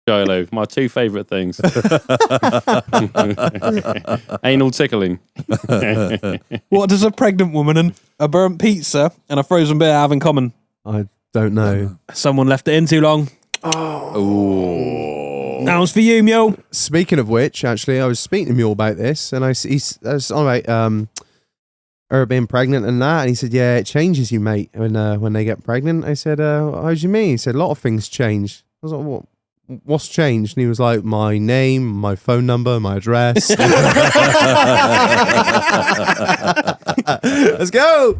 Shiloh, my two favourite things. Anal tickling. What does a pregnant woman and a burnt pizza and a frozen beer have in common? I don't know. Someone left it in too long. Oh. That was for you, Mule. Speaking of which, actually, I was speaking to Mule about this, and I was on about her being pregnant and that, and he said, "Yeah, it changes you, mate, when they get pregnant." I said, "How do you mean?" He said, "A lot of things change." I was like, "What? What's changed?" And he was like, "My name, my phone number, my address." Let's go.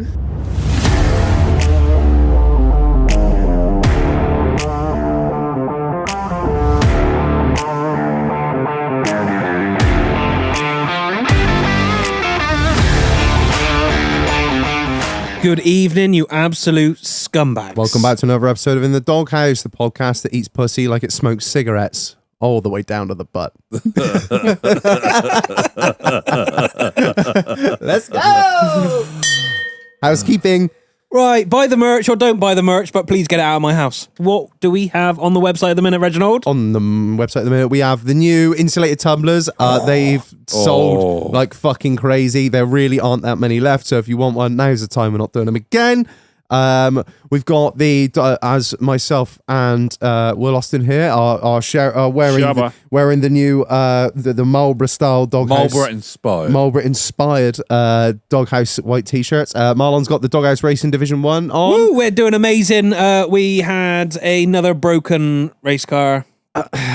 Good evening, you absolute scumbags. Welcome back to another episode of In the Doghouse, the podcast that eats pussy like it smokes cigarettes, all the way down to the butt. Let's go! Housekeeping. Right, buy the merch or don't buy the merch, but please get it out of my house. What do we have on the website at the minute, Reginald? On the website at the minute, we have the new insulated tumblers. They've sold like fucking crazy. There really aren't that many left, so if you want one, now's the time. We're not doing them again. We've got the as myself and Will Austin here are wearing the new the Marlborough style doghouse, Marlborough inspired doghouse white t-shirts. Marlon's got the Doghouse Racing Division 1 on. Woo, we're doing amazing. We had another broken race car.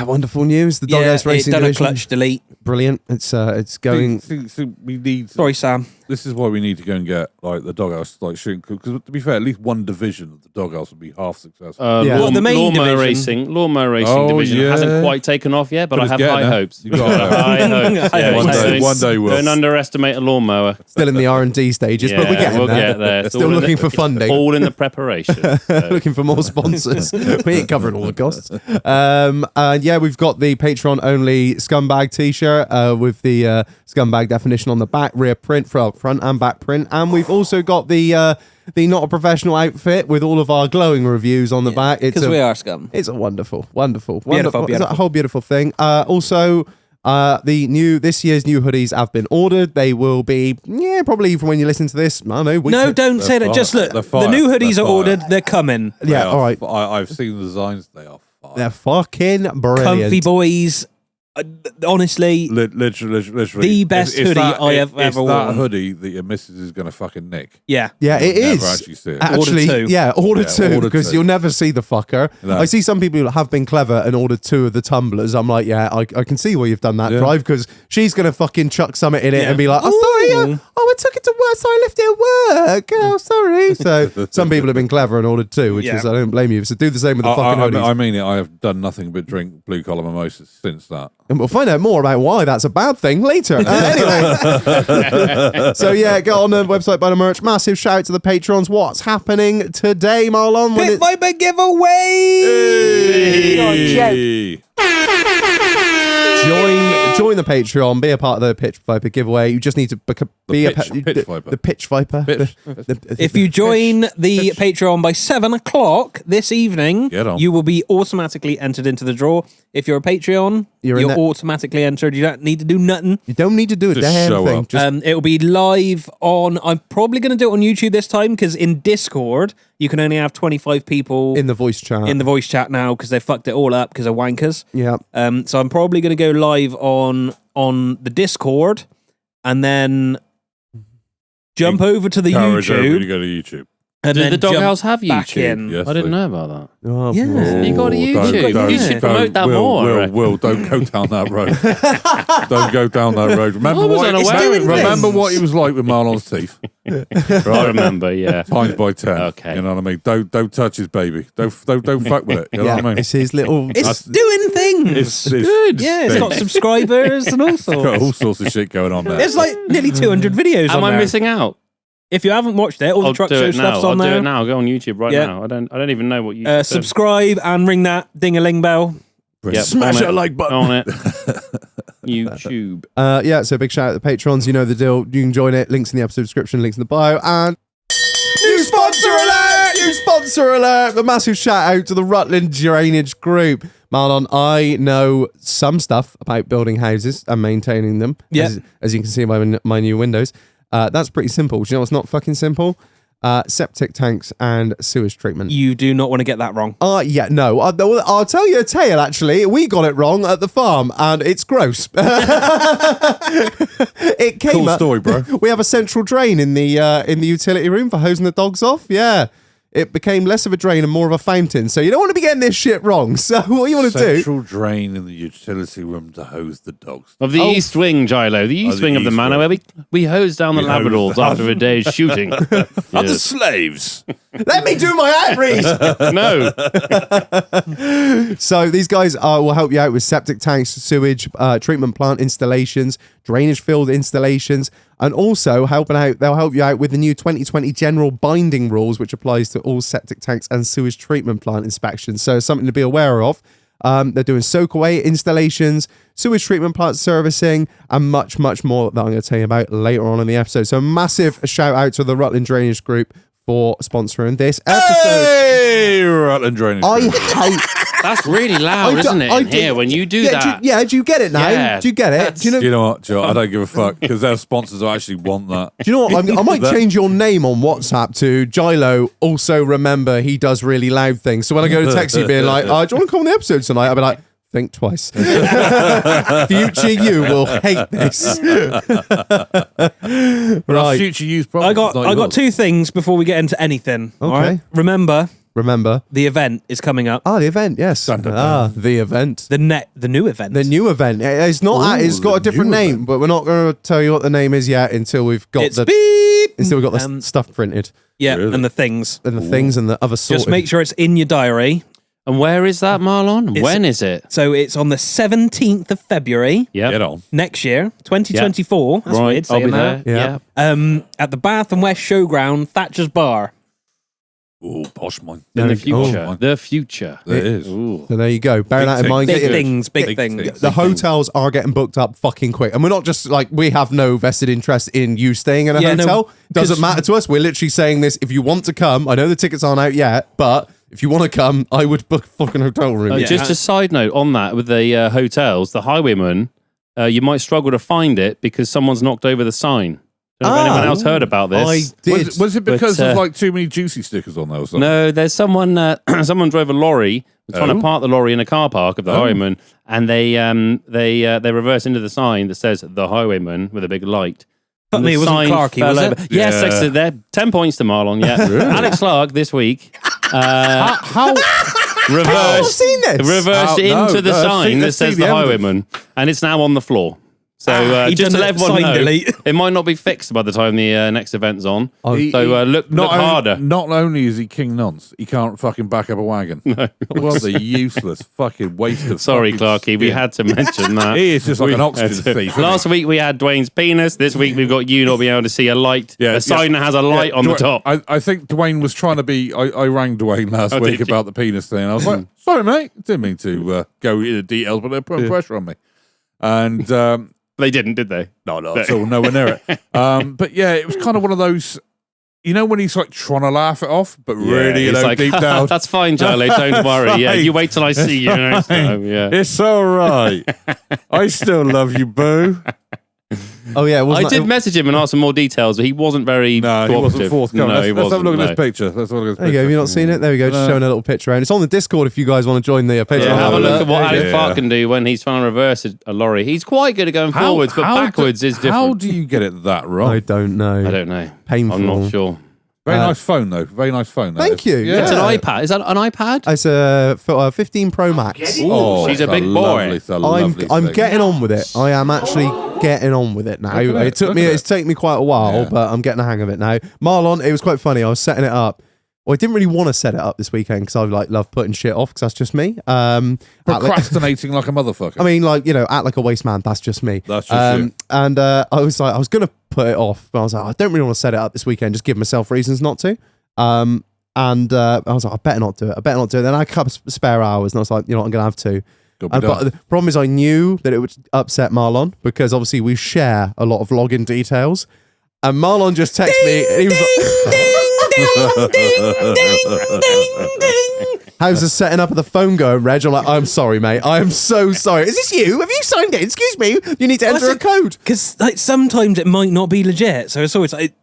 Wonderful news. The Doghouse Racing done Division. a clutch delete. Brilliant. It's going. So we need. Sorry, Sam. This is why we need to go and get like the doghouse like shooting, because to be fair, at least one division of the doghouse would be half successful. The main lawnmower division. division hasn't quite taken off yet, but I have high hopes. High hopes. One day we'll. Don't underestimate a lawnmower. Still in the R&D stages, but we're getting there. It's Still looking for funding. All in the preparation. So. Looking for more sponsors. We ain't covering all the costs. And we've got the Patreon only scumbag t-shirt with the scumbag definition on the back, rear print, front and back print, and we've also got the not a professional outfit with all of our glowing reviews on the back. Because we are scum. It's a wonderful. Beautiful. It's a whole beautiful thing. Also, this year's new hoodies have been ordered. They will be probably from when you listen to this. I don't know. Don't say that. Just look. The new hoodies are ordered. They're coming. Yeah, all right. I've seen the designs. They are fire. They're fucking brilliant. Comfy boys. Honestly, literally, the best hoodie I have ever worn. That hoodie that your missus is going to fucking nick. Yeah, it is. Never actually see it. Order two because two. you'll never see the fucker. No. I see some people who have been clever and ordered two of the tumblers. I'm like, I can see why you've done that, Drive, because she's going to fucking chuck something in it and be like, sorry, I took it to work, so I left it at work. Oh, sorry. So some people have been clever and ordered two, which is, I don't blame you. So do the same with the fucking hoodies. I mean it. I have done nothing but drink blue collar mimosas since that. And we'll find out more about why that's a bad thing later. Anyway. So get on the website, buy the merch. Massive shout out to the patrons. What's happening today, Marlon? Pit Viper giveaway! Hey. Join the Patreon, be a part of the Pitch Viper giveaway. You just need to be the Pitch Viper. If you join the Patreon by 7 o'clock this evening, you will be automatically entered into the draw. If you're a Patreon, you're automatically entered. You don't need to do nothing. You don't need to do a damn thing. It will be live on. I'm probably going to do it on YouTube this time because in Discord you can only have 25 people in the voice chat now because they fucked it all up because of wankers. Yeah. So I'm probably going to go live on the Discord and then jump over to the YouTube. Everybody to go to YouTube. And Did the Doghouse have YouTube? Yes, I didn't know about that. Oh, yes. You got a YouTube. You should promote that more. Will, don't go down that road. Don't go down that road. Remember what he was like with Marlon's teeth. I remember, yeah. Times by 10. Okay. You know what I mean? Don't touch his baby. Don't fuck with it. You know what I mean? It's his little. It's doing things. It's good. Yeah, it's got subscribers and all sorts. Got all sorts of shit going on there. There's like nearly 200 videos. Am I missing out? If you haven't watched it, all the truck show stuff's on there. I'll do it now. Go on YouTube right now. I don't even know what you subscribe and ring that ding-a-ling bell. Yep, smash that like button on it. YouTube. So big shout out to the patrons. You know the deal. You can join it. Links in the episode description. Links in the bio. And new sponsor alert! A massive shout out to the Rutland Drainage Group. Marlon, I know some stuff about building houses and maintaining them. Yeah. As you can see by my new windows. That's pretty simple. Do you know what's not fucking simple? Septic tanks and sewage treatment. You do not want to get that wrong. Yeah, no. I'll tell you a tale, actually. We got it wrong at the farm, and it's gross. It came Cool up, story, bro. We have a central drain in the utility room for hosing the dogs off. Yeah. It became less of a drain and more of a fountain. So you don't want to be getting this shit wrong. So what you want to do... Central drain in the utility room to hose the dogs. Of the East Wing, Gilo. The East Wing of the manor where we hose down the Labradors after a day's shooting. Other slaves. Let me do my outreach! No. So these guys will help you out with septic tanks, sewage, treatment plant installations, drainage field installations, and also they'll help you out with the new 2020 general binding rules, which applies to all septic tanks and sewage treatment plant inspections. So something to be aware of. They're doing soak away installations, sewage treatment plant servicing, and much, much more that I'm going to tell you about later on in the episode. So massive shout out to the Rutland Drainage Group for sponsoring this episode. Hey, Rutland Drainage. I hate... That's really loud, isn't it, in here when you do that? Do you get it now? Yeah, Do you get it? Do You know what, Joe? I don't give a fuck because their sponsors actually want that. Do you know what? I might change your name on WhatsApp to Gilo. Also, remember he does really loud things. So when I go to text you, being like, "Do you want to come on the episode tonight?" I'll be like, "Think twice." Future you will hate this. Right. Future use problems. I got two things before we get into anything. Okay. All right? Remember, the event is coming up. the event, yes. The event. The new event. The new event. It's not. It's got a different name, but we're not going to tell you what the name is yet until we've got the stuff printed. Yeah, Really? and the things. And the things and the other sort. Just make sure it's in your diary. And where is that, Marlon? When is it? So it's on the 17th of February. Yeah. Get on. Next year, 2024. That's Right, weird I'll saying be that. there. Yeah. At the Bath and West Showground, Thatcher's Bar. Oh, posh mine. In the future. Oh. The future. There is. Ooh. So there you go. Bear that in mind. Big Get your- things, big Big things. things. The hotels are getting booked up fucking quick. And we're not just like, we have no vested interest in you staying in a hotel. Doesn't matter to us. We're literally saying this. If you want to come, I know the tickets aren't out yet, but if you want to come, I would book a fucking hotel room. Just a side note on that with the hotels, the highwayman, you might struggle to find it because someone's knocked over the sign. Don't know if anyone else heard about this. I did. Was it because But, there's like too many juicy stickers on there or something? No, there's someone. Someone drove a lorry, was trying to park the lorry in a car park of the highwayman, and they reversed into the sign that says "the highwayman" with a big light. But And the it wasn't sign Clarky, fell was it? over. Yes, Yeah. there. 10 points to Marlon. Yeah, Alex Clark this week. How? I've seen this. Reversed into the sign that says the highwayman, and it's now on the floor. So he just to done let a everyone sign know, delete. it might not be fixed by the time the next event's on. He- So look harder. Not only is he King Nonce, he can't fucking back up a wagon. No. What a useless fucking waste of Sorry, fucking Clarky, we skin. had to mention that. He is just like an oxygen had to. thief. isn't Last he? week we had Dwayne's penis. This week we've got you not being able to see a light. Yeah, a sign that has a light on the top. I think Dwayne was trying to be. I rang Dwayne last week did you? about the penis thing. I was like, sorry, mate. Didn't mean to go into details, but they're putting pressure on me. And They didn't, did they? no, not at all. Nowhere near it. But yeah, it was kind of one of those. You know when he's like trying to laugh it off, but really, He's like, deep down. that's fine, Charlie. Don't worry. Yeah, you wait till I see you next time. Yeah. It's all right. I still love you, boo. Oh yeah, I did message him and ask some more details, but he wasn't very No, he wasn't cooperative. forthcoming. No, he Let's have a wasn't. look at no. this picture. Let's have a look at this There you go. Have you not seen it? There we go. Just showing a little picture, and it's on the Discord if you guys want to join the Patreon. Yeah, have a look at what Alex Yeah. Clark can do when he's trying to reverse a lorry. He's quite good at going forwards, but backwards is different. How do you get it that wrong? I don't know. I don't know. Painful. I'm not sure. Very nice phone, though. Very nice phone. Thank you. Yeah. It's an iPad. Is that an iPad? It's a 15 Pro Max. Ooh, she's a it's big boy. lovely- it's a lovely I'm thing. getting on with it. I am actually getting on with it now. Look at it, look at It's taken me quite a while, Yeah. but I'm getting the hang of it now. Marlon, it was quite funny. I was setting it up. Well, I didn't really want to set it up this weekend because I love putting shit off because that's just me. Procrastinating like a motherfucker. I mean, act like a waste man. That's just me. That's just you. And I was going to put it off, but I was like, I don't really want to set it up this weekend. Just give myself reasons not to. I was like, I better not do it. Then I had a couple of spare hours, and I was like, you know what, I'm going to have to. Got to be But done. the problem is I knew that it would upset Marlon because obviously we share a lot of login details. And Marlon just texted me. And he was like, ding, ding, ding, ding, ding. How's the setting up of the phone going, Reg? I'm like, I'm sorry, mate. I am so sorry. Is this you? Have you signed it? Excuse me. You need to enter a code. Because like sometimes it might not be legit. So it's always like,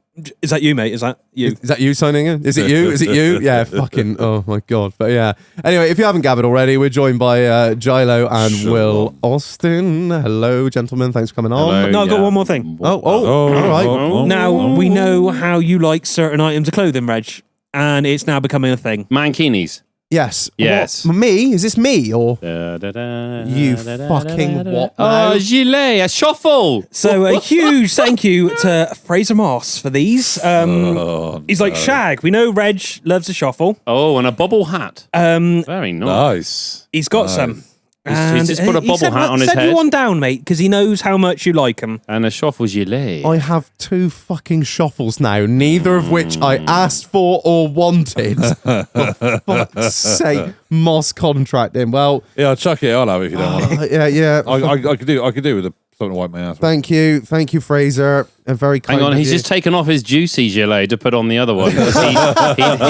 is that you, mate? Is that you? Is that you signing in? Is it you? Is it you? Yeah, fucking, oh my God. But yeah. Anyway, if you haven't gathered already, we're joined by Gilo and Will Austin. Hello, gentlemen. Thanks for coming on. Hello. No, I've got one more thing. All right. Now, we know how you like certain items of clothing, Reg, and it's now becoming a thing. Mankinis. Yes. Yes. What? Me? Is this me or You fucking what? Oh, gilet, a shuffle. So a huge thank you to Fraser Moss for these. He's like Shag. We know Reg loves a shuffle. Oh, and a bubble hat. Very nice. He's got some. He's just put a bubble hat on his head. Send head. you one down, mate, because he knows how much you like him. And a shuffle gilet. I have 2 fucking shuffles now, neither of which I asked for or wanted. For fuck's sake, Moss contracting. Well, Yeah, I'll chuck it. I'll have it if you don't want it. yeah. I could do with something to wipe my ass with. Thank you, Fraser. A very kind. Hang on, of he's you. just taken off his juicy gilet to put on the other one. he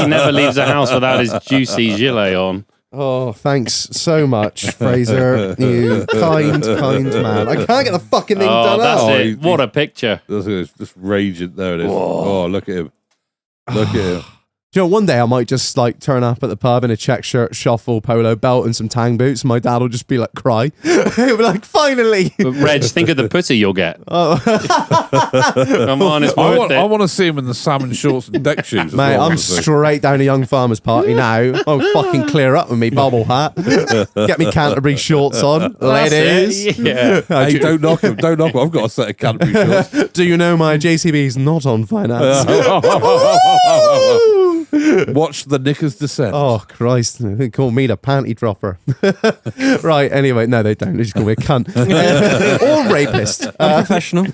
never leaves the house without his juicy gilet on. Oh, thanks so much, Fraser. You kind man. I can't get the fucking thing done That's out. it. What a picture. Just raging. There it is. Oh, look at him. Look at him. Do you know, one day I might just like turn up at the pub in a check shirt, shuffle, polo belt, and some tang boots, and my dad will just be like, cry. He'll be like, finally. But Reg, think of the pussy you'll get. Come on, it's worth it. I want to see him in the salmon shorts and deck shoes. Mate, I'm straight down to Young Farmers Party now. I'll fucking clear up with me bubble hat. Get me Canterbury shorts on. Ladies. Yeah. Hey, don't knock him. Don't knock him. I've got a set of Canterbury shorts. Do you know my JCB's not on finance? Watch the knickers descend. Oh, Christ. They call me the panty dropper. Right, anyway. No, they don't. They just call me a cunt. Or rapist. Unprofessional.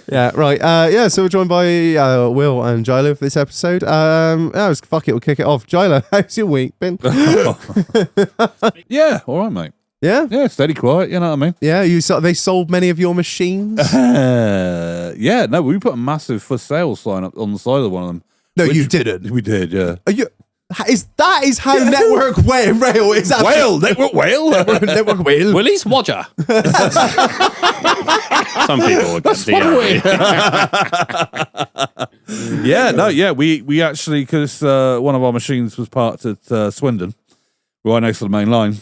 Yeah, right. So we're joined by Will and Gilo for this episode. Fuck it, we'll kick it off. Gilo, how's your week been? Yeah, all right, mate. Yeah? Yeah, steady quiet, you know what I mean? Yeah, they sold many of your machines? Yeah, no, we put a massive for sale sign up on the side of one of them. No, you didn't. We did, yeah. That is how Network Rail is actually... Network Whale? Network Rail. Willie's Wodger. Some people would get we actually, because one of our machines was parked at Swindon, right next to the main line,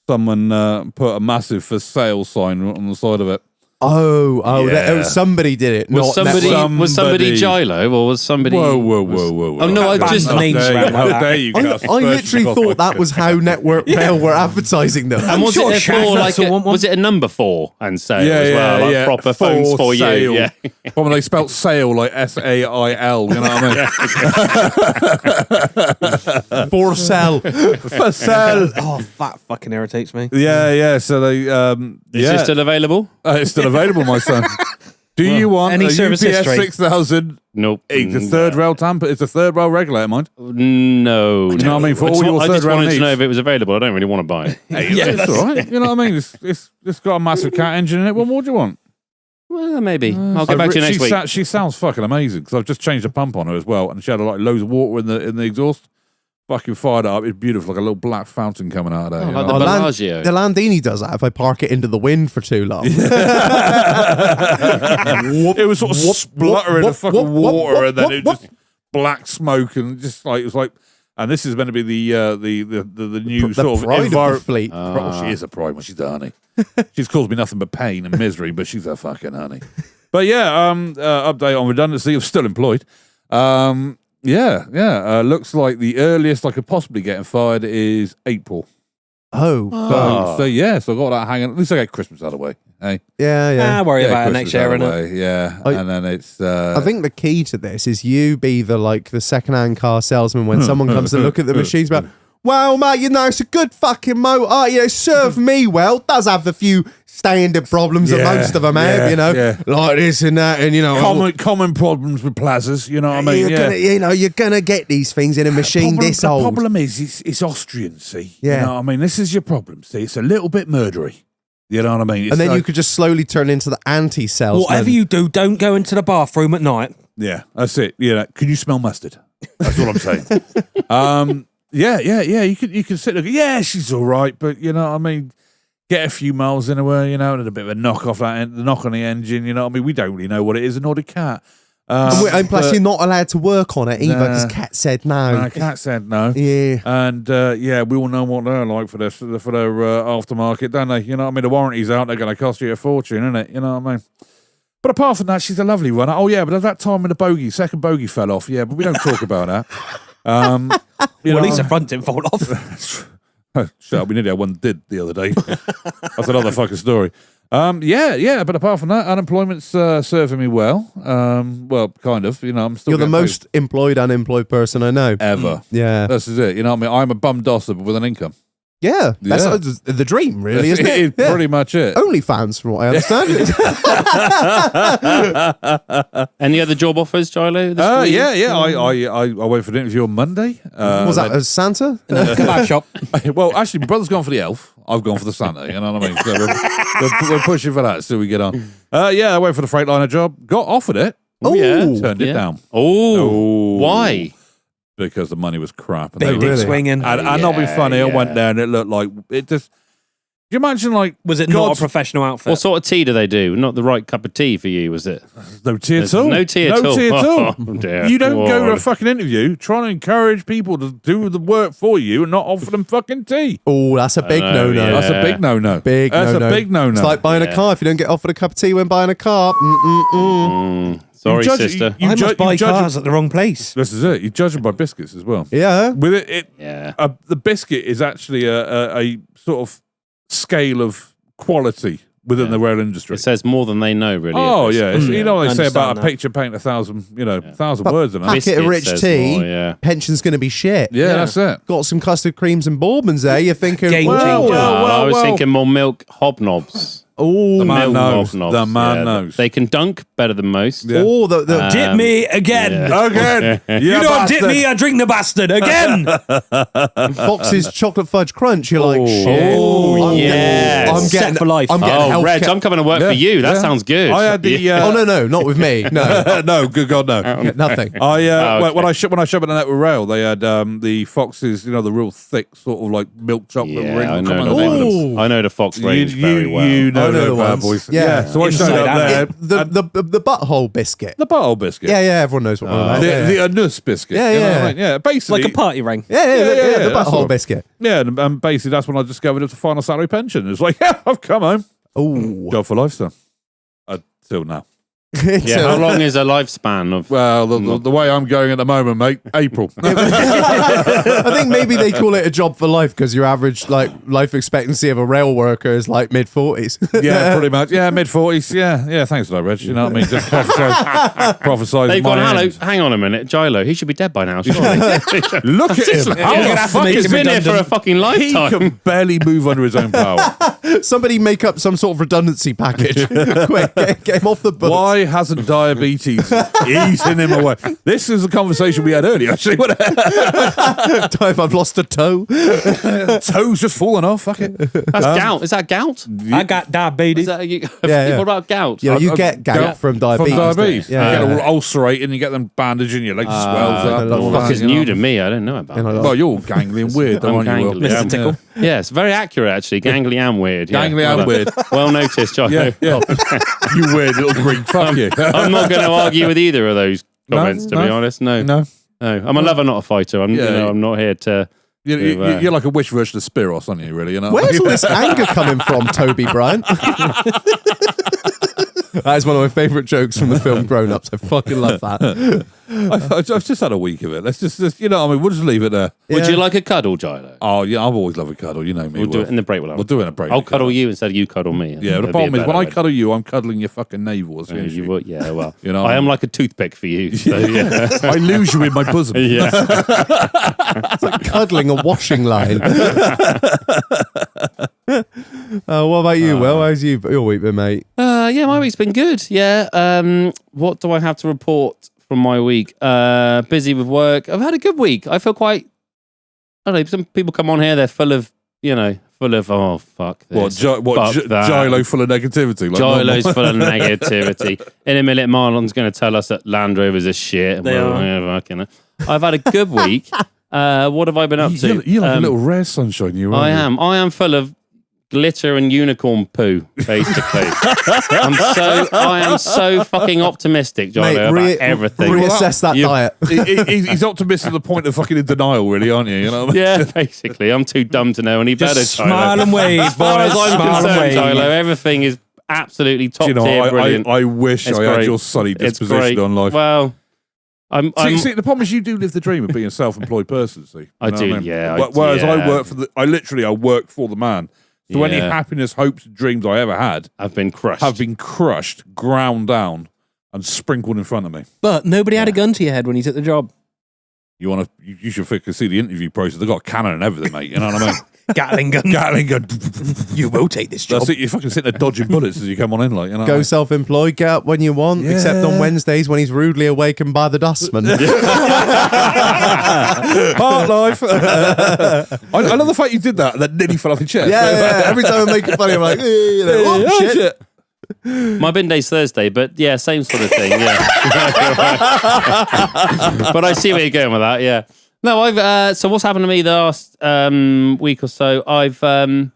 someone put a massive for sale sign on the side of it. Yeah. Somebody did it. Was somebody Gilo or was somebody? Whoa. Oh no, I just There you go. I literally thought that was how Network Rail were advertising them. And was it for like was it a number 4 and sale as well? Like proper phones for sale. you. Yeah. When they spelt sale like SAIL, you know what I mean? For sale. For sale. Oh, that fucking irritates me. Yeah. So they Is it still available? it's still available, my son. Do you want any a service UPS history? 6000? Nope. It's a third rail tamper. It's a third rail regulator, mind. No. You know what I mean? For all your I third just rail wanted needs. to know if it was available. I don't really want to buy it. Yeah, it's all right. You know what I mean? It's got a massive cat engine in it. What more do you want? Well, maybe. I'll get back to you next week. She sounds fucking amazing because I've just changed the pump on her as well, and she had like loads of water in the exhaust. Fucking fired up. It's beautiful, like a little black fountain coming out of there. Like the Bellagio. The Landini does that if I park it into the wind for too long. It was sort of spluttering the fucking water, and then it just black smoke, and just like it was like. And this is meant to be the new sort of pride of the fleet. She is a pride when she's a honey. She's caused me nothing but pain and misery, but she's a fucking honey. But yeah, update on redundancy. I'm still employed. Looks like the earliest I could possibly get fired is April. So I got that hanging. At least I get Christmas out of the way. Hey, Worry about it next year, innit? And then it's. I think the key to this is you be the second-hand car salesman when someone comes to look at the machines. But well, mate, it's a good fucking motor. Served me well. Does have a few standard problems that most of them have, like this and that, and common problems with plazas. You know what I mean? You're gonna get these things in a machine this old. The problem is it's Austrian. See, yeah. You know what I mean? This is your problem. See, it's a little bit murdery. You know what I mean? It's and then you could just slowly turn into the anti-salesman. Whatever you do, don't go into the bathroom at night. Yeah, that's it. Yeah, can you smell mustard? That's what I'm saying. Yeah. You can sit there. Yeah, she's all right, but you know what I mean. Get a few miles in her, you know, and a bit of a knock off the knock on the engine. You know what I mean. We don't really know what it is, nor the cat. And plus, you're not allowed to work on it either because Cat said no. Cat said no. Yeah. And we all know what they're like for their aftermarket, don't they? You know what I mean? The warranty's out, they're going to cost you a fortune, isn't it? You know what I mean? But apart from that, she's a lovely runner. Oh, yeah, but at that time when the second bogey fell off, yeah, but we don't talk about that. At least the front didn't fall off. Shut up, we nearly had one did the other day. That's another fucking story. But apart from that, unemployment's serving me well. Well, kind of. You know, I'm still. You're the most employed unemployed person I know ever. Yeah, this is it. You know what I mean? I'm a bum dosser, but with an income. Yeah, that's the dream, really, isn't it? It's pretty much it. OnlyFans, from what I understand. Any other job offers, Gilo? I went for an interview on Monday. Was that as Santa? Kebab shop. Well, actually, my brother's gone for the elf. I've gone for the Santa. You know what I mean? So we're pushing for that. So we get on. I went for the Freightliner job. Got offered it. Oh, yeah. Turned it down. Oh, why? Because the money was crap. Big dick swinging. And not be funny, I went there and it looked like it just. Can you imagine, like, was it not a professional outfit? What sort of tea do they do? Not the right cup of tea for you, was it? No tea at all. No tea at all. No tea at all. Oh, dear. You don't go to a fucking interview trying to encourage people to do the work for you and not offer them fucking tea. Oh, that's a big no-no. Yeah. That's a big no-no. That's a big no-no. It's like buying a car. If you don't get offered a cup of tea when buying a car, Sorry, sister. I must buy cars at the wrong place. This is it. You judge them by biscuits as well. Yeah. With the biscuit is actually a sort of scale of quality within the rail industry. It says more than they know, really. Oh, yeah. You know what they say about that. a picture paint 1,000 words in it. Packet of rich says tea, more, pension's going to be shit. Yeah, that's it. Got some custard creams and bourbons there. You're thinking, Game changer. I was thinking more milk hobnobs. Oh, The man Milk knows. hobnobs, The man knows. They can dunk better than most. Yeah. oh, the Dip me again. Again. You don't dip me, I drink the bastard again. Fox's chocolate fudge crunch. You're like, shit. Oh, I'm yes. getting, I'm Set getting for life. I'm getting Oh, Reg, healthcare. I'm coming to work for you. That sounds good. I had the. Oh no, not with me. No, No, good God, no. nothing. When I shop at the Network Rail, they had the Foxes, you know, the real thick sort of like milk chocolate ring. I Come know, on, the they- name of them. I know the Fox range very well. You know I know the the bad ones. boys. Yeah. So I showed Inside up out. there. The butthole biscuit. The butthole biscuit. Yeah, everyone knows what we're about. The anus biscuit. Yeah, you know yeah. what I mean? Yeah, basically. Like a party ring. Yeah, the that's butthole what- biscuit. Yeah, and basically that's when I discovered it's a final salary pension. It's like, yeah, I've come home. Oh, Job for life, son. Until now. Yeah, how long is a lifespan of? Well, the way I'm going at the moment, mate, April. I think maybe they call it a job for life because your average life expectancy of a rail worker is like mid-40s. Yeah, pretty much. Yeah, mid-40s. Yeah. Thanks for that, Reg. You know what I mean? Just prophesise. They've gone, my hello, end. hang on a minute, Gilo, he should be dead by now, surely. Look at him. How You're gonna the have to fuck make is He's him been here for a fucking He lifetime. can barely move under his own power. Somebody make up some sort of redundancy package. Quick, get him off the books. Why hasn't diabetes eaten him away? This is a conversation we had earlier, actually. If I've lost a toe. Toes just falling off. Fuck it. That's gout. Is that gout? I got diabetes. Is that, Yeah. What about gout? Yeah, you get gout from diabetes. From diabetes. Yeah. You get all ulcerated and you get them bandaging your legs swells up. the all Fuck that, is you know. new to me. I don't know about that. Well, you're all gangly and weird, I'm aren't you? Will? gangly. Mr. Tickle. Yeah, it's very accurate, actually. Gangly and weird. Yeah. Gangly and weird. Well noticed, Gilo. Yeah. You weird little Greek. Fuck you. I'm not going to argue with either of those comments, to be no. honest. No. No. I'm a lover, not a fighter. I'm not here to... You're like a wish version of Spiros, aren't you, really? You know? Where's all this anger coming from, Toby Bryant? That is one of my favourite jokes from the film Grown Ups. I fucking love that. I've just had a week of it. Let's just you know, I mean, we'll just leave it there. Would Yeah. you like a cuddle, Gilo? Oh, yeah, I've always loved a cuddle. You know me. We'll do Will. it in the break. We'll do it in a break. I'll cuddle you instead of you cuddle me. Yeah, That'd the be problem a is when better I cuddle you, I'm cuddling your fucking navel. As way. soon as You would, yeah, well. You know what I I am mean? like a toothpick for you. So, yeah. I lose you in my bosom. Yeah. It's like cuddling a washing line. What about you, Will? How's your week been, mate? Yeah, my week's been good. Yeah. What do I have to report from my week? Busy with work. I've had a good week. I feel quite, I don't know, some people come on here, they're full of full of fuck this. What? Gilo full of negativity. Like Gilo's full of negativity. In a minute, Marlon's going to tell us that Land Rovers are shit. They are. Yeah, I've had a good week. What have I been up to? You're like a little rare sunshine. I am full of glitter and unicorn poo, basically. I am so fucking optimistic, Gilo, about everything. Reassess that diet. He's optimistic to the point of fucking in denial, really, aren't you? You know what I mean? Yeah, basically. I'm too dumb to know any better, Just smile and wave, As far as I'm smile and concerned, wave. Gilo, everything is absolutely top tier, brilliant. I wish It's I had great. your sunny It's disposition great. on life. Well, See, the problem is you do live the dream of being a self-employed person. See, I do, yeah. Whereas I work for I work for the man. So any happiness, hopes, and dreams I ever had I've been crushed. have been crushed, ground down, and sprinkled in front of me. But nobody had a gun to your head when you took the job. You should see the interview process. They've got a cannon and everything, mate. You know what I mean? Gatling gun. Gatling gun. You will take this job. That's it. You fucking sit there dodging bullets as you come on in, like, you know. Go self-employed, get up when you want, except on Wednesdays when he's rudely awakened by the dustman. Part life. I love the fact you did that and then nearly fell off your chair. Yeah. Every time I make it funny, I'm like, shit. My bin day's Thursday, but yeah, same sort of thing. Yeah. But I see where you're going with that. Yeah. No, I've. So what's happened to me the last week or so? I've done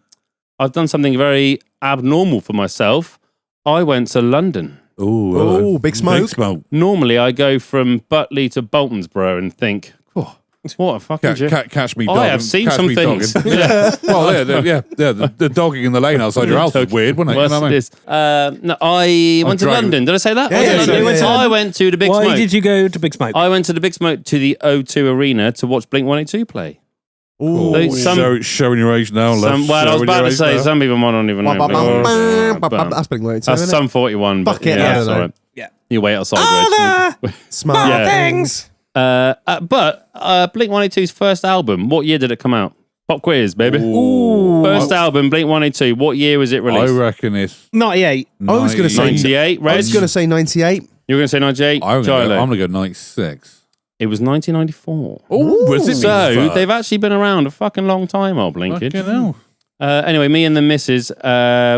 something very abnormal for myself. I went to London. Oh, big smoke. Big smoke. Normally, I go from Butley to Boltonsborough and think, oh, what a fucking joke. Catch me I dogging. have seen Catch some me things. dogging. Well, the dogging in the lane outside your house was weird, wasn't it? You know what I mean? No, I went to London. Did I say that? I went to the Big Smoke. Why did you go to Big Smoke? I went to the Big Smoke to the O2 Arena to watch Blink-182 play. Showing your age now. I was about to say, some people might not even know. That's big words. That's some 41. But Fuck it, yeah, I don't that's all know. right. Yeah. You wait outside. Smart things. But Blink-182's first album, what year did it come out? Pop quiz, baby. Ooh. First album, Blink-182. What year was it released? I reckon it's 98. I was going to say 98. Reg? I was going to say 98. You were going to say 98? I'm going to go 96. It was 1994. Oh, was it? So they've actually been around a fucking long time, old Blinkage. Fucking hell. Anyway, me and the missus,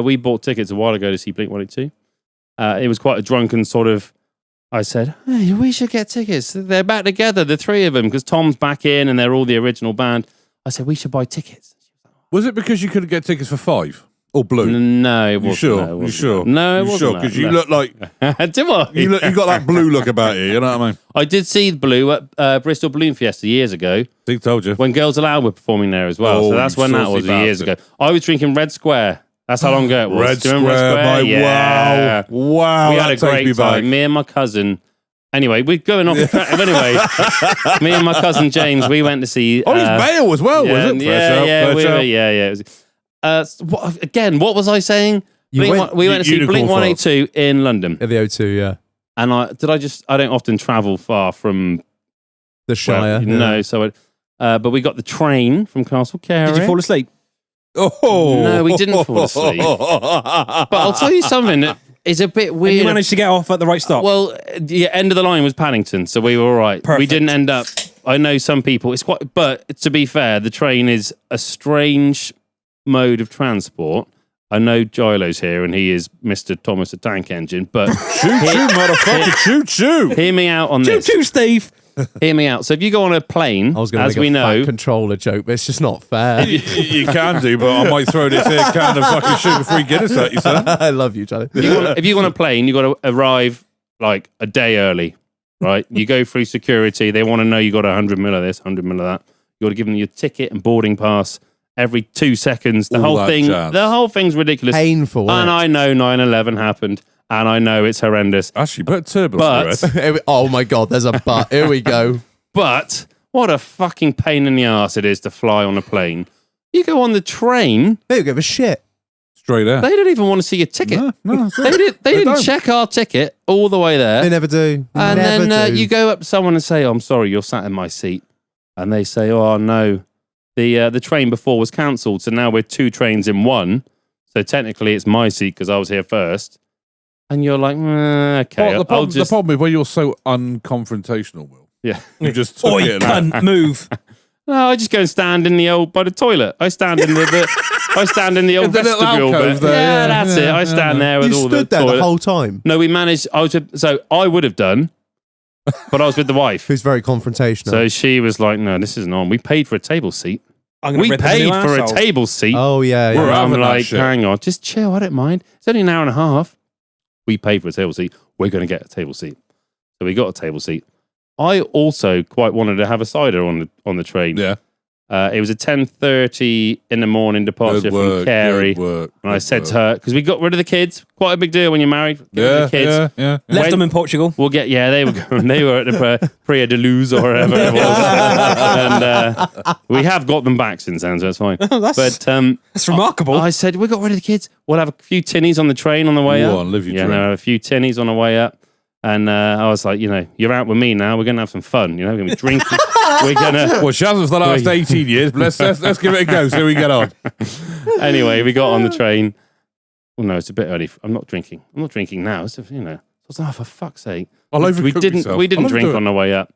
we bought tickets a while ago to see Blink-182. It was quite a drunken sort of, I said, hey, we should get tickets. They're back together, the three of them, because Tom's back in and they're all the original band. I said, we should buy tickets. Was it because you couldn't get tickets for 5? Or Blue? No, it wasn't. You sure? No, it wasn't. You sure? No, it you wasn't. sure? Because you look like... Do I? You got that blue look about you, you know what I mean? I did see Blue at Bristol Balloon Fiesta years ago. I told you. When Girls Aloud were performing there as well. So that's when that was years ago. I was drinking Red Square. That's how long ago it was. Red Square, yeah. Wow. We had a great time. Me and my cousin... Anyway, we're going off the track. Anyway, me and my cousin James, we went to see... he's male as well, was it? Yeah. What was I saying? We went to see Blink-182 in London. At the O2, yeah. And I don't often travel far from... The Shire. No, so... but we got the train from Castle Carey. Did you fall asleep? Oh. No, we didn't fall asleep. But I'll tell you something that is a bit weird. And you managed to get off at the right stop? Well, the end of the line was Paddington, so we were all right. Perfect. We didn't end up... I know some people... But to be fair, the train is a strange mode of transport. I know Gilo's here, and he is Mr. Thomas the Tank Engine, but... Choo-choo, motherfucker, choo-choo! Hear me out on this. Choo-choo, Steve! Hear me out. So if you go on a plane, I was going as to we make a know... fat controller joke, but it's just not fair. You can do, but I might throw this here can of fucking sugar-free Guinness at you, son. I love you, Charlie. If you go on a plane, you got to arrive like a day early, right? You go through security. They want to know you got 100 mil of this, 100 mil of that. You got to give them your ticket and boarding pass every 2 seconds. The whole thing's ridiculous. Painful. And I know 9/11 happened, and I know it's horrendous. Actually, but turbulence. Oh my God, there's a but. Here we go. But what a fucking pain in the arse it is to fly on a plane. You go on the train. They don't give a shit. Straight there. They don't even want to see your ticket. No, they didn't check our ticket all the way there. They never do. And never then do. you go up to someone and say, oh, I'm sorry, you're sat in my seat. And they say, oh, no, the train before was cancelled, so now we're 2 trains in one. So technically it's my seat because I was here first. And you're like, okay. Well, the problem is when you're so unconfrontational, Will. Yeah. You just took Oi, it. cunt, move. No, I just go and stand in the by the toilet. I stand in I stand in the old The little vestibule alcove bit. there, Yeah, yeah. that's it. I stand there with You all the stood there toilet. the whole time. No, we managed. So I would have done, but I was with the wife. Who's very confrontational. So she was like, "No, this isn't on. We paid for a table seat. I'm gonna We rip him a new paid for a arsehole." table seat." oh yeah, We're yeah. I'm having that like, shit. hang on, just chill. I don't mind. It's only an hour and a half. We paid for a table seat. We're going to get a table seat. So we got a table seat. I also quite wanted to have a cider on the train. Yeah. It was a 10:30 in the morning departure Good from work. Carey. Good work. And I said to her, because we got rid of the kids, quite a big deal when you're married. Get rid of the kids. Yeah. Left When- them in Portugal. We'll get, they were going, they were at the Praia de Luz or wherever it was. And we have got them back since then, so it's fine. That's But remarkable. I said, we got rid of the kids. We'll have a few tinnies on the train on the way Go up. on, live your Yeah, dream. no, a few tinnies on the way up. And I was like, you're out with me now. We're going to have some fun. We're going to be drinking. We're going to... Well, she hasn't for the last 18 years, but let's give it a go, see how we get on. Anyway, we got on the train. Well, no, it's a bit early. I'm not drinking now. So, I was like, for fuck's sake. I'll overcook we didn't myself. we didn't I'll drink overdo it. on the way up.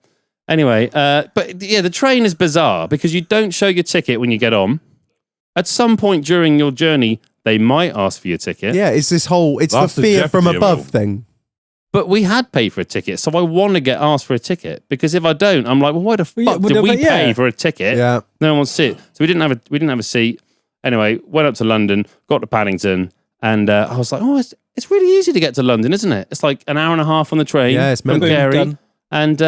Anyway, but yeah, the train is bizarre because you don't show your ticket when you get on. At some point during your journey, they might ask for your ticket. Yeah, it's That's the the fear from jeopardy of it all. above thing. But we had paid for a ticket, so I want to get asked for a ticket because if I don't, I'm like, well, why the fuck yeah, did we but yeah. pay for a ticket? Yeah. No one wants to sit. So we didn't have a seat. Anyway, went up to London, got to Paddington, and I was like, oh, it's really easy to get to London, isn't it? It's like an hour and a half on the train. Yeah, it's from mental. Carey. Done. And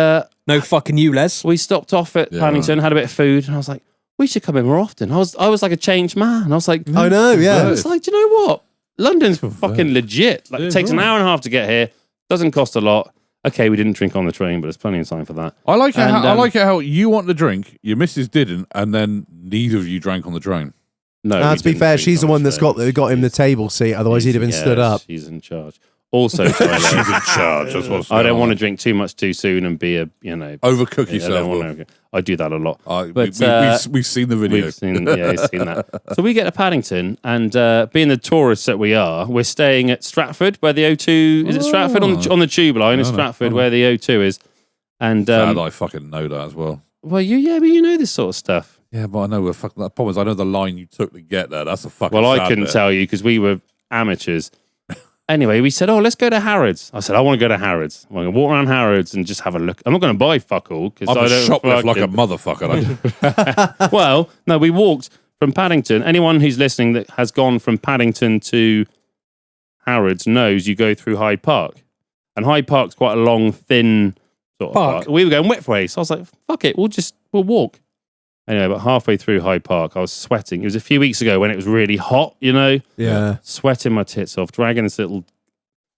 No fucking you, Les. we stopped off at Yeah, Paddington, had a bit of food, and I was like, we should come in more often. I was like a changed man. I was like, I know, yeah. it's like, do you know what? London's fucking legit. Like, it takes an hour and a half to get here. Doesn't cost a lot. Okay, we didn't drink on the train, but there's plenty of time for that. I like it. And, I like it how you want the drink, your missus didn't, and then neither of you drank on the train. No, Now, we to be didn't fair, drink she's the on one that's got train. him the table seat. Otherwise, he'd have been stood up. She's in charge. Also, She's in charge. That's what's I don't going want to on. drink too much too soon and be Overcook I yourself. don't Will. want to. I do that a lot. We've seen the video. We've seen that. So we get to Paddington, and being the tourists that we are, we're staying at Stratford, where the O2 is. It Stratford on the tube line? It's Stratford, where the O2 is. And Sad I fucking know that as well. well, but you know this sort of stuff. Yeah, but I know we're fucking. The problem is, I know the line you took to get there. That's the fucking. Well, I sad couldn't bit. tell you because we were amateurs. Anyway, we said, let's go to Harrods. I said, I want to go to Harrods. I'm going to walk around Harrods and just have a look. I'm not going to buy fuck all because I'm I a don't shoplift like a fucking- motherfucker. Well, no, we walked from Paddington. Anyone who's listening that has gone from Paddington to Harrods knows you go through Hyde Park. And Hyde Park's quite a long, thin sort of Park. park. We were going Whitway, so I was like, fuck it, we'll walk. Anyway, but halfway through Hyde Park, I was sweating. It was a few weeks ago when it was really hot, Yeah. sweating my tits off, dragging this little,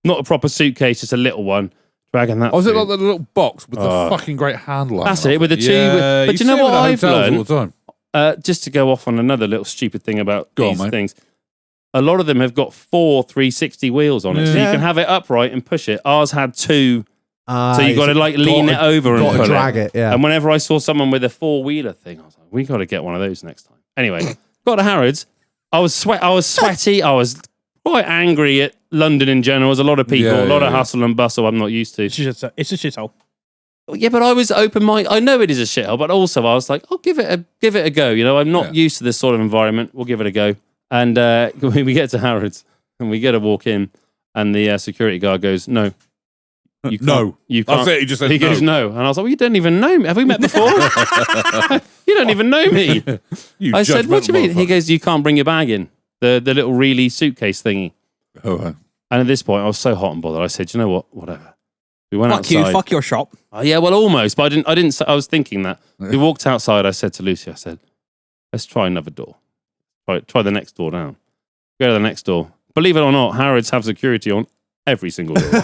not a proper suitcase, just a little one, dragging that. Oh, is it through. like the little box with the fucking great handle? That's hanging it, off with the two- Yeah, but you do you know see it what at I've hotels learned? all the time. Just to go off on another little stupid thing about Go on, these mate. things. A lot of them have got 4 360 wheels on it, so you Yeah. can have it upright and push it. Ours had 2, So so you got to like lean it over and got to pull drag it. Yeah. And whenever I saw someone with a 4-wheeler thing, I was like, we got to get one of those next time. Anyway, got to Harrods. I was sweaty. I was quite angry at London in general. There's a lot of people, Yeah, a lot of yeah. hustle and bustle I'm not used to. It's a shithole. Yeah, but I was open-minded. I know it is a shithole, but also I was like, I'll give it a go. I'm not Yeah. used to this sort of environment. We'll give it a go. And we get to Harrods and we get to walk in, and the security guard goes, "No, you can't. No. You can't." That's it. He just said He no. goes, "No," and I was like, "Well, you don't even know me. Have we met before? You don't even know me." You I said, "What do you judgmental mean?" He motherfucker. goes, "You can't bring your bag in, the little Reilly suitcase thingy." Oh, right. And at this point, I was so hot and bothered. I said, "You know what? Whatever." We went Fuck outside. you, fuck your shop. Oh, yeah, well, almost, but I didn't. I was thinking that. We walked outside. I said to Lucy, I said, "Let's try another door. Try the next door down. Go to the next door." Believe it or not, Harrods have security on every single door.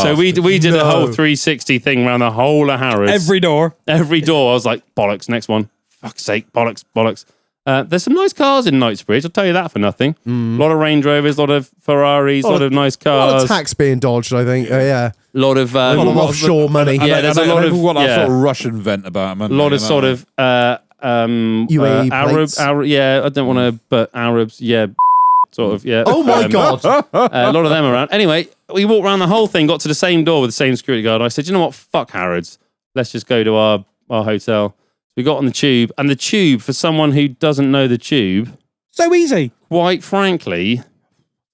So we did a whole 360 thing around the whole of Harrods. Every door. Every door. I was like, bollocks, next one. Fuck's sake, bollocks. There's some nice cars in Knightsbridge, I'll tell you that for nothing. A lot of Range Rovers, a lot of Ferraris, a lot of nice A lot of cars. tax being dodged, I think. Yeah. A lot of A lot of offshore money. Yeah, there's a lot of what that yeah. sort of Russian vent about, man. A lot of sort of UAE plates. Arab, yeah, I don't want to, but Arabs, yeah, sort of, yeah. Oh my God. A lot of them around. Anyway, we walked around the whole thing, got to the same door with the same security guard. I said, you know what, fuck Harrods. Let's just go to our hotel. So We got on the tube, and the tube, for someone who doesn't know the tube, So easy. quite frankly,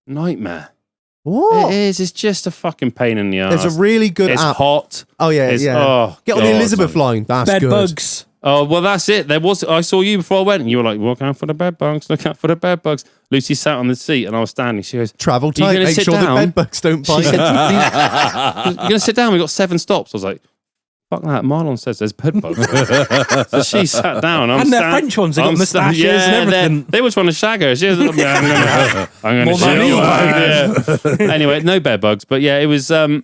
nightmare. What? It is. It's just a fucking pain in the ass. There's a really good It's app. hot. Oh, yeah, It's- yeah. Oh, Get on the God, Elizabeth man. line. That's Bed good. bugs. Oh, well, that's it. I saw you before I went, and you were like, look out for the bed bugs, look out for the bed bugs. Lucy sat on the seat, and I was standing. She goes, Travel "You tight. gonna Make sit sure the down?" bed bugs don't She bite. said, you're going to sit down? We got 7 stops. I was like, fuck that. Marlon says there's bed bugs. So she sat down. And they're French ones. They got moustaches and everything. They were trying to shag her. She was like, I'm going to shag you. Yeah. Anyway, no bed bugs. But yeah, it was an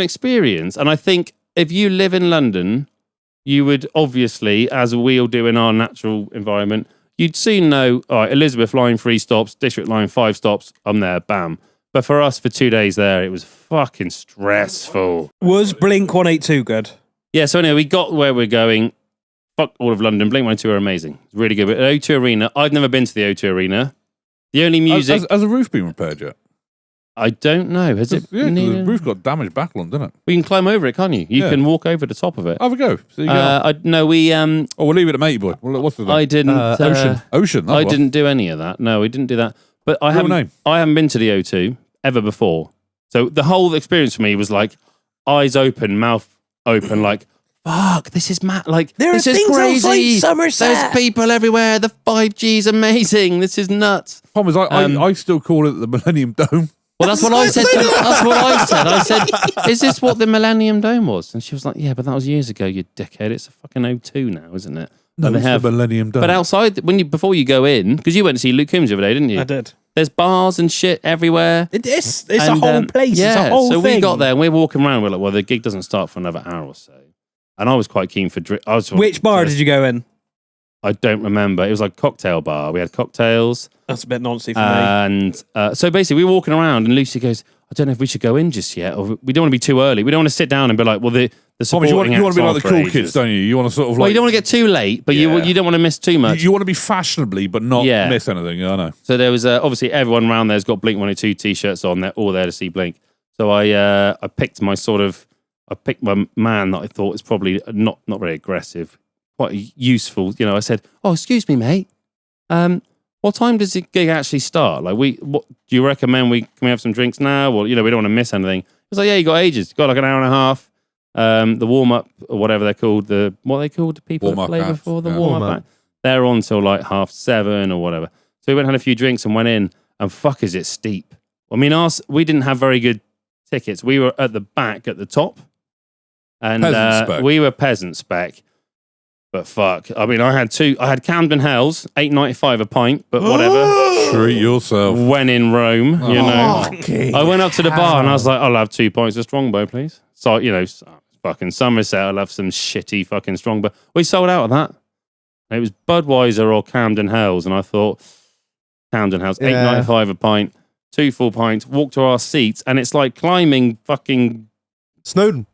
experience. And I think if you live in London, you would obviously, as we all do in our natural environment, you'd soon know, all right, Elizabeth line 3 stops, District line 5 stops, I'm there, bam. But for us, for 2 days there, it was fucking stressful. Was Blink 182 good? Yeah, so anyway, we got where we're going. Fuck all of London. Blink 182 are amazing. It's really good. But O2 Arena, I've never been to the O2 Arena. The only music... Has the roof been repaired yet? I don't know. Has it? Yeah, 'cause the roof got damaged back on, didn't it? We can climb over it, can't you? You Yeah. can walk over the top of it. Have a go. See you get on. No, we... Oh, we'll leave it to Matey Boy. What's the name? I didn't... Ocean. Ocean. I didn't do any of that. No, we didn't do that. But I Real name? haven't been to the O2 ever before. So the whole experience for me was like eyes open, mouth open, like, fuck, this is mad. Like, There this are is things crazy. outside Somerset. There's people everywhere. The 5G's amazing. This is nuts. Problem is, I still call it the Millennium Dome. Well, that's what I said. That's what I said. I said, is this what the Millennium Dome was? And she was like, yeah, but that was years ago, you dickhead. It's a fucking O2 now, isn't it? No, And it's the Millennium Dome. But outside, before you go in, because you went to see Luke Coombs the other day, didn't you? I did. There's bars and shit everywhere. It's a And, whole place. Yeah, it's a whole so thing. we got there and we're walking around. We're like, well, the gig doesn't start for another hour or so. And I was quite keen for drink. Which bar did you go in? I don't remember. It was like a cocktail bar. We had cocktails. That's a bit noncy for me. And so basically, we were walking around and Lucy goes, I don't know if we should go in just yet. Or we don't want to be too early. We don't want to sit down and be like, well, the supporting you want acts to be on like the for cool ages. kids, don't you? You want to sort of Well, like... you don't want to get too late, but Yeah. you don't want to miss too much. You want to be fashionably, but not Yeah. miss anything. Yeah, I know. So there was obviously everyone around there's got Blink 182 t-shirts on. They're all there to see Blink. So I picked my man that I thought was probably not very aggressive, quite useful. You know, I said, "Oh, excuse me, mate. What time does the gig actually start? Like, what do you recommend? Can we have some drinks now? Or we don't want to miss anything." He was like, "Yeah, you got ages. You got like an hour and a half. The warm up or whatever they're called. The people that Warm-up play acts, before the yeah. warm up Warm-up. act. They're on till like 7:30 or whatever." So we went and had a few drinks and went in, and fuck, is it steep? I mean, we didn't have very good tickets. We were at the back at the top, and Peasant spec. we were peasant spec. But fuck, I mean, I had Camden Hells, $8.95 a pint, but whatever. Treat yourself. When in Rome, you know. Okay. I went up to the bar and I was like, I'll have 2 pints of Strongbow, please. So, fucking Somerset, I'll have some shitty fucking Strongbow. We sold out of that. And it was Budweiser or Camden Hells, and I thought, Camden Hells, $8.95 a pint, 2 full pints, walked to our seats, and it's like climbing fucking Snowdon,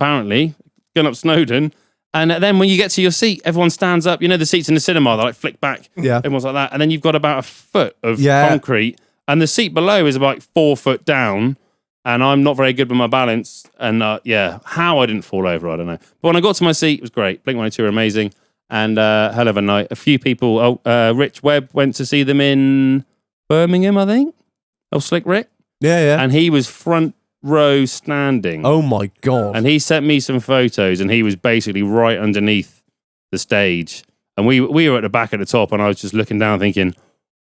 apparently, going up Snowdon. And then when you get to your seat, everyone stands up. You know the seats in the cinema, they like flick back. Yeah. Everyone's like that. And then you've got about a foot of Yeah. concrete. And the seat below is about 4 foot down. And I'm not very good with my balance. And how I didn't fall over, I don't know. But when I got to my seat, it was great. Blink 182 were amazing. And hell of a night. A few people, Rich Webb went to see them in Birmingham, I think. Oh, Slick Rick. Yeah. And he was front row standing. Oh my God. And he sent me some photos, and he was basically right underneath the stage. And we were at the back at the top, and I was just looking down, thinking,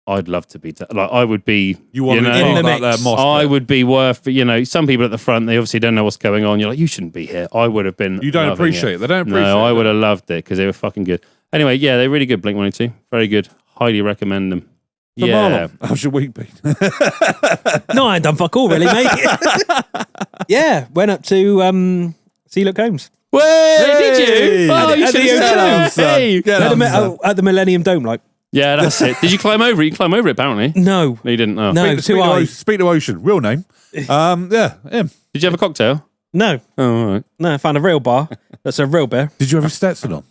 I'd love to be like I would be. You want to be in the part of mix. that mosh I pit. would be worth. Some people at the front, they obviously don't know what's going on. You're like, you shouldn't be here. I would have been. You don't loving appreciate it. They don't appreciate No, I it. would have loved it because they were fucking good. Anyway, yeah, they're really good. Blink 182, very good. Highly recommend them. So Yeah. Marlon, how's your week been? No, I ain't done fuck all, really, mate. Yeah, went up to see Luke Combs. Wait, did you? Oh, you At the should have O2. said that. Hey. At the Millennium Dome, like. Yeah, that's it. Did you climb over it? You can climb over it, apparently. No. No, you didn't. Oh. No, too high. Speak to Ocean. Real name. Yeah, him. Did you have a cocktail? No. Oh, all right. No, I found a real bar. That's a real beer. Did you have your Stetson on?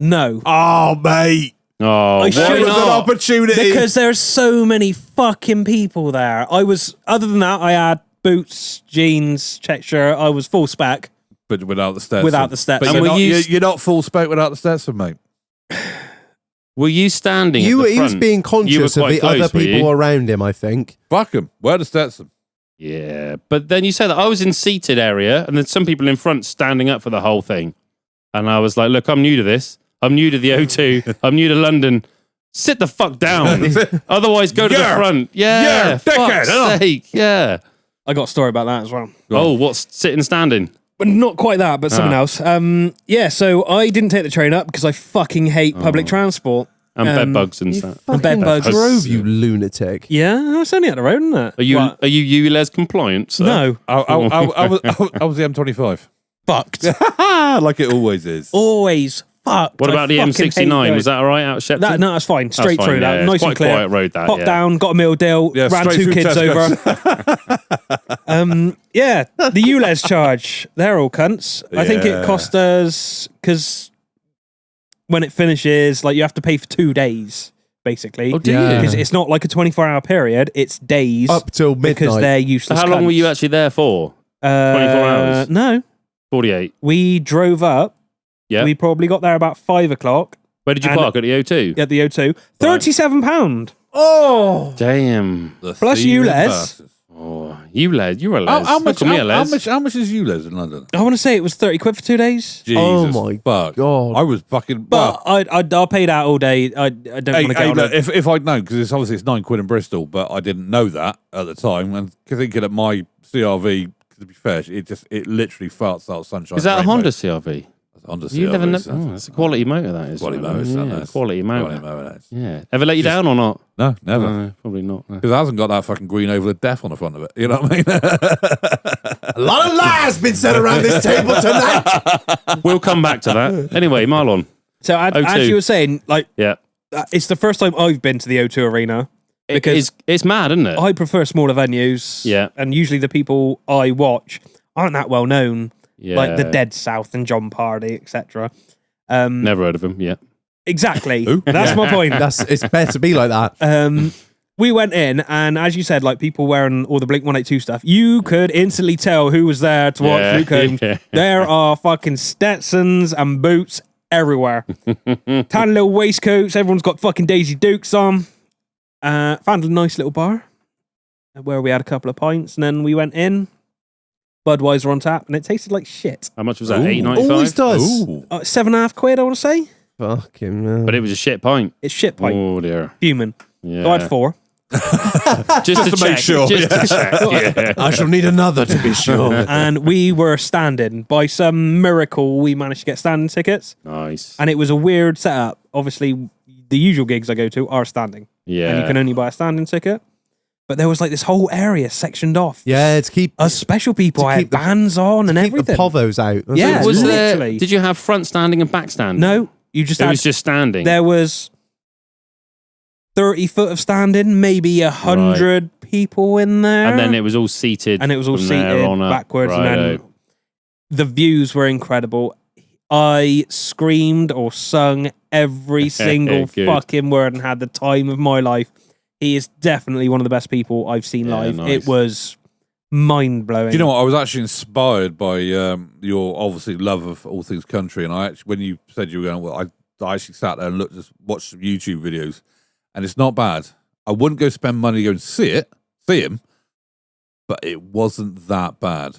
No. Oh, mate. Oh, I why should It was an not? opportunity. Because there are so many fucking people there. Other than that, I had boots, jeans, check shirt. I was full spec. But without the Stetson. Without the Stetson. But And you're not full spoke without the Stetson, mate. Were you standing? He at the was front? being conscious of quite the close, other were you? people around him, I think. Fuck him. Wear the Stetson. Yeah, but then you said that I was in seated area, and then some people in front standing up for the whole thing, and I was like, "Look, I'm new to this. I'm new to the O2. I'm new to London. Sit the fuck down. Otherwise, go to the front. Yeah, dickhead, fuck's sake. Yeah. I got a story about that as well. Oh, what's sitting and standing? But not quite that, but something else. Yeah, so I didn't take the train up because I fucking hate public transport. And bed bugs and stuff. Fucking bed bugs. drove, you lunatic. Yeah, it's only at the road, isn't it? Are you What? ULEZ compliant? Sir? No. I was the M25. Fucked. Like it always is. Always fucked. What about the I fucking hate M69? those. Was that all right out of Shepton? No, that's fine. Straight fine, through yeah, that. it's Nice quite and clear. quiet road, that, Pop yeah. down, got a meal deal, Yeah, ran straight 2 through kids Tesco's. over. Yeah, the ULEZ charge. They're all cunts. I think it Yeah. cost us, because when it finishes, like you have to pay for 2 days, basically. Oh, do Yeah. you? Because it's not like a 24-hour period, it's days. Up till midnight. Because they're So useless. how long cunts. were you actually there for? 24 hours? No. 48. We drove up. Yeah. We probably got there about 5 o'clock Where did you and- park? At the O2? at the O2. £37. Oh! Damn. The Plus thieving ULEZ. bastards. Oh, ULEZ. You're a les. How much? Call me a les. How much is ULEZ in London? I want to say it was 30 quid for 2 days. Jesus Oh my fuck. God. I was fucking. But I paid out all day. I don't want to get on look, it. if I'd known, because it's obviously it's 9 quid in Bristol, but I didn't know that at the time, and thinking that my CRV, to be fair, it literally farts out sunshine. Is that a rainbow. Honda CRV? Honda CRV. You never know. son. Oh, it's a quality motor, that is. Quality right? motor, son, Yeah, that's- quality Quality motor. motor, that's- Yeah. Ever let you down or not? No, never. No, probably not. No. Because it hasn't got that fucking green oval of death on the front of it. You know what I mean? A lot of lies been said around this table tonight. We'll come back to that. Anyway, Marlon. So as O2. you were saying, like Yeah. it's the first time I've been to the O2 Arena because It's mad, isn't it? I prefer smaller venues. Yeah. And usually the people I watch aren't that well known, Yeah. like the Dead South and John Pardy, etc. Never heard of him. Yeah. Exactly. Who? That's my point. It's better to be like that. We went in, and as you said, like people wearing all the Blink-182 stuff, you could instantly tell who was there to watch Yeah, Luke Combs. yeah. There are fucking Stetsons and boots everywhere. Tan little waistcoats, everyone's got fucking Daisy Dukes on. Found a nice little bar where we had a couple of pints, and then we went in. Budweiser on tap, and it tasted like shit. How much was that? Ooh. $8.95? Always does. Ooh. £7.50, I want to say. Fucking man. But it was a shit pint. It's shit pint. Oh dear. Human. Yeah. So I had 4. Just to make check. sure, Just to check. Yeah. I shall need another to be sure. And we were standing. By some miracle, we managed to get standing tickets. Nice. And it was a weird setup. Obviously, the usual gigs I go to are standing. Yeah. And you can only buy a standing ticket. But there was like this whole area sectioned off. Yeah, to keep Us special people. To I had keep the- bands on and keep everything. the povos out. That's Yeah, all. was literally. there, did you have front standing and back standing? No, you just It had... was just standing. There was 30 foot of standing, maybe 100 people in there. And then it was all seated. And it was all from there seated on up. backwards. And Righto. then the views were incredible. I screamed or sung every single Good. fucking word and had the time of my life. He is definitely one of the best people I've seen Yeah, live. nice. It was mind blowing. Do you know what? I was actually inspired by your obviously love of all things country, and I actually, when you said you were going, well, I actually sat there and just watched some YouTube videos, and it's not bad. I wouldn't go spend money to go and see him, but it wasn't that bad.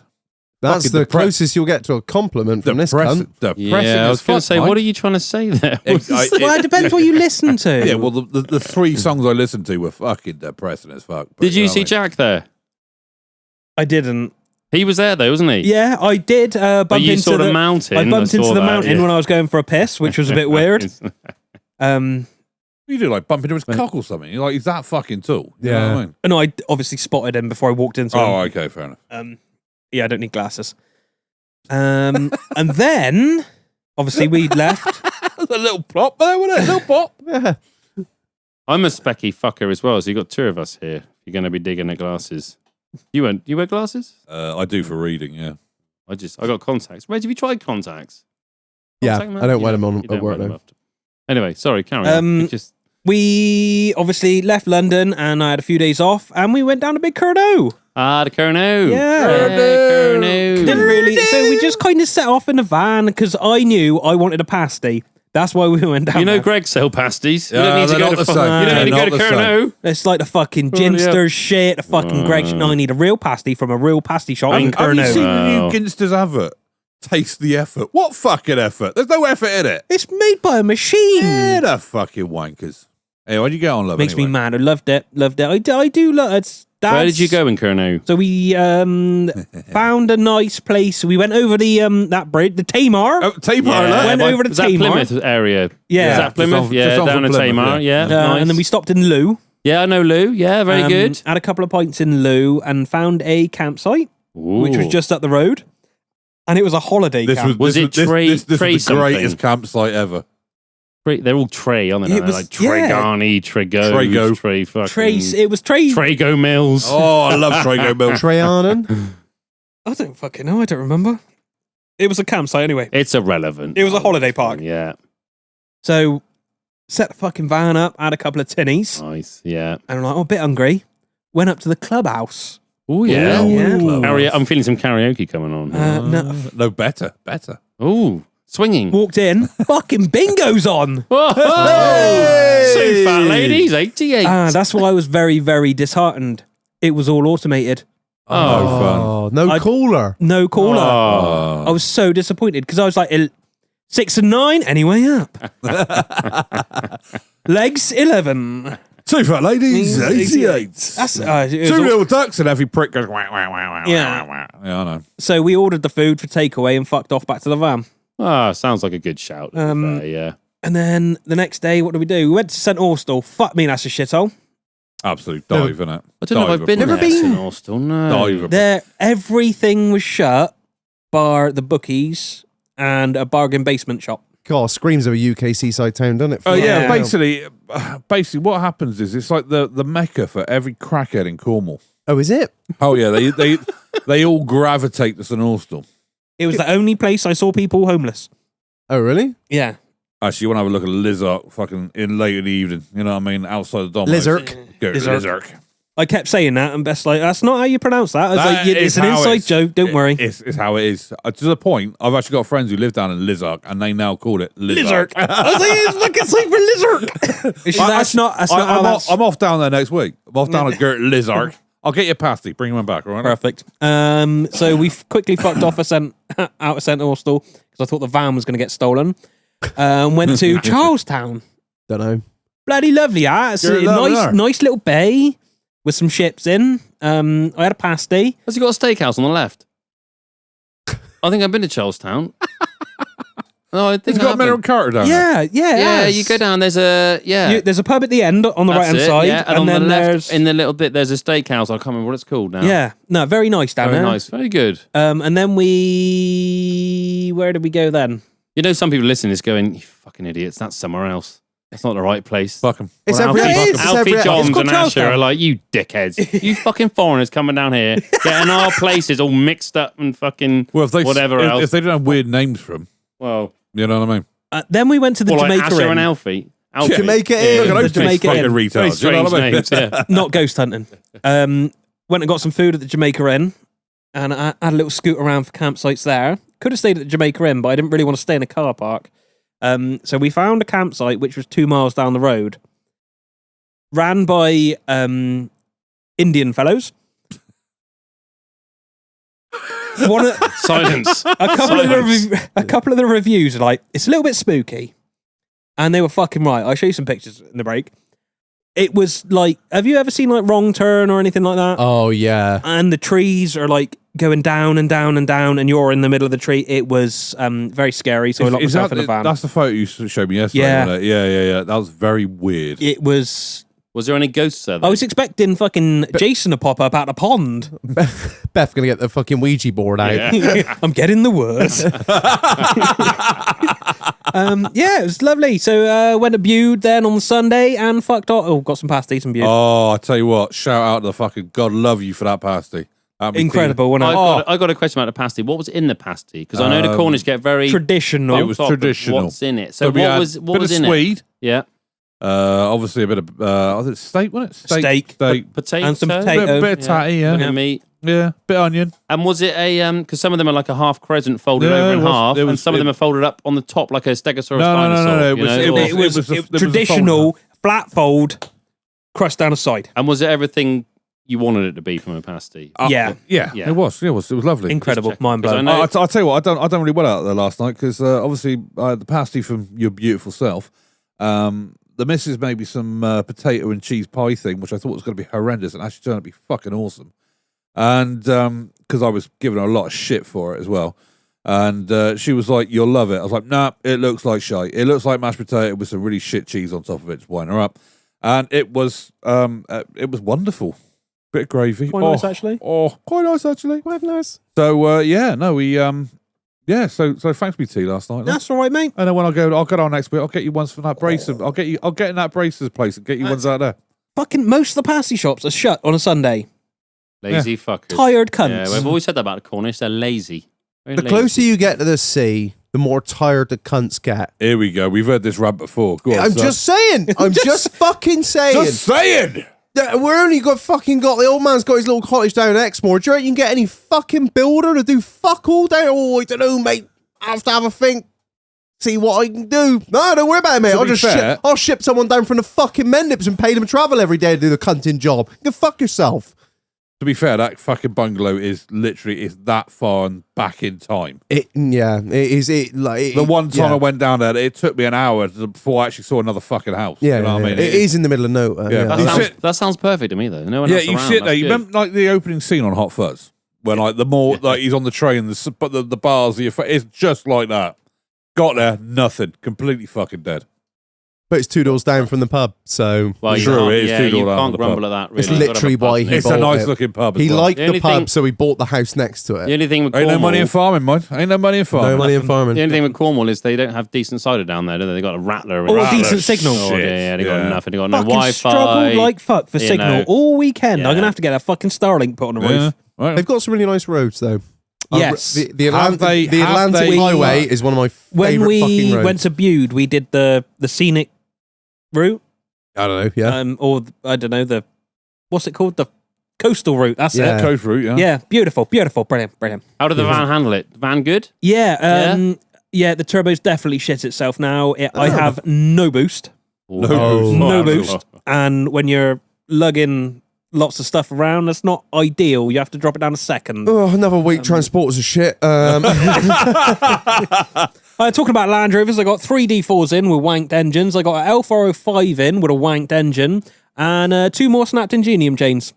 That's Fucking the closest you'll get to a compliment from this cunt. Depressing Yeah, I was going to as say, fuck, what are Mike. you trying to say there? Well, Well, it depends what you listen to. Yeah, well, the 3 songs I listened to were fucking depressing as fuck. but Did you know see what Jack there? I didn't. He was there though, wasn't he? Yeah, I did bump But you into saw the mountain. I bumped saw into the that, mountain yeah. when I was going for a piss, which was a bit weird. You do like bump into his cock or something. You're like, he's that fucking tall. You know Yeah. what I mean? No, I obviously spotted him before I walked into him. Oh, okay, fair enough. Yeah, I don't need glasses. And then, obviously, we left. There's a little plop there, wasn't it? A little pop. Yeah. I'm a specky fucker as well, so you got 2 of us here. You're going to be digging at glasses. You wear glasses? I do for reading, yeah. I got contacts. Reg, have you tried contacts? Yeah, Contact, man? I don't You wear them on you at don't work wear them though. often. Anyway, sorry, carry on. It's just We obviously left London, and I had a few days off, and we went down to Big Curdo. The Curnow. Yeah. Curnow. Didn't really. So we just kind of set off in the van because I knew I wanted a pasty. That's why we went down. You know there. Greg sell pasties. You Yeah, don't need to they're go not to the fuck- same. You don't They're need to go not to the same. Curnow. It's like the fucking Oh, yeah. ginster shit, the fucking Greg shit. No, I need a real pasty from a real pasty shop in Have you seen Curnow. the Wow. new Ginsters advert? Taste the effort. What fucking effort? There's no effort in it. It's made by a machine. Yeah, the fucking wankers. Hey, why'd you get on, love? Makes me anyway? mad. I loved it. I do love it. Where did you go in Curnow? So we found a nice place. We went over the that bridge, the Tamar. Oh, Tamar, Yeah. Went over to Is that Tamar. Plymouth area? Yeah. Is that Just Plymouth? off- Yeah, just off down of in Plymouth, Tamar. Yeah, yeah. nice. And then we stopped in Lou. Yeah, I know Lou. Yeah, very good. Had a couple of pints in Lou and found a campsite, which was Ooh. just up the road. And it was a holiday camp. Was it Trey- This Trey was the something? greatest campsite ever. They're all Trey, aren't they? It They're was- like Tregani, Trego, Trego. Trey fucking... Trace. It was Trace. Trego Mills. Oh, I love Trago Milk. Trayanan? I don't fucking know. I don't remember. It was a campsite anyway. It's irrelevant. It was a holiday park. Yeah, So set the fucking van up, had a couple of tinnies, nice. Yeah. and I'm like, oh, a bit hungry. Went up to the clubhouse. Oh, yeah. Yeah. I'm feeling some karaoke coming on. No, No, better. Oh, swinging. walked in, fucking bingo's on. Whoa! So fat ladies, 88. That's why I was very, very disheartened. It was all automated. No fun. Oh, no cooler. No caller. Oh. I was so disappointed because I was like 6 and 9, anyway up. Legs 11. Two fat ladies, 88. That's it was Two all- little ducks and every prick goes wah, wah, wah, wah, Yeah. wah, wah. Yeah, I know. So we ordered the food for takeaway and fucked off back to the van. Sounds like a good shout. to be fair, yeah. And then the next day, what did we do? We went to St. Austell. Fuck me, that's a shithole. Absolute dive, innit? I don't know if I've been Never there. been. St. Austell, no. Dive. There, everything was shut, bar the bookies and a bargain basement shop. God, screams of a UK seaside town, doesn't it? Oh yeah, Yeah. basically, what happens is it's like the mecca for every crackhead in Cornwall. Oh, is it? Oh yeah, they all gravitate to St Austell. It was the only place I saw people homeless. Oh, really? Yeah. Actually, you want to have a look at Lizark fucking in late in the evening. You know what I mean? Outside the Dom. Lizark. Lizark. I kept saying that, and Best like, that's not how you pronounce that. I was That like, it's is an how inside it's- joke, don't worry. It's how it is. To the point, I've actually got friends who live down in Lizark, and they now call it Lizark. I was like, it's fucking sleep for lizard. She's like, that's not how that's I'm off down there next week. I'm off down to Gert Lizark. I'll get you a pasty. Bring him back, all right? perfect. So we quickly fucked off out of St. Austell because I thought the van was going to get stolen. Went to Charlestown. Don't know. Bloody lovely, it's a You're lovely there. nice little bay with some ships in. I had a pasty. Has he got a steakhouse on the left? I think I've been to Charlestown. No, I think It's got I Mineral haven't. Carter down there. Yeah, you go down. There's a There's a pub at the end on the That's right hand it, side, yeah. And on then the left, there's in the little bit, there's a steakhouse. I can't remember what it's called now. no, very nice down very there. nice, very good. And then where did we go then? You know, some people listening is going, "You fucking idiots! That's somewhere else. That's not the right place." Fuck him. It's Well, every. Alfie, It is. It's Alfie every. Johns called and Asher Charlestown. are like, "You dickheads! You fucking foreigners coming down here, getting our places all mixed up and fucking Well, if whatever else." if they don't have weird names for them, Well, you know what I mean? Then we went to the like Jamaica Asher Inn. and Alfie. Alfie. Jamaica Yeah. Inn. Look at those the Jamaica fucking Inn. Very retards. You know strange what I mean? names. Yeah. Not ghost hunting. Went and got some food at the Jamaica Inn, and I had a little scoot around for campsites there. Could have stayed at the Jamaica Inn, but I didn't really want to stay in a car park. So we found a campsite which was 2 miles down the road, ran by Indian fellows. Silence. A couple of the reviews are like, it's a little bit spooky, and they were fucking right. I'll show you some pictures in the break. It was like, have you ever seen like Wrong Turn or anything like that? Oh yeah. And the trees are like going down and down and down, and you're in the middle of the tree. It was very scary, so I locked myself in the van. That's the photo you showed me yesterday. Yeah. Wasn't it? Yeah. That was very weird. It was. Was there any ghosts there? I was expecting fucking Jason to pop up out the pond. Beth gonna get the fucking Ouija board out. Yeah. I'm getting the words. Yeah, it was lovely. So went to Bude then on Sunday and fucked off. Oh, got some pasties and Bude. Oh, I tell you what, shout out to the fucking God love you for that pasty. That'd be Incredible, wasn't it? I got a question about the pasty. What was in the pasty? Because I know the Cornish get very Traditional. It was top of traditional. What's in it? So we what had was bit in of it? swede, Yeah, Obviously a bit of was it steak, wasn't it? Steak. Potato And some Bit, potato. bit of tatty, bit yeah. of meat. Yeah, bit of onion. And was it a because some of them are like a half crescent folded Yeah, over in it was- half, it and was- some of them are folded up on the top like a Stegosaurus dinosaur. No. It you was- know, it or- was- It was, a fold traditional flat fold, crust down the side. And was it everything you wanted it to be from a pasty? Yeah. Yeah, Yeah. it was. It was lovely. Incredible. checking, Mind 'cause I blown. know- I'll tell you what, I done really well out there last night because obviously the pasty from your beautiful self. The missus made me some potato and cheese pie thing, which I thought was going to be horrendous, and actually turned out to be fucking awesome. And because I was giving her a lot of shit for it as well. And she was like, "You'll love it." I was like, "Nah, it looks like shite. It looks like mashed potato with some really shit cheese on top of it to wind her up." And it was wonderful. Bit of gravy. Quite nice, actually. Oh, quite nice actually. Quite nice. So so thanks me tea last night. That's all right, mate. And then when I'll go down next week, I'll get you ones from that bracer. I'll get in that bracer's place and get you ones out there. Fucking most of the pasty shops are shut on a Sunday. Lazy fuckers. Tired Yeah, cunts. we've always said that about the Cornish. They're lazy. Very The lazy. closer you get to the sea, the more tired the cunts get. Here we go. We've heard this rant before. Go on, I'm son. just saying. I'm just fucking saying. Just saying. Yeah, we're only got the old man's got his little cottage down in Exmoor. Do you reckon you can get any fucking builder to do fuck all down? Oh, I don't know, mate. I have to have a think. See what I can do. No, don't worry about it, mate. To I'll be just fair- I'll ship someone down from the fucking Mendips and pay them travel every day to do the cunting job. You can fuck yourself. To be fair, that fucking bungalow is that far and back in time. It is The one time I went down there, it took me an hour before I actually saw another fucking house. Yeah, you know what I mean? it is in the middle of nowhere. Yeah. Yeah. You That sounds perfect to me, though. No one Yeah, else you around. sit there. That's You good. remember like the opening scene on Hot Fuzz, when like like he's on the train, but the bars, it's just like that. Got there, nothing, completely fucking dead. But it's 2 doors down from the pub, so Well, you True, can't- it is yeah, two you door down can't the grumble pub. at that. Really. It's You've got to literally have a pub why he next It's to a it. bought nice it. looking pub. As he well. liked The the only pub, thing- so he bought the house next to it. The only thing with Ain't Cornwall, no money in farming, mate. Ain't no money in farming. No money in farming. the only thing with Cornwall is they don't have decent cider down there, do they? They got a rattler. Or and- decent signal. Oh, yeah, they got Yeah. nothing. They got no Fucking Wi-Fi. struggled like fuck for you signal know. all weekend. Yeah. I'm gonna have to get a fucking Starlink put on the roof. Yeah. Right. They've got some really nice roads, though. Yes. The Have Atlantic, they- have they- Highway is one of my When favourite fucking we roads. went to Bude, we did the scenic route, I don't know, yeah. I don't know what's it called, the coastal route. That's Yeah. it. Coast route, yeah. Yeah, beautiful, brilliant. How did the van handle it? Van good? Yeah, the turbo's definitely shit itself now. I have no boost, boost. no boost, and when you're lugging lots of stuff around, that's not ideal. You have to drop it down a second. Oh, another week transporters are shit. Talking about Land Rovers, I got 3 D4s in with wanked engines. I got an L405 in with a wanked engine, and 2 more snapped ingenium chains.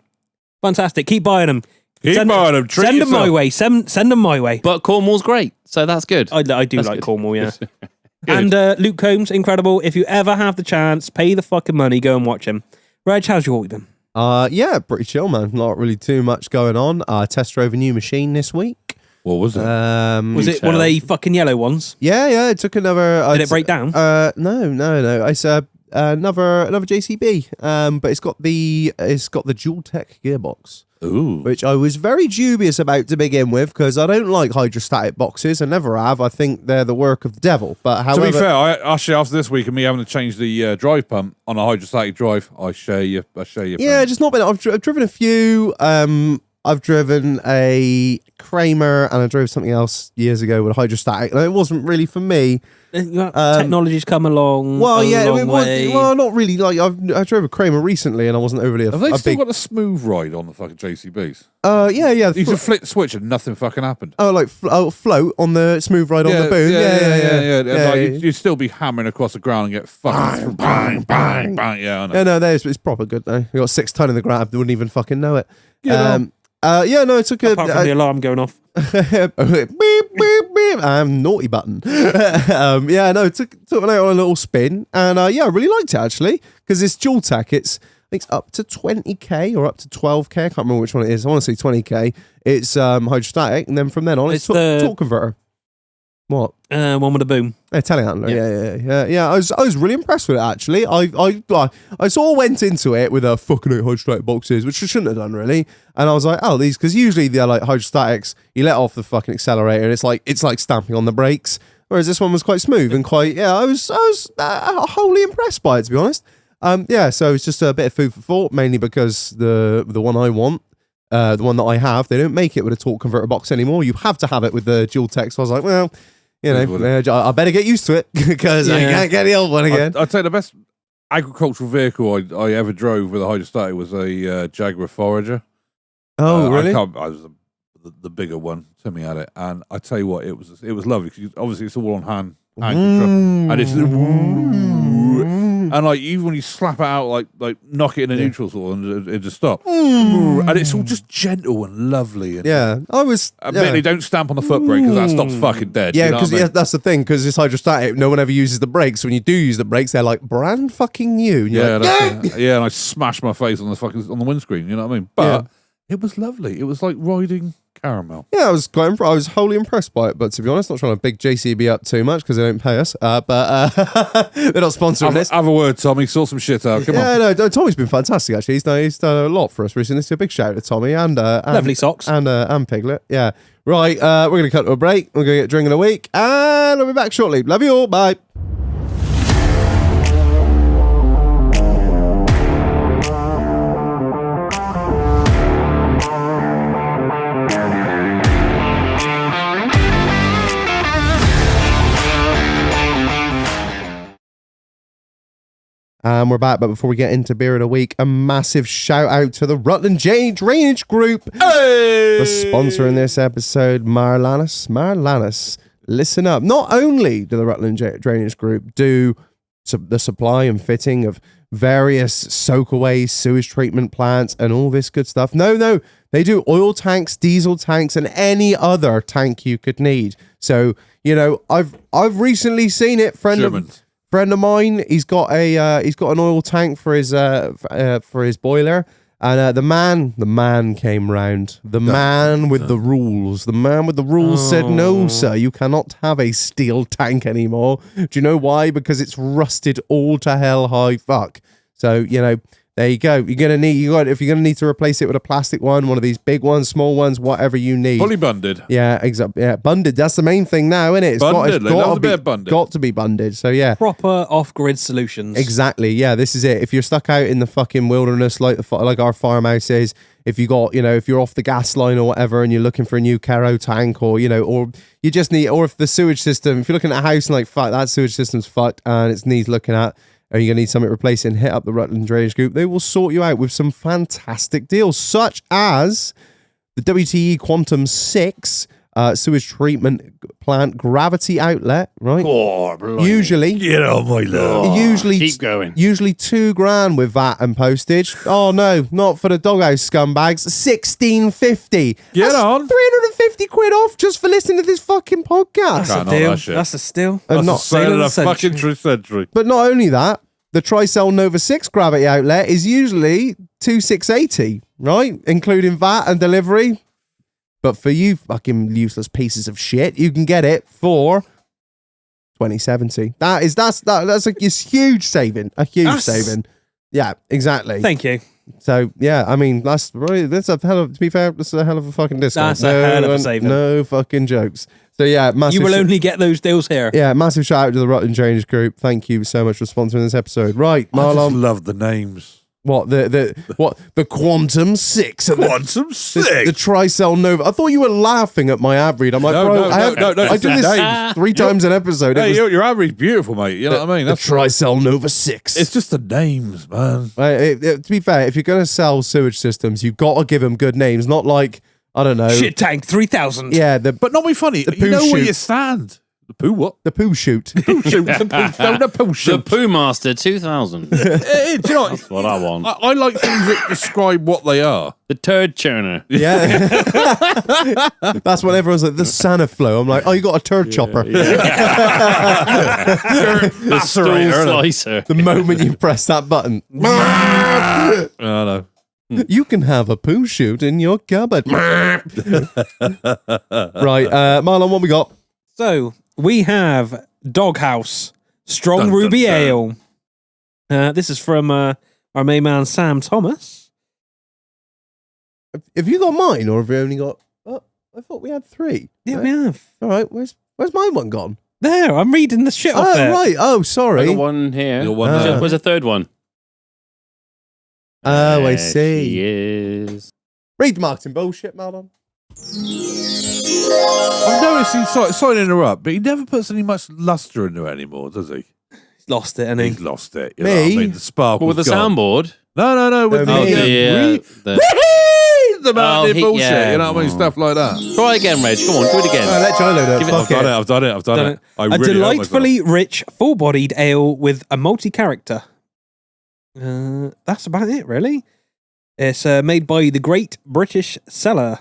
Fantastic. Keep buying them. Keep buying them. Treat Send them my yourself. way. Send them my way. But Cornwall's great, so that's good. I do That's like good. Cornwall, yeah. And Luke Combs, incredible. If you ever have the chance, pay the fucking money, go and watch him. Reg, how's your week been? Yeah, pretty chill, man. Not really too much going on. Test drove a new machine this week. What was it? Was it one of the fucking yellow ones? Yeah, it took another... Did it break down? No. It's another JCB, but it's got the dual tech gearbox, Ooh. which I was very dubious about to begin with because I don't like hydrostatic boxes. I never have. I think they're the work of the devil. But however, To be fair, actually after this week and me having to change the drive pump on a hydrostatic drive, I share you. yeah, just not been. I've driven a few. I've driven a Kramer and I drove something else years ago with a hydrostatic, and it wasn't really for me. Technology's come along. Well, a long it was, way. well, not really. Like I drove a Kramer recently, and I wasn't overly Have they a still big. got a smooth ride on the fucking JCBs? Yeah. You can flick the switch and nothing fucking happened. Oh, like float on the smooth ride on the boom. Yeah. Like, you'd still be hammering across the ground and get fucking bang, bang, bang. Yeah, I know. Yeah, no, it's proper good though. You got 6 ton in the grab, they wouldn't even fucking know it. It took a Apart from the alarm going off. beep, beep, beep. Naughty button. It took it out on a little spin, and I really liked it actually because it's dual tech. I think it's up to 20k or up to 12k. I can't remember which one it is. I want to say 20k. It's hydrostatic, and then from then on, it's the- torque converter. What? One with a boom. Yeah, telehandler. Yeah. I was really impressed with it actually. I sort of went into it with a fucking hydrostatic boxes, which I shouldn't have done really. And I was like, oh, these, because usually they're like hydrostatics. You let off the fucking accelerator, and it's like stamping on the brakes. Whereas this one was quite smooth and quite. Yeah, I was wholly impressed by it, to be honest. Yeah, so it's just a bit of food for thought, mainly because the one I want, the one that I have, they don't make it with a torque converter box anymore. You have to have it with the dual tech. So I was like, well, you know, I better get used to it because I can't get the old one again. I'd say the best agricultural vehicle I ever drove with a hydrostatic was a Jaguar Forager. Oh, really? I was the bigger one. Timmy had it, and I tell you what, it was lovely because obviously it's all on hand control, and it's and like even when you slap it out, like knock it in a neutral sort, and it just stop, and it's all just gentle and lovely. And Yeah, I was. admittedly, don't stamp on the foot brake because that stops fucking dead. Yeah, you know because what I mean? that's the thing. Because it's hydrostatic, no one ever uses the brakes. When you do use the brakes, they're like brand fucking new. And you're like, yeah, and I smashed my face on the windscreen. You know what I mean? But it was lovely. It was like riding caramel. Yeah, I was wholly impressed by it. But to be honest, not trying to big JCB up too much because they don't pay us. But they're not sponsoring this. Have a word, Tommy. Sort some shit out. Come on. Yeah, no, Tommy's been fantastic. Actually, he's done a lot for us recently. So a big shout out to Tommy and Lovely socks. and Piglet. Yeah, right. We're gonna cut to a break. We're gonna get a drink of the week, and I'll be back shortly. Love you all. Bye. And we're back, but before we get into beer of the week, a massive shout out to the Rutland Drainage Group for sponsoring this episode. Marlanis, listen up. Not only do the Rutland Drainage Group do the supply and fitting of various soak-away sewage treatment plants and all this good stuff. No, they do oil tanks, diesel tanks, and any other tank you could need. So, you know, I've recently seen it. Friend of mine, he's got an oil tank for his boiler, and the man came round. The man with the rules said, "No, sir, you cannot have a steel tank anymore." Do you know why? Because it's rusted all to hell high fuck. So, you know, there you go. If you're gonna need to replace it with a plastic one of these big ones, small ones, whatever you need. Fully bunded. Yeah, exactly. Yeah, bunded. That's the main thing now, isn't it? It's Bunded. got to be bunded. So yeah, Proper off-grid solutions. exactly. Yeah, this is it. If you're stuck out in the fucking wilderness, like our farmhouse is, if you're off the gas line or whatever, and you're looking for a new Caro tank, or or you just need, or if the sewage system, if you're looking at a house and like, fuck, that sewage system's fucked and it needs looking at. Are you going to need something replacing? Hit up the Rutland Drainage Group. They will sort you out with some fantastic deals, such as the WTE Quantum 6 sewage treatment plant gravity outlet, right? Usually, Get on my love. Keep going. Usually $2,000 with VAT and postage. Oh no, not for the doghouse scumbags. $1,650. Get on. 350 quid off just for listening to this fucking podcast. Can't Deal. that shit. That's a steal. And That's not the sale of the century. fucking century. But not only that, the Tricell Nova 6 gravity outlet is usually $2,680, right? Including VAT and delivery. But for you fucking useless pieces of shit, you can get it for $2,070. That's a huge saving. A huge saving. Yeah, exactly. Thank you. So yeah, I mean that's a hell of, to be fair, that's a hell of a fucking discount. That's a hell of a saving. No fucking jokes. So yeah, massive. You will only get those deals here. Yeah, massive shout out to the Rutland Drainage Group. Thank you so much for sponsoring this episode. Right, I just Marlon. love the names. What the Quantum 6? Quantum 6. The Tricell Nova. I thought you were laughing at my ad read. I'm like, No, bro, I do this names. 3 times an episode. Hey, It was your average beautiful, mate. You know what I mean? the Tricell Nova 6. It's just the names, man. To be fair, if you're going to sell sewage systems, you've got to give them good names, not like, I don't know. Shit tank 3000. Yeah, But not be funny. The You know poo where shoot. you stand. The poo what? the poo shoot. Poo shoot. The poo The shoot. Poo Master 2000. Do you know That's what I want. I like things that describe what they are. The Turd Churner. Yeah. That's when everyone's like, the Santa flow. I'm like, oh, you got a turd chopper. The Stool Slicer. The moment you press that button, I know. you can have a poo shoot in your cupboard. Right, Marlon, what we got? So we have Doghouse Strong Dun, dun, Ruby dun. Ale. This is from our main man Sam Thomas. Have you got mine, or have you only got? Oh, I thought we had 3. Yeah, we have. All right, where's my one gone? There, I'm reading the shit off Oh, there. right. Oh, I sorry. got one here. You got one there. Where's the third one? Oh, I There see. She is. Read the marketing bullshit, Malon. I've noticed sorry to interrupt, but he never puts any much luster into it anymore, does he? He's lost it, and He's lost it. You Me? know what I mean? The spark Well, with the soundboard. No, with No, the, me. the mountain bullshit. yeah. You know what I mean? Stuff like that. Try again, Reg. Come on, do it again. Let Gilo do it. Give it- Fuck I've done it. I a really hurt delightfully rich, full-bodied ale with a multi-character. That's about it, really. It's made by the Great British Cellar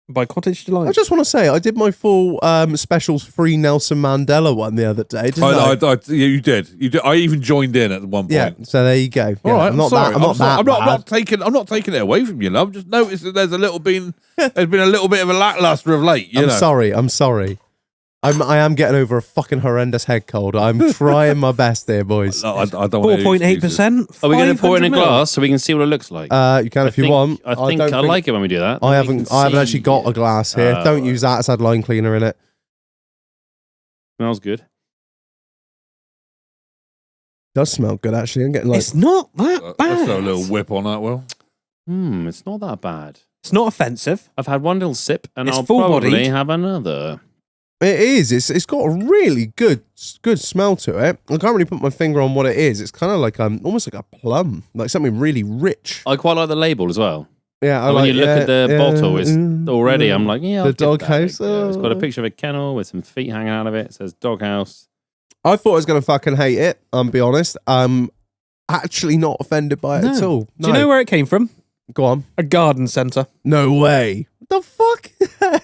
by Cottage Delight. I just want to say, I did my full specials free Nelson Mandela one the other day. Didn't I? You did. I even joined in at one point. Yeah, so there you go. Yeah, All right, I'm not sorry. that. I'm not that. I'm not bad. taking it away from you, love. Just noticed that there's been a little bit of a lackluster of late. I'm sorry. I am getting over a fucking horrendous head cold. I'm trying my best there, boys. No, I don't want any 4.8%. Are we going to pour it in a 500 ml. glass so we can see what it looks like? You can if you want. I think don't I like it when we do that. I We can haven't actually see got a it. glass here. Oh, Don't use that. It's had line cleaner in it. Smells good. Does smell good actually. I'm getting like It's not that Let's bad. throw a little whip on that, Will. It's not that bad. It's not offensive. I've had one little sip and It's I'll full-bodied. probably have another. it is. It's got a really good smell to it. I can't really put my finger on what it is. It's kind of like almost like a plum, like something really rich. I quite like the label as well. Yeah, I And when like, you look at the bottle, it's already, I'm mm. like, yeah, The I'll give that a doghouse, go. It's got a oh. picture of a kennel with some feet hanging out of it. It says doghouse. I thought I was gonna fucking hate it. Be honest. I'm actually not offended by it No. at all. Do you know where it came from? Go on. A garden centre. No way. The fuck?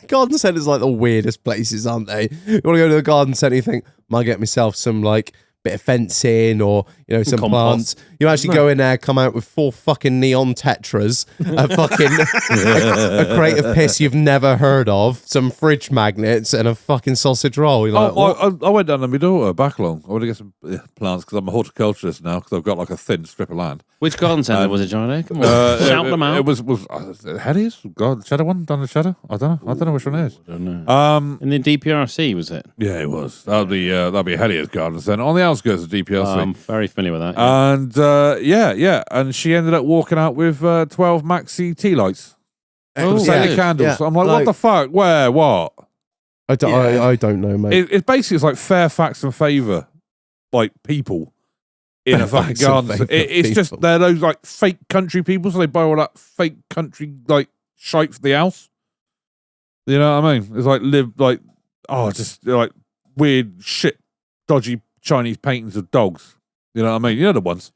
Garden centers like the weirdest places, aren't they? You want to go to the garden center, you think, might get myself some like bit of fencing or some compost. plants. You actually go in there, come out with 4 fucking neon tetras, a fucking a crate of piss you've never heard of, some fridge magnets, and a fucking sausage roll. You're like, what? I went down to my daughter back along. I want to get some plants because I'm a horticulturist now because I've got like a thin strip of land. Which garden centre was it, Johnny? Come on, shout them out. It was Heddy's? God, the Cheddar one? Down the Cheddar? I don't know which one it is. I don't know. In the DPRC, was it? Yeah, it was. That'll be Heddy's garden centre on the outskirts of DPLC. I'm very familiar with that. Yeah. And and she ended up walking out with 12 maxi tea lights. Oh, Solar good. candles. Yeah, I'm like, what the fuck? Where? What? I don't know, mate. It's basically it's like Fairfax and Favour, like people in a fucking Fairfax and garden. Favour It's just people. they're those like fake country people, so they buy all that fake country like shite for the house. You know what I mean? It's like just like weird shit, dodgy Chinese paintings of dogs. You know what I mean? You know the ones.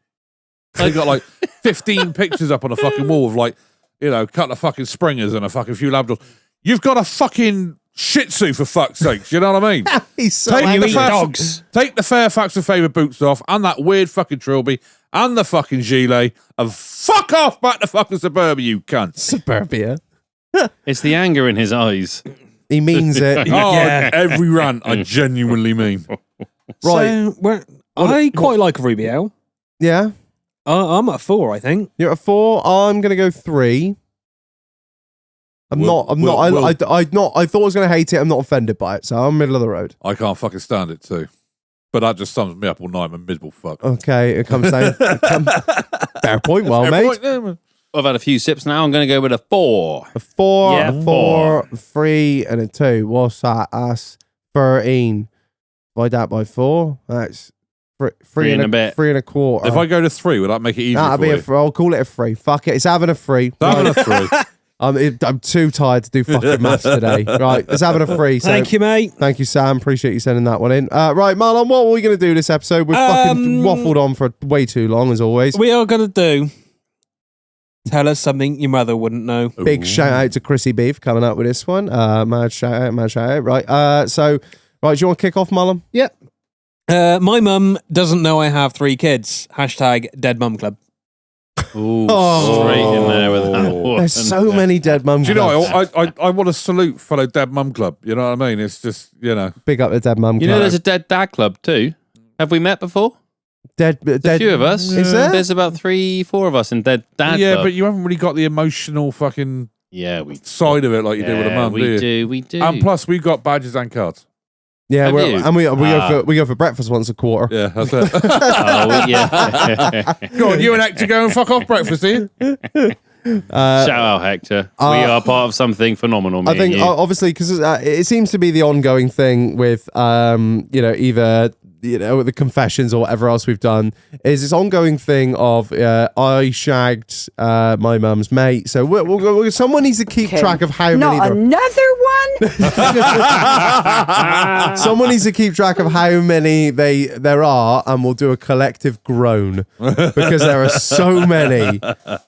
They got like 15 pictures up on a fucking wall of like, couple of fucking springers and a fucking few Labradors. You've got a fucking Shih Tzu for fuck's sakes. You know what I mean? He's so Take angry. the dogs. Take the Fairfax and Favour boots off and that weird fucking trilby and the fucking gilet and fuck off back to fucking suburbia, you cunt. Suburbia. It's the anger in his eyes. He means it. Oh, Yeah. every rant I genuinely mean. Right. So, I quite like a ruby ale. Yeah. I'm at 4, I think. You're at 4. I'm gonna go 3. I thought I was gonna hate it. I'm not offended by it, so I'm middle of the road. I can't fucking stand it too. But that just sums me up all night. I'm a miserable fuck. Okay, it comes down. Fair point, well, Fair mate. point there, man. I've had a few sips now. I'm going to go with a 4. A 4, Yeah, a 4, 3, and a 2. What's that? That's 13. Divide that by 4. That's three and a bit. 3 and a quarter. If I go to 3, will that make it easier That'll for be you? I'll call it a 3. Fuck it. It's having a 3. Having a Right. 3. I'm too tired to do fucking maths today. Right, it's having a 3. So Thank you, mate. Thank you, Sam. Appreciate you sending that one in. Right, Marlon, what were we going to do this episode? We've fucking waffled on for way too long, as always. We are going to do Tell Us Something Your Mother Wouldn't Know. Big shout out to Chrissy Beef coming up with this one. Mad shout out. Right, do you want to kick off, Marlon? Yep. My mum doesn't know I have 3 kids. # Dead Mum Club. Ooh, Oh. straight in there with that one. There's so many dead mum Do you know, clubs. I want to salute fellow Dead Mum Club. You know what I mean? It's just, Big up the dead mum You club. know, there's a dead dad club too. Have we met before? dead. A few of us. Is there? There's about 3-4 of us in dead dad yeah, club. but you haven't really got the emotional fucking Yeah, we side of it like you do with a mum, we do you? do. We do. And plus, we've got badges and cards. Yeah, Have you? and we go for breakfast once a quarter. Yeah, that's it. Oh, yeah. Go on, you and Hector go and fuck off breakfast, do you? Shout out, Hector. We are part of something phenomenal. Me I think and you. obviously because it seems to be the ongoing thing with either the confessions or whatever else we've done is this ongoing thing of I shagged my mum's mate. So someone needs to keep track of how many. Another one? Someone needs to keep track of how many there are, and we'll do a collective groan because there are so many.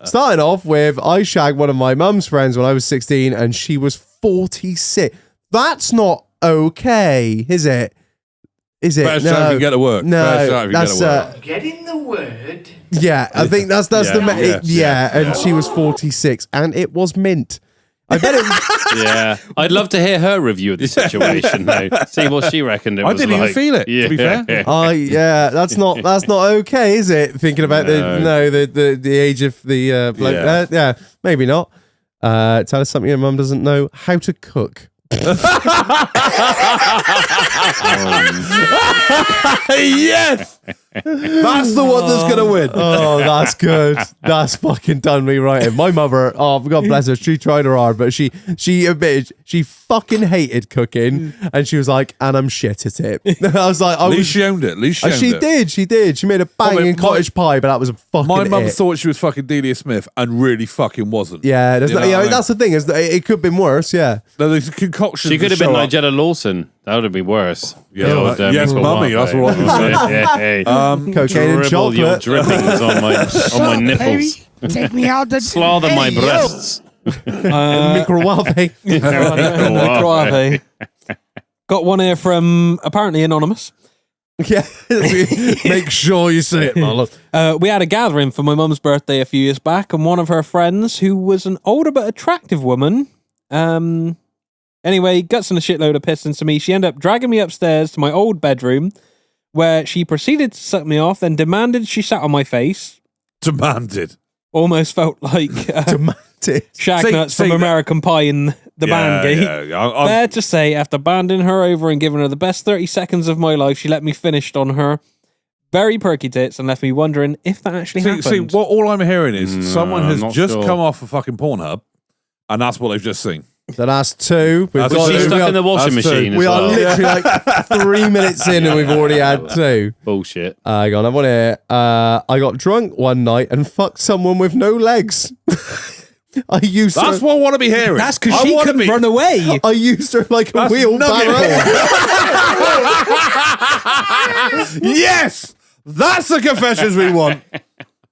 Starting off with, I shagged one of my mum's friends when I was 16, and she was 46. That's not okay, is it? Is it? Better shout if you get to work. No, Better shout if you that's get to work. Get in the word. Yeah, I think that's and she was 46, and it was mint. I bet it. Yeah, I'd love to hear her review of the situation. Though, see what she reckoned it I was didn't even like. feel it, to be fair. Yeah, that's not okay, is it? Thinking about the age of the bloke. Yeah, maybe not. Tell us something your mum doesn't know: how to cook. Yes, that's the one that's gonna win. Oh, that's good. That's fucking done me right in. My mother, oh God bless her, she tried her hard, but she admitted she fucking hated cooking, and she was like, and I'm shit at it. I was like, At least she owned it. At least she owned it. She did. She made a banging cottage pie, but that was a fucking. My mum it. thought she was fucking Delia Smith and really fucking wasn't. Yeah, You know what I mean? that's the thing. Is that it could have been worse. Yeah. No, there's a concoction. She could have been Nigella Lawson. That would have been worse. Yeah, The old, yes, Miss mummy. That's what I was saying. Cocaine and Dribble your chocolate. drippings on my nipples. Take me out the Slather my breasts. Microwave. Microwave. Got one here from apparently anonymous. Yeah. Make sure you say it, Marlon. We had a gathering for my mum's birthday a few years back, and one of her friends, who was an older but attractive woman, anyway, guts and a shitload of pistons to me. She ended up dragging me upstairs to my old bedroom, where she proceeded to suck me off, then demanded she sat on my face. Demanded. Almost felt like Shag Nuts from American Pie in the band gate. Yeah. Fair to say, after banding her over and giving her the best 30 seconds of my life, she let me finish on her very perky tits and left me wondering if that actually happened. See, what all I'm hearing is someone has not just sure. come off a fucking Pornhub, and that's what they've just seen. So that's two. That's Was she two. stuck in the washing That's two. machine as We are well? literally like 3 minutes in and we've already had two. Bullshit. Hang on, I'm on here. I got drunk one night and fucked someone with no legs. I used That's her, what I want to be hearing. That's because I she wanna couldn't be- run away. I used her like a That's wheelbarrow. Yes! That's the confessions we want.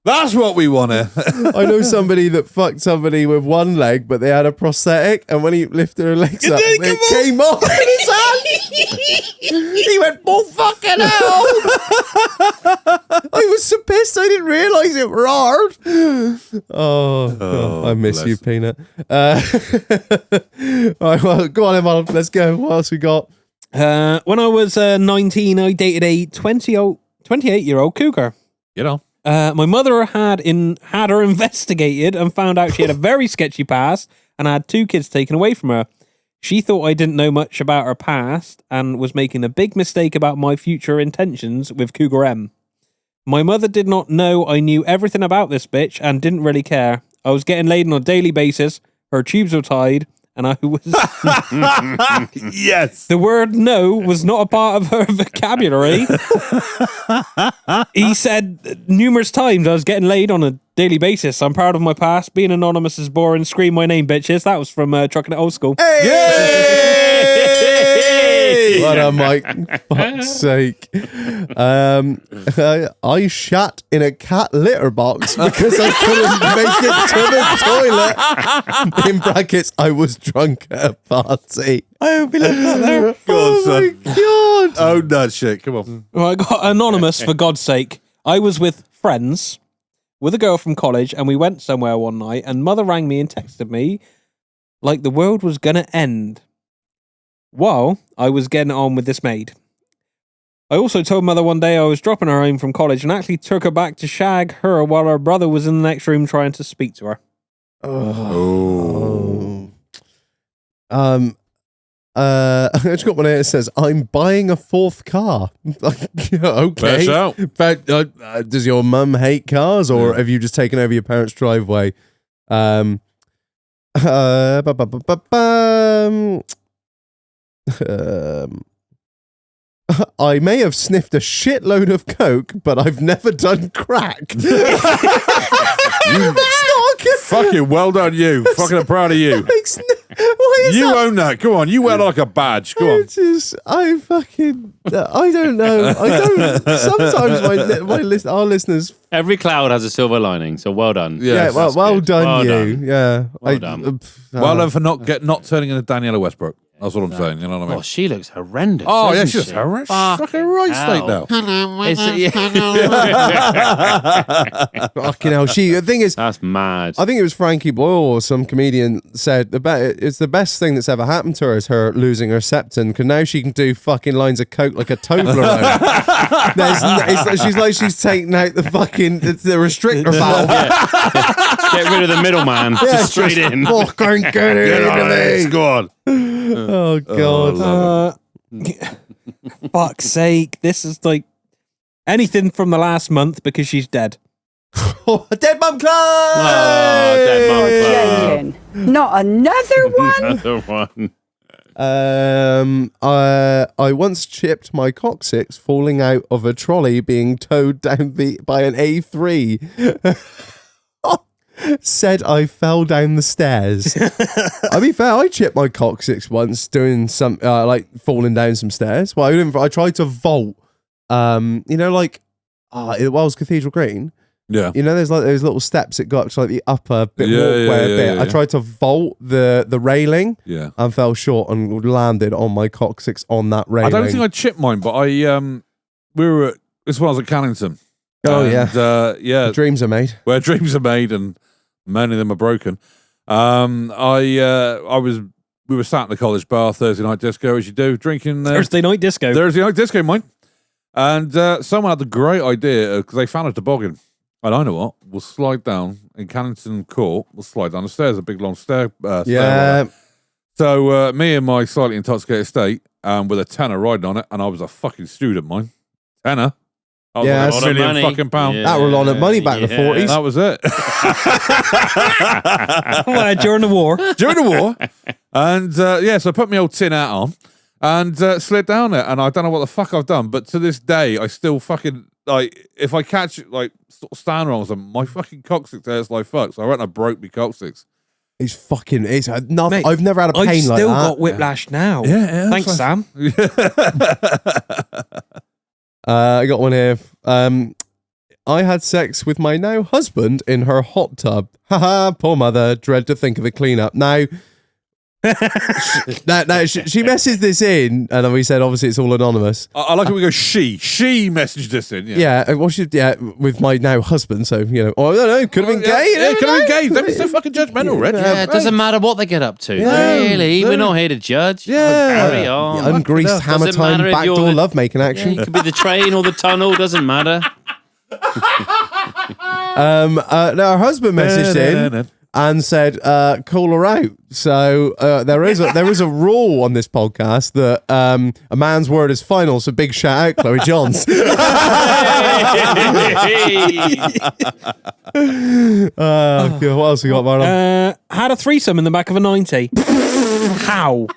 That's what we want here. I know somebody that fucked somebody with one leg, but they had a prosthetic, and when he lifted her legs up, it came off in his hand. He went, "Oh fucking hell!" I was so pissed, I didn't realise it were hard. Oh, I miss bless. you, Peanut. All right, well, go on, Emma. Let's go. What else we got? When I was 19, I dated a 28-year-old cougar. You know. My mother had her investigated and found out she had a very sketchy past and had 2 kids taken away from her. She thought I didn't know much about her past and was making a big mistake about my future intentions with Cougar M. My mother did not know I knew everything about this bitch and didn't really care. I was getting laid on a daily basis, her tubes were tied, and I was... Yes. The word no was not a part of her vocabulary. He said numerous times I was getting laid on a daily basis. I'm proud of my past. Being anonymous is boring. Scream my name, bitches. That was from Trucking It Old School. What a mic. Fuck's sake. I shat in a cat litter box because I couldn't make it to the toilet. In brackets, I was drunk at a party. I hope he left that there. Oh my God. Oh, that shit. Come on. Well, I got anonymous, for God's sake. I was with friends, with a girl from college, and we went somewhere one night, and mother rang me and texted me like the world was going to end while I was getting on with this maid. I also told mother one day I was dropping her home from college and actually took her back to shag her while her brother was in the next room trying to speak to her. Oh. I just got one here that says, I'm buying a fourth car. Okay. Fair shout. But does your mum hate cars, or have you just taken over your parents' driveway? I may have sniffed a shitload of coke, but I've never done crack. That's not good. Fucking well done, you. Fucking proud of you. Why is You that? own that. Come on, you wear like a badge. Go on. I don't know. Sometimes our listeners. Every cloud has a silver lining, so well done. Yeah, Yes, well good. done, Well you. done. Yeah, Well done. Well done for not turning into Daniela Westbrook. That's what I'm saying. You know what I mean? Oh, she looks horrendous. Oh, yeah, doesn't she's she? horrendous. Fucking right state now. Fucking hell. The thing is, That's mad. I think it was Frankie Boyle or some comedian said it's the best thing that's ever happened to her is her losing her septum, because now she can do fucking lines of coke like a Toblerone. She's taking out the fucking the restrictor valve. Get rid of the middleman. Just straight in. Fucking get it into me. Go on. Oh god. Fuck's sake. This is like anything from the last month because she's dead. A dead mum club. Oh, dead mum club. Jane. Not another one? Another one. I once chipped my coccyx falling out of a trolley being towed down by an A3. Said I fell down the stairs. I mean, fair, I chipped my coccyx once doing some like falling down some stairs. Well, I tried to vault. Like it was Cathedral Green. Yeah. You know, there's like those little steps that go up to like the upper bit walkway a bit. I tried to vault the railing. Yeah. And fell short and landed on my coccyx on that railing. I don't think I chipped mine, but this one was at Cannington. Oh, and, The dreams are made. Where dreams are made and many of them are broken. We were sat in the college bar, Thursday night disco, as you do, drinking Thursday night disco. Thursday night disco, mine. And someone had the great idea because they found a toboggan. And I know what, we'll slide down in Cannington Court. We'll slide down the stairs, a big long stairwell. So me and my slightly intoxicated state, with a tenner riding on it, and I was a fucking student, mine. Tenner. I was Yeah, like that's a a lot of million money. fucking pound. Yeah. That were a lot of money back in the 40s. That was it. During the war. During the war. And so I put my old tin hat on and slid down it. And I don't know what the fuck I've done, but to this day, I still fucking, like, if I catch it, like, sort of stand wrong or something, my fucking coccyx hurts like fuck. So I went and I broke my coccyx. It's nothing. Mate, I've never had a pain I've like still that. got whiplash now. Yeah, Thanks, Sam. I got one here. I had sex with my now husband in her hot tub. Haha, poor mother. Dread to think of the cleanup. Now, she messaged this in, and then we said obviously it's all anonymous. I like it. We go she. She messaged this in. Yeah, with my now husband. So I don't know. Could have been gay. Yeah, it could have been gay. Don't be so fucking judgmental, Reg. Yeah, it doesn't matter what they get up to. Yeah. Really, we're not here to judge. Yeah. Carry on. Ungreased hammer Doesn't time matter if you're backdoor the- lovemaking Yeah, action. it could be the train or the tunnel. Doesn't matter. Now her husband messaged in and said, call her out. So there is a rule on this podcast that a man's word is final. So big shout out, Chloe Johns. God, what else we got, Marlon? Had a threesome in the back of a 90. How?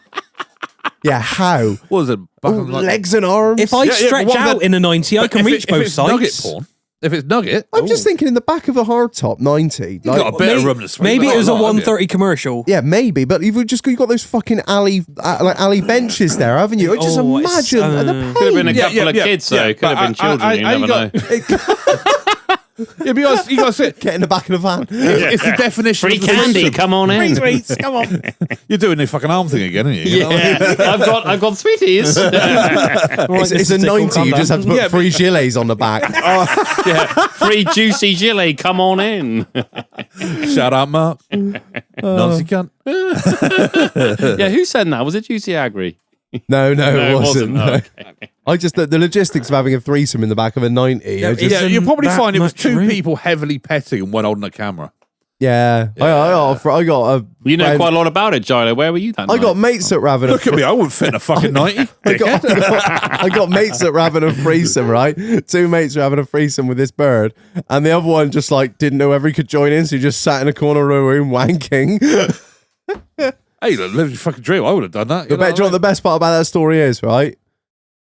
Yeah, how? What was it? Legs and arms. If I Yeah, stretch what out the- in a 90, I can If reach it- both if it's nugget sides. porn. If it's nugget, I'm just thinking in the back of a hardtop 90. you got a bit of room to swing. Maybe but it was a not lot, have you? 130 commercial. Yeah, maybe, but you've got those fucking alley benches there, haven't you? Just Oh, it's, imagine the pain. Could have been a Yeah, couple of yeah, kids, yeah, though. Could have but been children. You never know. Yeah, but you got to sit. Get in the back of the van. It's the definition. Free of the candy. threesome. Come on in. Sweets, come on. You're doing the fucking arm thing again, aren't you? You know what I mean? Yeah, I've got sweeties. It's a 90. You just have to put Yeah, free gilets on the back. Yeah, free juicy gilet. Come on in. Shout out, Mark. Nancy cunt. Yeah, who sent that? Was it Juicy Agri? No, it wasn't. Oh, No. okay. I just the logistics of having a threesome in the back of a 90. Yeah, I just- Yeah, you'll probably that find it was much two room. people heavily petting and one holding a camera. Yeah. I got a. You know friend- quite a lot about it, Gilo. Where were you that I night? got mates that were having Look at me, I wouldn't fit in a fucking 90. I got mates that were having a threesome, right? Two mates were having a threesome with this bird, and the other one just like didn't know whether he could join in, so he just sat in a corner of the room wanking. Hey, look, live your fucking dream. I would have done that. Do you know what the best part about that story is, right?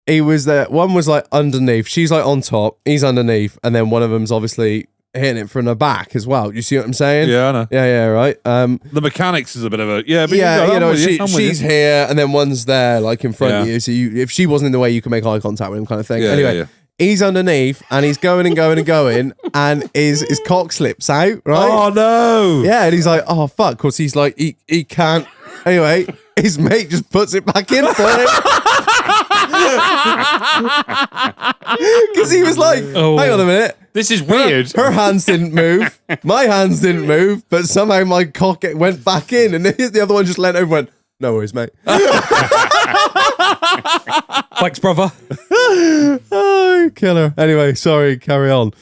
He was there. One was like underneath. She's like on top. He's underneath, and then one of them's obviously hitting it from the back as well. You see what I'm saying? Yeah, I know. Yeah, right. The mechanics is a bit of a but she's here, and then one's there, like in front of Yeah. you. So if she wasn't in the way, you can make eye contact with him, kind of thing. Yeah, anyway, yeah. he's underneath, and he's going and going and going, and his cock slips out. Right? Oh no! Yeah, and he's like, oh fuck, because he's like, he can't. Anyway, his mate just puts it back in for him. Because he was like, hang on a minute. This is weird. Her hands didn't move. My hands didn't move. But somehow my cock went back in. And the other one just leant over and went, no worries, mate. Thanks, brother. Oh, killer. Anyway, sorry, carry on.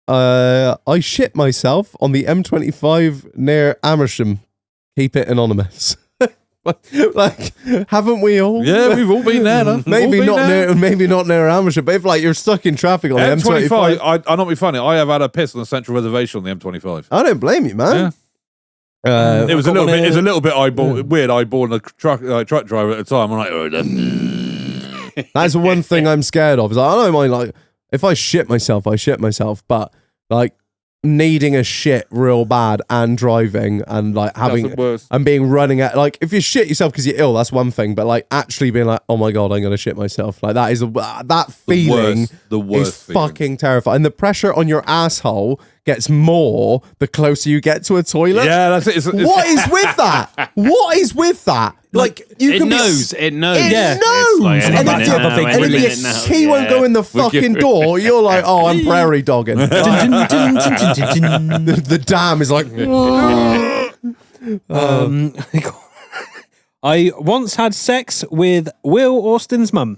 I shit myself on the M25 near Amersham. Keep it anonymous. Like, haven't we all? Yeah, we've all been there. No? Maybe not near Amersham, but if like you're stuck in traffic on the M25, I'll not be funny. I have had a piss on the Central Reservation on the M25. I don't blame you, man. Yeah. It was a little bit. It's a little bit weird. Eyeballing a truck driver at the time. I'm like, That's the one thing I'm scared of. Is like, I don't mind like if I shit myself, but like needing a shit real bad and driving and like having the worst. and being running at like if you shit yourself because you're ill, that's one thing. But like actually being like, oh my god, I'm gonna shit myself. Like that is that feeling. The worst is feeling. fucking terrifying. And the pressure on your asshole gets more the closer you get to a toilet. Yeah, that's it. What is with that? What is with that? Like you It can knows. It knows. It Yeah. knows. It's like any And minute if, now, and any if minute your key won't go in the fucking door, you're like, oh, I'm prairie dogging. The dam is like, I once had sex with Will Austin's mum.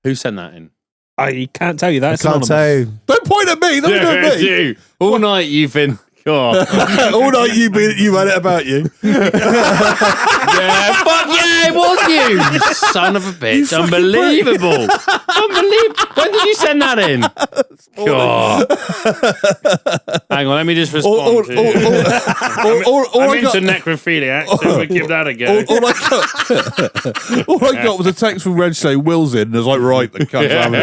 Who sent that in? I can't tell you that. I It's can't anonymous. say. Don't point at me. Don't Yeah, at me. you. All night you've been. God. All night you had it about you. Yeah, fuck yeah, it was you. You son of a bitch. Unbelievable. Unbelievable. When did you send that in? God. Hang on, let me just respond. I'm into necrophiliac, so we'll give that a go. All I got was a text from Reg saying Will's in, and I was like, right, the cunt's having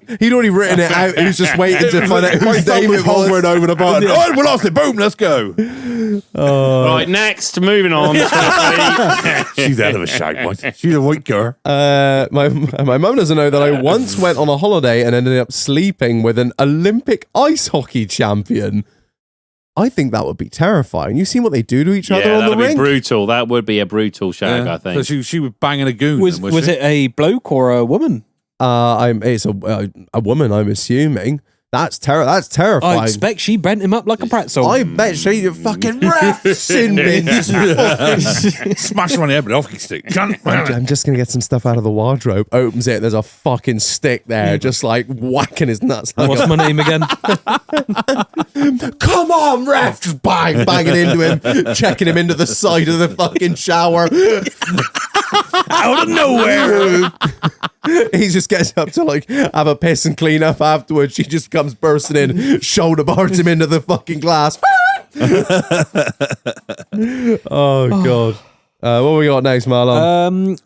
it. He'd already written it out. He was just waiting to find out whose name it was. Hovering over the button. Oh, we lost it. Boom, let's go. Right, next, moving on. She's out of a shag, mate. She's a white girl. My mum doesn't know that I once went on a holiday and ended up sleeping with an Olympic ice hockey champion. I think that would be terrifying. You've seen what they do to each other on the that'd be rink? brutal. That would be a brutal shag, I think. So she was banging a goon. Was she? it a bloke or a woman? It's a woman, I'm assuming. That's terrifying. I expect she bent him up like a pretzel. I bet she fucking ref sin bins. Smash him on the head with a hockey stick. I'm just gonna get some stuff out of the wardrobe. Opens it. There's a fucking stick there, just like whacking his nuts. Like What's my name again? Come on, ref! Just banging into him, checking him into the side of the fucking shower. Out of nowhere. He just gets up to like have a piss and clean up afterwards. She just comes bursting in, shoulder bars him into the fucking glass. Oh god. What we got next, Marlon?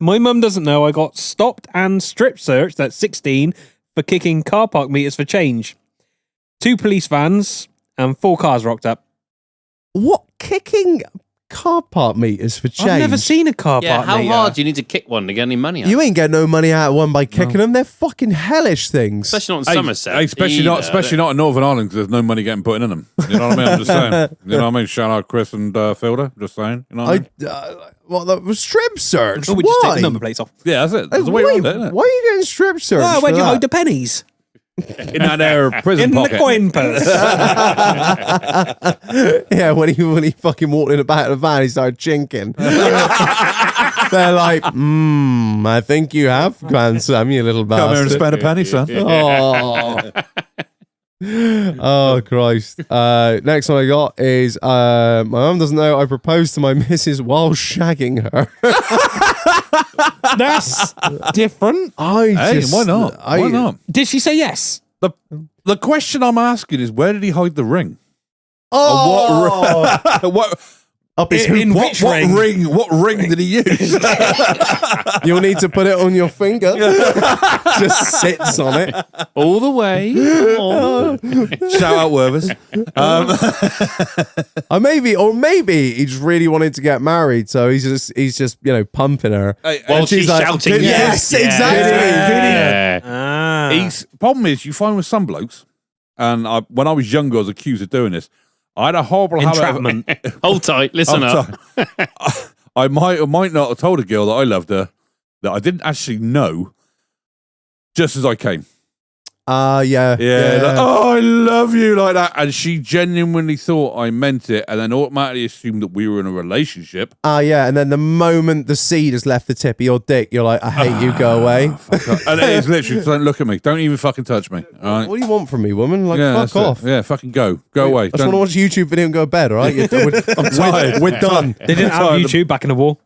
My mum doesn't know I got stopped and strip searched at 16 for kicking car park meters for change. 2 police vans and 4 cars rocked up. What kicking car park meters for change? I've never seen a car Yeah, park how meter. hard do you need to kick one to get any money out? You ain't getting no money out of one by kicking them. They're fucking hellish things. Especially not in Somerset. Especially not in Northern Ireland because there's no money getting put in them. You know what I mean? I'm just saying. You know what I mean? Shout out Chris and Fielder. Just saying. You know what I mean? Well, that was strip search. Oh, we just take the number plates off. Yeah, that's it. There's a way around it, isn't it? Why are you getting strip search? Oh, where'd for you that? hide the pennies? In that there prison In pocket. the coin purse. Yeah, when he fucking walked in the back of the van, he started chinking. They're like, I think you have, grandson, you little Come here and bastard. spend a penny, son. Oh. Oh Christ. Next one I got is my mum doesn't know I proposed to my missus while shagging her. That's different. Hey, why not? Why not? Did she say yes? The question I'm asking is, where did he hide the ring? Oh, What up his In hoop. which ring? What ring did he use? You'll need to put it on your finger. Just sits on it. All the way. Oh. Shout out Wervers. Or maybe he just really wanted to get married, so he's just pumping her. While she's shouting yes, yes. exactly. Yeah. Problem is, you find with some blokes, and when I was younger, I was accused of doing this. I had a horrible Entrapment. habit. Hold tight. Listen up. I might or might not have told a girl that I loved her that I didn't actually know just as I came. Yeah. Like, oh, I love you, like that. And she genuinely thought I meant it and then automatically assumed that we were in a relationship. Yeah. And then the moment the seed has left the tip of your dick, you're like, I hate you, go away. And it is literally, don't look at me. Don't even fucking touch me. All right? What do you want from me, woman? Like, Yeah, fuck off. Yeah, fucking go. Go away. I just want to watch a YouTube video and go to bed, all right? I'm tired. We're done. They didn't have YouTube back in the war.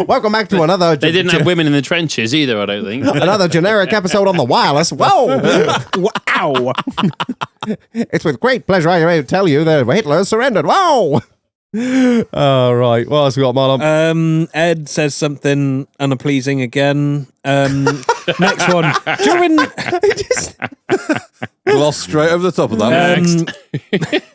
Welcome back to another. They didn't have women in the trenches either, I don't think. Another generic episode on the wireless. Whoa! Wow. It's with great pleasure I tell you that Hitler surrendered. Wow! All right. What else we got, Marlon? Ed says something unpleasing again. Next one. During Gloss straight over the top of that.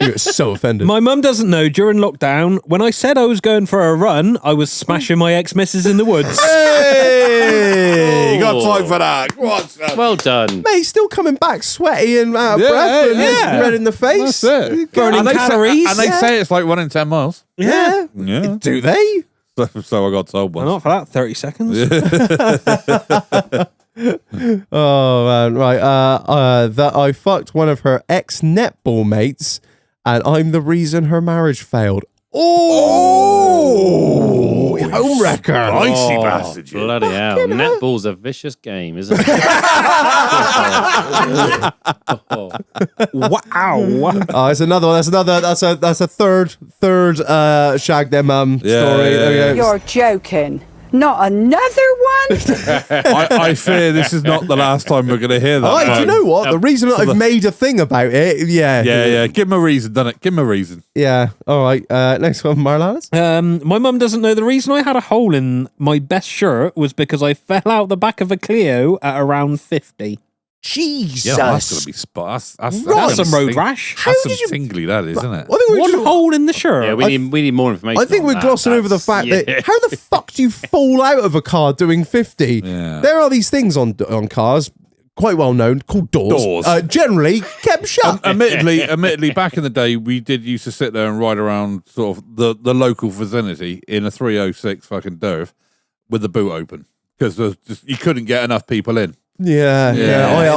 You're so offended. my mum doesn't know, during lockdown, when I said I was going for a run, I was smashing my ex-missus in the woods. Hey, you got time for that. What's up? Well done. Mate, he's still coming back sweaty and out of breath and yeah. red in the face. That's it. Burning And they calories. and they say it's like running 10 miles. Yeah. Yeah. Do they? So I got told Well, once. not for that 30 seconds. Oh man, right. That I fucked one of her ex netball mates, and I'm the reason her marriage failed. Oh, homewrecker! Spicy bastard, you. Bloody hell. Netball's a vicious game, isn't it? Oh. Wow. Oh, it's another one. That's a third shag them story. There we go. You're joking. Not another one? I fear this is not the last time we're going to hear that. Oh, do you know what? The reason that I've made a thing about it, Yeah. Give him a reason, done it. Give him a reason. Yeah. All right. Next one, Marlanis. My mum doesn't know the reason I had a hole in my best shirt was because I fell out the back of a Clio at around 50. Jesus. Yeah, that's going to be spot. That's That's some road ting- rash. That's some tingly, that is, isn't it? I think One hole in the shirt. Yeah, we need more information. I think on we're that. glossing over the fact that how the fuck do you fall out of a car doing 50? Yeah. There are these things on cars, quite well known, called doors. Doors. Generally kept shut. Admittedly, back in the day, we did used to sit there and ride around sort of the local vicinity in a 306 fucking Derv with the boot open because you couldn't get enough people in. Yeah.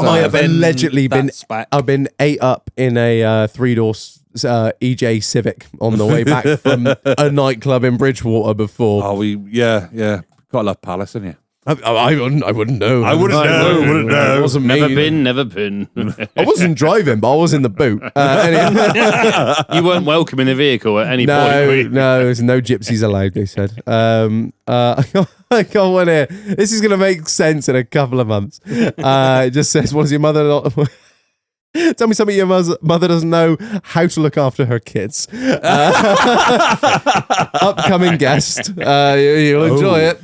I have allegedly been. Back. I've been ate up in a 3-door EJ Civic on the way back from a nightclub in Bridgewater before. Oh, yeah. Gotta love Palace, didn't you? I wouldn't know. I wouldn't know. It wasn't Never me. never been. I wasn't driving, but I was in the boot. Anyway. You weren't welcome in the vehicle at any point. were you? No, there's no gypsies allowed, they said. I got one here. This is going to make sense in a couple of months. It just says, what is your mother not... Tell me something your mother doesn't know how to look after her kids. Upcoming guest. You'll enjoy it.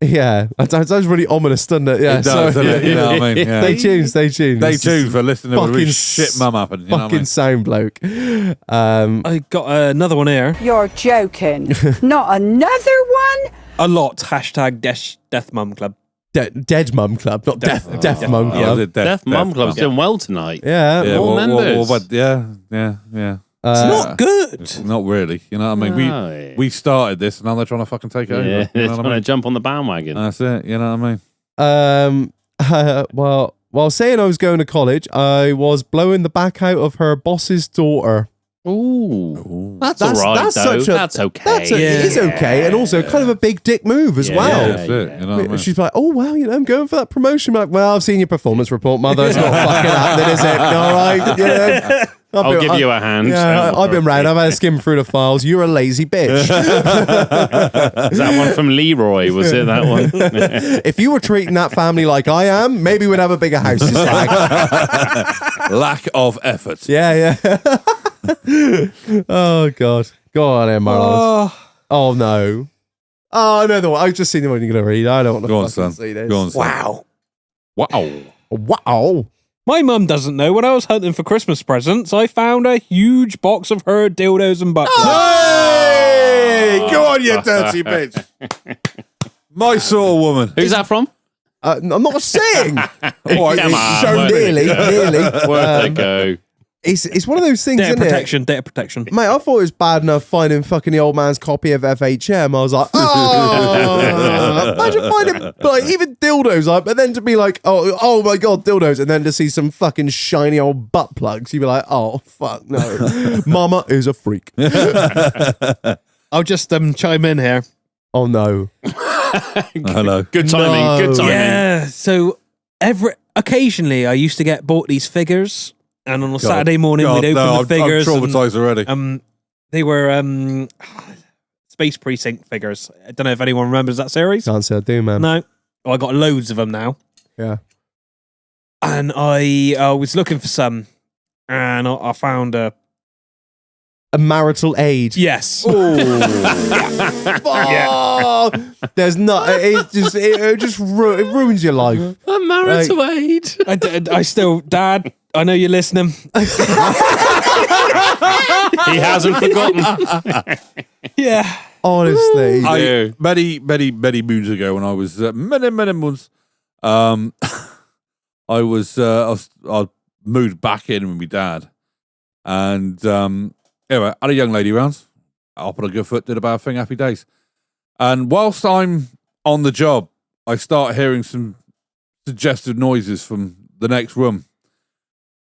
Yeah. That sounds really ominous, doesn't it? Yeah. It does, doesn't it? You know what I mean? Yeah. Stay tuned. Stay This tuned is for listening to a really fucking shit mum happen. You know what I fucking mean? sound bloke. I got another one here. You're joking. Not another one? A lot. Hashtag Death Mum Club. Dead Mum Club, not Death Mum Oh, Club. the Deaf Mum Club's doing well tonight. Yeah. Yeah, More members. yeah. It's not good. Not really. You know what I mean? No. We started this, and now they're trying to fucking take it over. Yeah, You they're know what trying I to mean? jump on the bandwagon. That's it. You know what I mean? Well, while saying I was going to college, I was blowing the back out of her boss's daughter. Ooh. That's all right, that's though. such a- That's okay. It is okay, and also kind of a big dick move as well. That's it. You know what I mean? She's like, oh, wow, I'm going for that promotion. I'm like, well, I've seen your performance report, mother. It's not fucking happening, is it? All right. Yeah. I'll give you a hand. Yeah, I've been round. I've had to skim through the files. You're a lazy bitch. Is that one from Leroy? Was it that one? If you were treating that family like I am, maybe we'd have a bigger house. Just like, Lack of effort. yeah. Oh, God. Go on, Marlon. Oh, no. Oh, another one. I've just seen the one you're going to read. I don't want to Go on, fucking son. see this. Go on, son. Wow. Wow. My mum doesn't know. When I was hunting for Christmas presents, I found a huge box of her dildos and butt plugs. Hey! Go on, you dirty bitch. My sort of woman. Who's that from? I'm not saying. Oh, Come on, So worth nearly. Worth a go. It's one of those things, Data isn't protection, data protection. it? Mate, I thought it was bad enough finding fucking the old man's copy of FHM. I was like, oh, imagine finding like even dildos, like, but then to be like, oh my god, dildos, and then to see some fucking shiny old butt plugs, you'd be like, oh fuck no, Mama is a freak. I'll just chime in here. Oh no, Hello. Good timing. No. Good timing. Yeah. So occasionally I used to get bought these figures, and on a Saturday morning we'd open the figures. I'm traumatized already. They were Space Precinct figures. I don't know if anyone remembers that series. can't say I do, man. No. Oh, I got loads of them now. Yeah. And I was looking for some, and I found a... A marital aid. Yes. Oh, there's not. It just ruins your life. A marital aid. I still... Dad, I know you're listening. He hasn't forgotten. Yeah. Honestly, Many moons ago, when I was many months, I moved back in with my dad, and anyway, I had a young lady round. Up on a good foot, did a bad thing, happy days. And whilst I'm on the job, I start hearing some suggestive noises from the next room,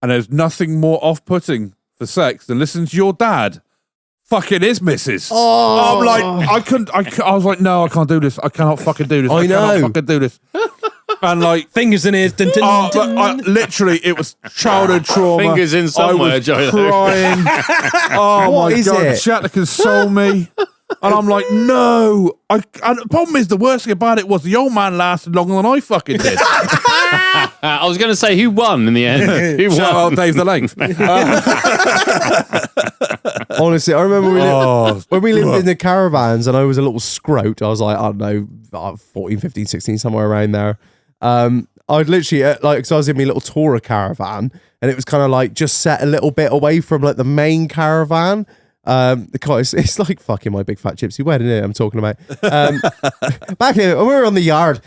and there's nothing more off-putting for sex than listening to your dad fucking his missus. Oh. I'm like, I was like, no, I can't do this. I cannot fucking do this. I know. Cannot fucking do this. And like, Fingers in ears. Dun, dun, dun. literally, it was childhood trauma. Fingers in somewhere, I was Joe. crying. Oh What my is god, it? she had to console me. And I'm like, no. And the problem is, the worst thing about it was the old man lasted longer than I fucking did. I was going to say, who won in the end? Who Shout won? out Dave the Length. honestly, I remember when we lived in the caravans and I was a little scrote. I was like, I don't know, 14, 15, 16, somewhere around there. I'd literally, so I was in my little tourer caravan and it was kind of like just set a little bit away from like the main caravan. Because it's like fucking my big fat gypsy wedding, isn't it? I'm talking about. Back here, we were on the yard.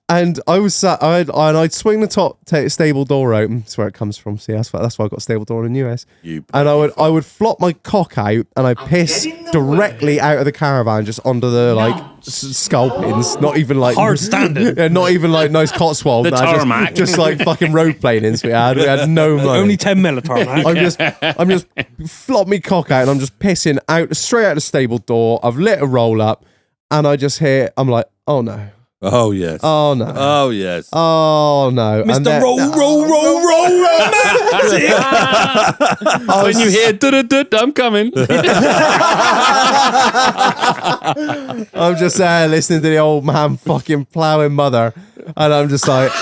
And I was sat, I'd swing the top stable door open. That's where it comes from. See, that's why I got a stable door in the US. And I would flop my cock out and I piss directly out of the caravan just onto the skull pins. Not even like Hard standing. Yeah, not even like nice Cotswold. The tarmac. Just like fucking road planings we had. We had no money. Only 10 mil tarmac. I'm just flop me cock out and I'm just pissing out straight out the stable door. I've lit a roll up and I just hear, I'm like, oh no. Oh yes. Oh no. Oh yes. Oh no. Mr. And then- Roll. When you hear "dud-dud-dud," I'm coming. I'm just there listening to the old man fucking ploughing mother, and I'm just like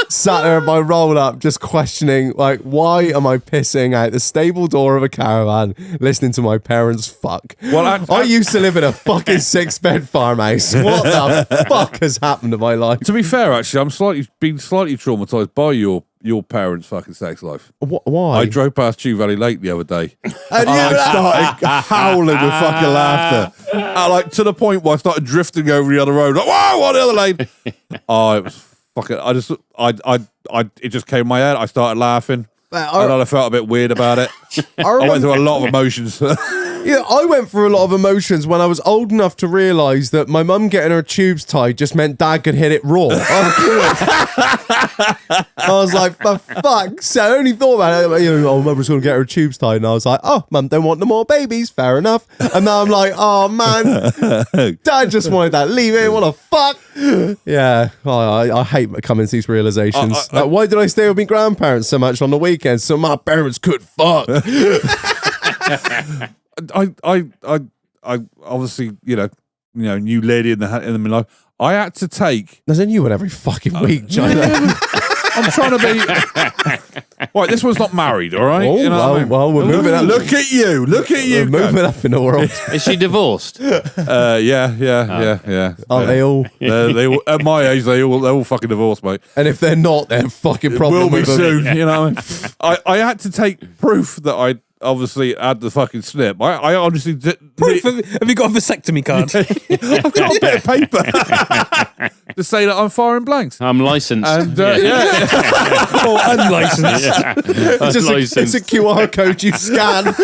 sat there at my roll up, just questioning like, why am I pissing out the stable door of a caravan, listening to my parents fuck? Well, I used to live in a fucking 6-bed farmhouse. What the fuck has happened to my life? to be fair, actually, I'm been slightly traumatized by your parents' fucking sex life. Why? I drove past Chew Valley Lake the other day. And I started howling with fucking laughter. To the point where I started drifting over the other road. Like, whoa, on the other lane. Oh, it was fucking, it just came in my head. I started laughing. And I felt a bit weird about it. I went through a lot of emotions. Yeah, I went through a lot of emotions when I was old enough to realise that my mum getting her tubes tied just meant Dad could hit it raw. I was like, for fuck's sake. I only thought about it. Mother's going to get her tubes tied. And I was like, oh, Mum don't want no more babies. Fair enough. And now I'm like, oh, man. Dad just wanted that. Leave it. What the fuck? Yeah. I hate coming to these realisations. Like, why did I stay with my grandparents so much on the weekends so my parents could fuck? I obviously, new lady in the midlife. I had to take. There's a new one every fucking week, John. I'm trying to be. Right, this one's not married, all right? Oh, well, we're moving up. Look at you. We're moving up in the world. Is she divorced? Yeah. Aren't they all? They all, at my age, they're all fucking divorced, mate. And if they're not, they're fucking problem. Will be with them. soon. You know what I mean? I had to take proof that I obviously had the fucking snip. I honestly did. Proof have you got a vasectomy card? I've got a bit of paper to say that I'm firing blanks. I'm licensed. And Or unlicensed. It's a QR code you scan, and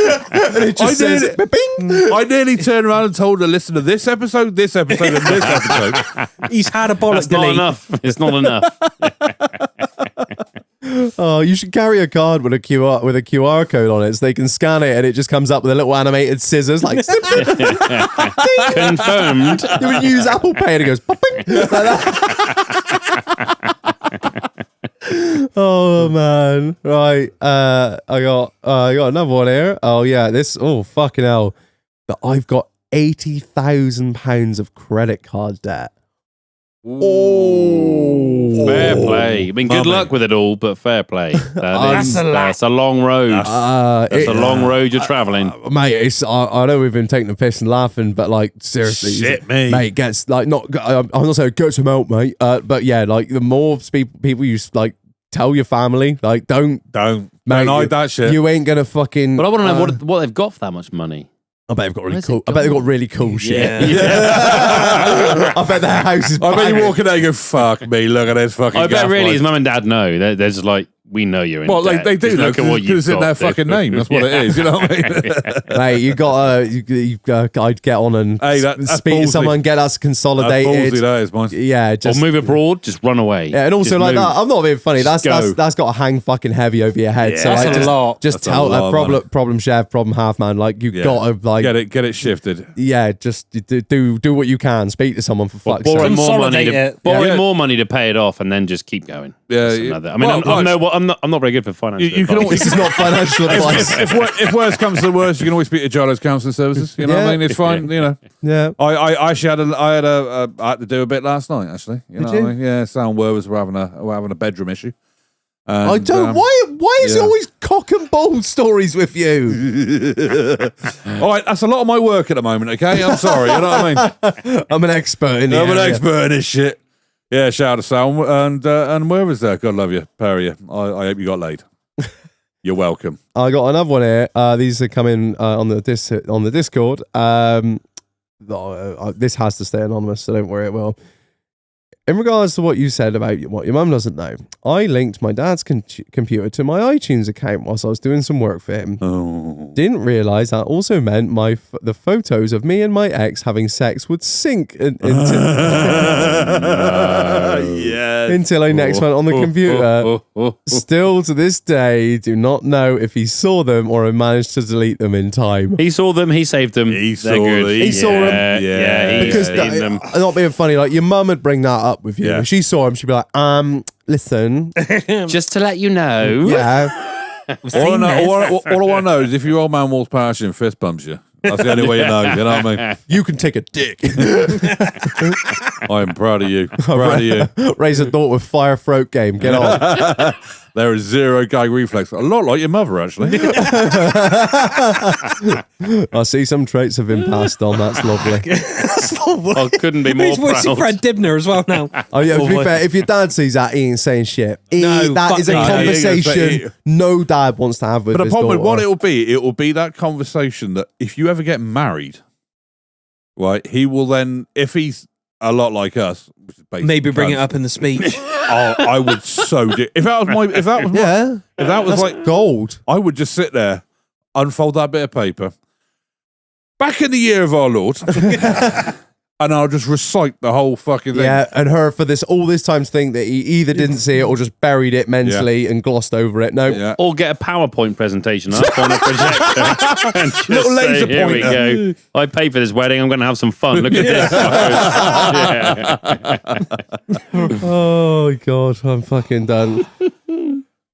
it just says, "Bing." I nearly turned around and told her, listen to this episode, and this episode. He's had a bollock That's not delete. enough. It's not enough. Oh, you should carry a card with a QR code on it, so they can scan it, and it just comes up with a little animated scissors, like Confirmed. you would use Apple Pay, and it goes popping like that. Oh man, right? I got another one here. Oh yeah, this. Oh fucking hell! That I've got £80,000 of credit card debt. Oh, Fair play. I mean, good luck with it all, but fair play. That's a long road. That's a long road you're traveling. Mate. I know we've been taking the piss and laughing, but like seriously, Shit, me. mate, gets like not. I'm not saying get some help, mate. But yeah, like the more people you like tell your family, like don't mate, hide that shit. You ain't gonna fucking. But I want to know what they've got for that much money. I bet they've got really Where's cool. it I bet they've got gone? really cool shit. Yeah. I bet their house is. I bet you banging. walk in there and go, fuck me, look at this fucking I bet gaff, really like- his mum and dad know. They're just like, we know you're in Well, debt. they do Just know look at what because you've it's in got. their fucking name. That's what it is. You know what I mean? Mate, you I'd get on and Hey, that's speak to ballsy. someone, get us That's consolidated. ballsy, that is, mine. Yeah, Or just move abroad, just run away. yeah, and also Just like move. that. I'm not being funny. That's Just go. that's got to hang fucking heavy over your head. Yeah, so that's like, a just, lot. just That's a tell lot of money. problem chef, problem half man. Like you Yeah. gotta like Get it shifted. yeah, just do what you can. Speak to someone for fuck's Borrow sake. more money Consolidate it. borrow more money to pay it off, and then just keep going. Yeah, That's yeah. another- I mean, Well, I'm not very good for financial. You can advice. always, This is not financial advice. if worst comes to the worst, you can always speak to Jarlo's Counselling Services. You know what I Yeah. mean? It's fine. You know. Yeah. I actually I had to do a bit last night. Actually, you know Did what I mean? Yeah, sound words were having a bedroom issue. And, I don't. Why is it yeah. always cock and bull stories with you? All right, that's a lot of my work at the moment. Okay, I'm sorry. You know what I mean? I'm an expert in the I'm an area. expert in this shit. Yeah, shout out to Sal and where was that? God love you, pair of you. I hope you got laid. You're welcome. I got another one here. These are coming on the Discord. This has to stay anonymous, so don't worry, it will. In regards to what you said about what your mum doesn't know, I linked my dad's computer to my iTunes account whilst I was doing some work for him. Oh. Didn't realise that also meant the photos of me and my ex having sex would sync until I next went on the computer. Still to this day, do not know if he saw them or I managed to delete them in time. He saw them. He saved them. He They're saw good. them. He saw them. Yeah. He Because saved them. not being funny, like your mum would bring that up with you. Yeah. If she saw him, she'd be like, listen, Just to let you know. yeah. All I want to know is if your old man walks past you and fist bumps you. That's the only way you know. You know what I mean? You can take a dick. I am proud of you. Proud of you. Raise a thought with fire throat game. Get on. There is zero gag reflex. A lot like your mother, actually. I see some traits have been passed on. That's lovely. I couldn't be more He's voicing proud. Fred Dibner as well now. Oh yeah, to be Lovely. fair, if your dad sees that, he ain't saying shit. No, That fuck is a no. Yeah, you're gonna say conversation it. no dad wants to have with But the his problem with what daughter. it will be that conversation that if you ever get married, right, he will then, if he's a lot like us, which is basically Maybe bring it cunts, up in the speech. I would so do. If that was That's like, gold. I would just sit there, unfold that bit of paper, back in the year of our Lord. And I'll just recite the whole fucking thing. Yeah, and her for all this time to think that he either didn't see it or just buried it mentally and glossed over it. No. Yeah. Or get a PowerPoint presentation up on a projector. And just Little laser say, here we pointer. go. I paid for this wedding. I'm going to have some fun. Look at this. Yeah. Oh God, I'm fucking done.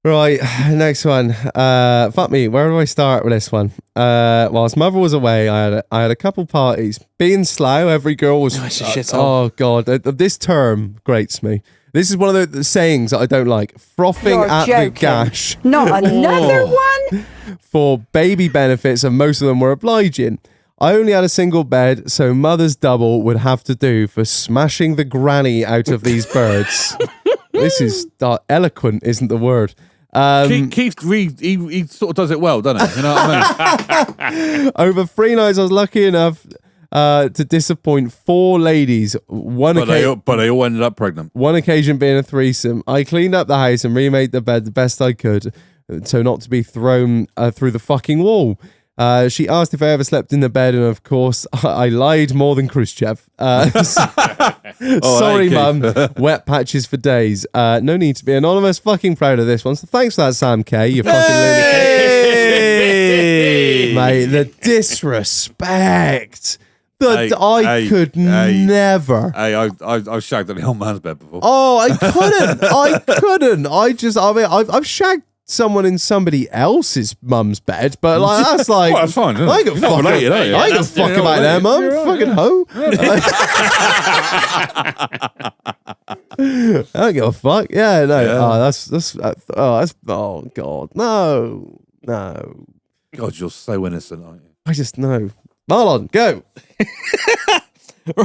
Right, next one. Fuck me. Where do I start with this one? Whilst mother was away, I had a couple parties. Being slow, every girl was. It's a shithole. Oh God, this term grates me. This is one of the sayings that I don't like. Frothing You're at joking. the gash Not another one? for baby benefits, and most of them were obliging. I only had a single bed, so mother's double would have to do for smashing the granny out of these birds. This is eloquent, isn't the word? Keith Reed, he sort of does it well, doesn't he? You know what I mean? Over 3 nights, I was lucky enough to disappoint 4 ladies. But they all ended up pregnant. One occasion being a threesome. I cleaned up the house and remade the bed the best I could, so not to be thrown through the fucking wall. She asked if I ever slept in the bed, and of course, I lied more than Khrushchev. Sorry, hey, Mum. Wet patches for days. No need to be anonymous. Fucking proud of this one. So thanks for that, Sam K. You fucking lunatic. Mate, the disrespect. I could never. Hey, I've shagged on the old man's bed before. Oh, I couldn't. I've shagged someone in somebody else's mum's bed, but like that's like Well, that's fine, isn't it? I ain't gonna You're not fuck related, are you? I ain't gonna That's fuck different. about their mum, You're right, fucking hoe. I don't give a fuck. Yeah, no. Oh God, no. God, you're so innocent, aren't you? I just know. Marlon, go.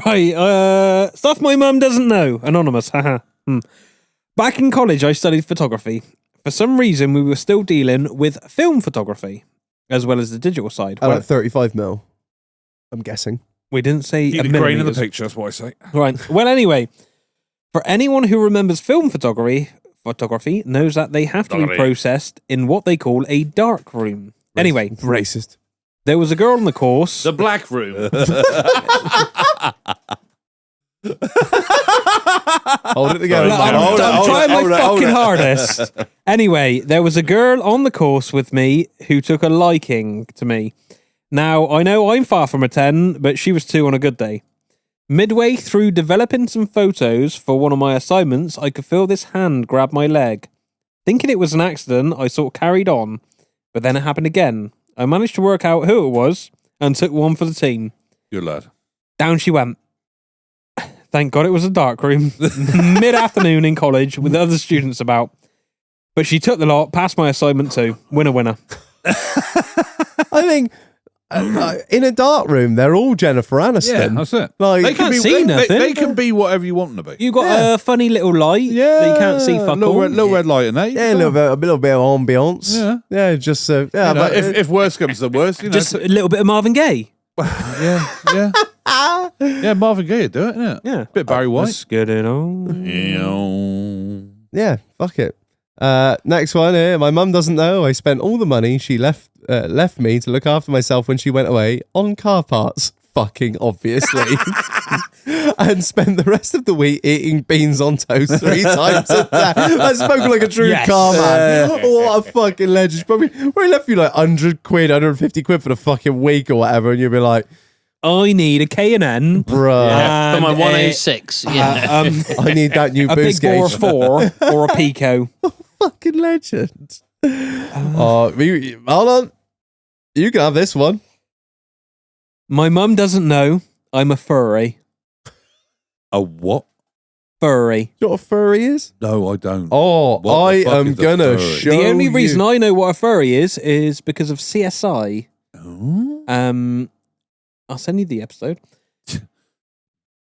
Right, stuff my mum doesn't know. Anonymous, haha. Back in college, I studied photography. For some reason, we were still dealing with film photography, as well as the digital side. About 35 mil. I'm guessing. We didn't say You a the grain of the millimetres. picture, that's what I say. Right. Well, anyway, for anyone who remembers film photography knows that they have to be processed in what they call a dark room. Anyway, Racist. there was a girl on the course. The black room. Hold it together. I'm trying my fucking hardest. Anyway, there was a girl on the course with me who took a liking to me. Now, I know I'm far from a 10, but she was 2 on a good day. Midway through developing some photos for one of my assignments, I could feel this hand grab my leg. Thinking it was an accident, I sort of carried on, but then it happened again. I managed to work out who it was and took one for the team. Good lad. Down she went. Thank God it was a dark room. Mid-afternoon in college with other students about. But she took the lot, passed my assignment too. Winner. I think in a dark room, they're all Jennifer Aniston. Yeah, that's it. Like, They can can't see they nothing. can be whatever you want them to be. You got a funny little light that you can't see fuck all. little red light in there. yeah, a little bit of ambience. Yeah. Just You know, but if worse comes to worse, you know, Just a little bit of Marvin Gaye. yeah. Marvin Gaye would do it, innit? Yeah. Bit Barry White. Let's get it on. yeah, fuck it. Next one here. My mum doesn't know I spent all the money she left me to look after myself when she went away on car parts. Fucking obviously. And spent the rest of the week eating beans on toast 3 times a day. I spoke like a true car man. What a fucking legend. Probably left you like 100 quid, 150 quid for the fucking week or whatever, and you'll be like, I need a K&N. bruh, For my and 106. Yeah. I need that new a boost big bore gauge. 4 or a Pico. Fucking legend. Hold on. You can have this one. My mum doesn't know I'm a furry. A what? Furry. You know what a furry is? No, I don't. Oh, What I the fuck am is a gonna furry? show The only reason you. I know what a furry is because of CSI. Oh. I'll send you the episode. Okay.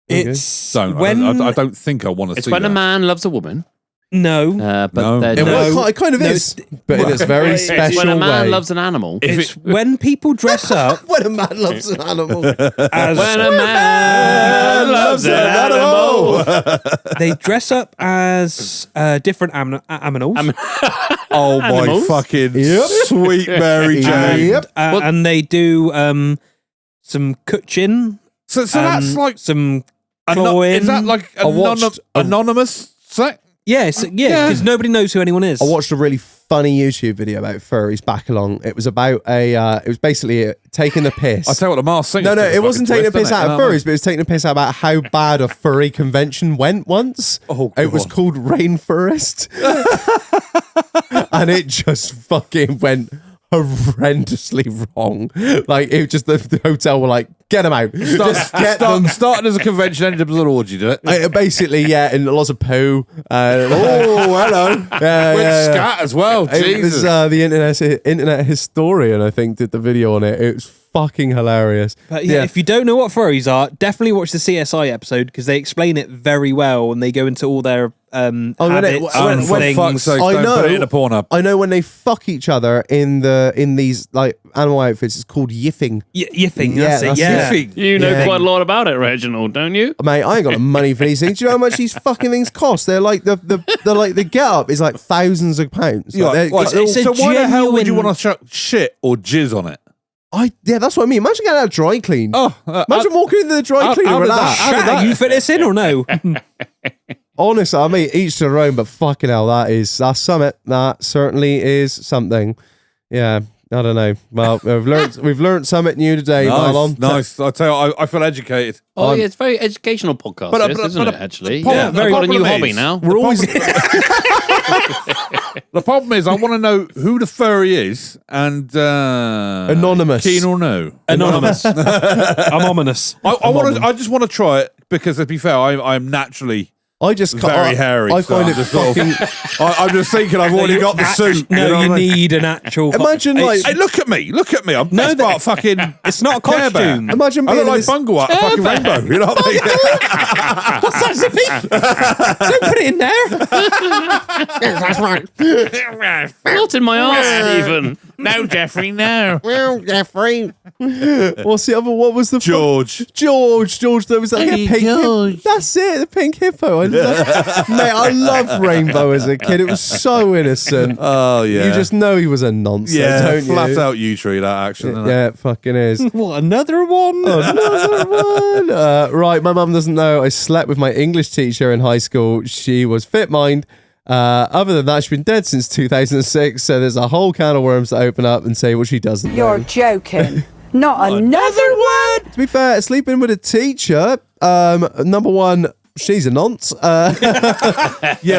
It's Don't. when I don't think I want to It's see when that. a man loves a woman. no, But No. they're It, not. it kind of No, is, but in its very It's special when a man way. loves an animal. it's when people dress up When a man loves an animal. as When a man loves an animal. they dress up as different aminals, Oh my Animals? fucking Yep. sweet Mary Jane. Yep. and they do some cutchin, So that's like some clawing. is that like anonymous sex? Yes, because nobody knows who anyone is. I watched a really funny YouTube video about furries back along. It was about it was basically taking the piss. I tell you what, the Mars Singer. No, it wasn't taking the piss out of furries, but it was taking the piss out about how bad a furry convention went once. Oh, it was called Rainforest. And it just fucking went horrendously wrong. Like, it just, the hotel were like, get them out. Just get them. Started as a convention, ended up as an orgy, did it? Basically, yeah, and lots of poo. Hello. With scat as well. It was Jesus. the internet historian, I think, did the video on it. It was fucking hilarious. But yeah, if you don't know what furries are, definitely watch the CSI episode because they explain it very well and they go into all their habits and things. Fuck's sake, I don't know. put it in a porn up. I know when they fuck each other in these like animal outfits, it's called yiffing. Yiffing, Yeah, that's it. that's Yeah. Yiffing. You know Yeah. quite a lot about it, Reginald, don't you? Mate, I ain't got the money for these things. Do you know how much these fucking things cost? They're like the get up is like thousands of pounds. Like, It's a so why the hell would you genuine- want to chuck shit or jizz on it? that's what I mean. Imagine getting that dry clean. Oh, Imagine walking into the dry cleaner how with did that. How did Shag, you fit this in or no? Honestly, I mean, each to their own, but fucking hell, that's summit. That certainly is something. Yeah, I don't know. Well, we've learned something new today, Marlon. Nice. I tell you, I feel educated. Oh, yeah, it's a very educational podcast, isn't it, actually? problem- I've the got a new problem hobby is- now. We're always The problem is, I want to know who the furry is and Anonymous. Keen or no? Anonymous. I'm ominous. I just want to try it because, to be fair, I'm naturally I just can't. very hairy. I so find I'm it just sort of- fucking. I'm just thinking I've already got the suit. No, you know you what I mean? need an actual. Imagine, like- Hey, look at me! I'm No, best part fucking. It's not a Care Bear. costume. Imagine I being look like this- Bungle at a fucking rainbow. You know what I mean? What's that, Zippy? Don't put it in there. That's right. Not in my arse, even. No, Jeffrey, no. Well, Jeffrey. What's the other? What was the George. George. There was like Hey, a pink. George. That's it. The pink hippo. Mate, I loved Rainbow as a kid. It was so innocent. Oh yeah. You just know he was a nonce, yeah, don't you? flat out you tree that action. Isn't it? Yeah, it fucking is. What, another one? Another one. Right, my mum doesn't know I slept with my English teacher in high school. She was fit mind. Other than that, she's been dead since 2006. So there's a whole can of worms to open up and say what she doesn't You're know. joking. Not another one? To be fair, sleeping with a teacher, number one, she's a nonce. Yeah,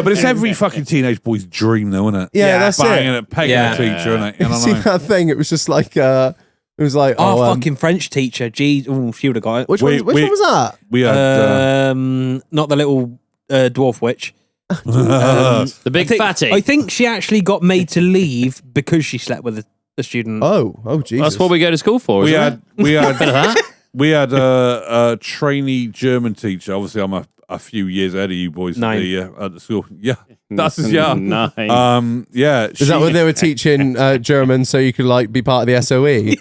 but it's every fucking teenage boy's dream, though, isn't it? Yeah, that's Banging it. it, pegging Yeah. a teacher, isn't it? You know See what I mean? that thing? It was just like, it was like, Our fucking French teacher. Gee, she would have got it. Which we- one was that? We had. Not the little dwarf witch. The big fatty. I think she actually got made to leave because she slept with a student. Oh, Jesus. That's what we go to school for, we isn't had. it? We Bit of had. that. We had a trainee German teacher. Obviously, I'm a few years ahead of you boys Nine. at the school. Yeah, that's yeah. Nine. Yeah. Is that when they were teaching German so you could like be part of the SOE?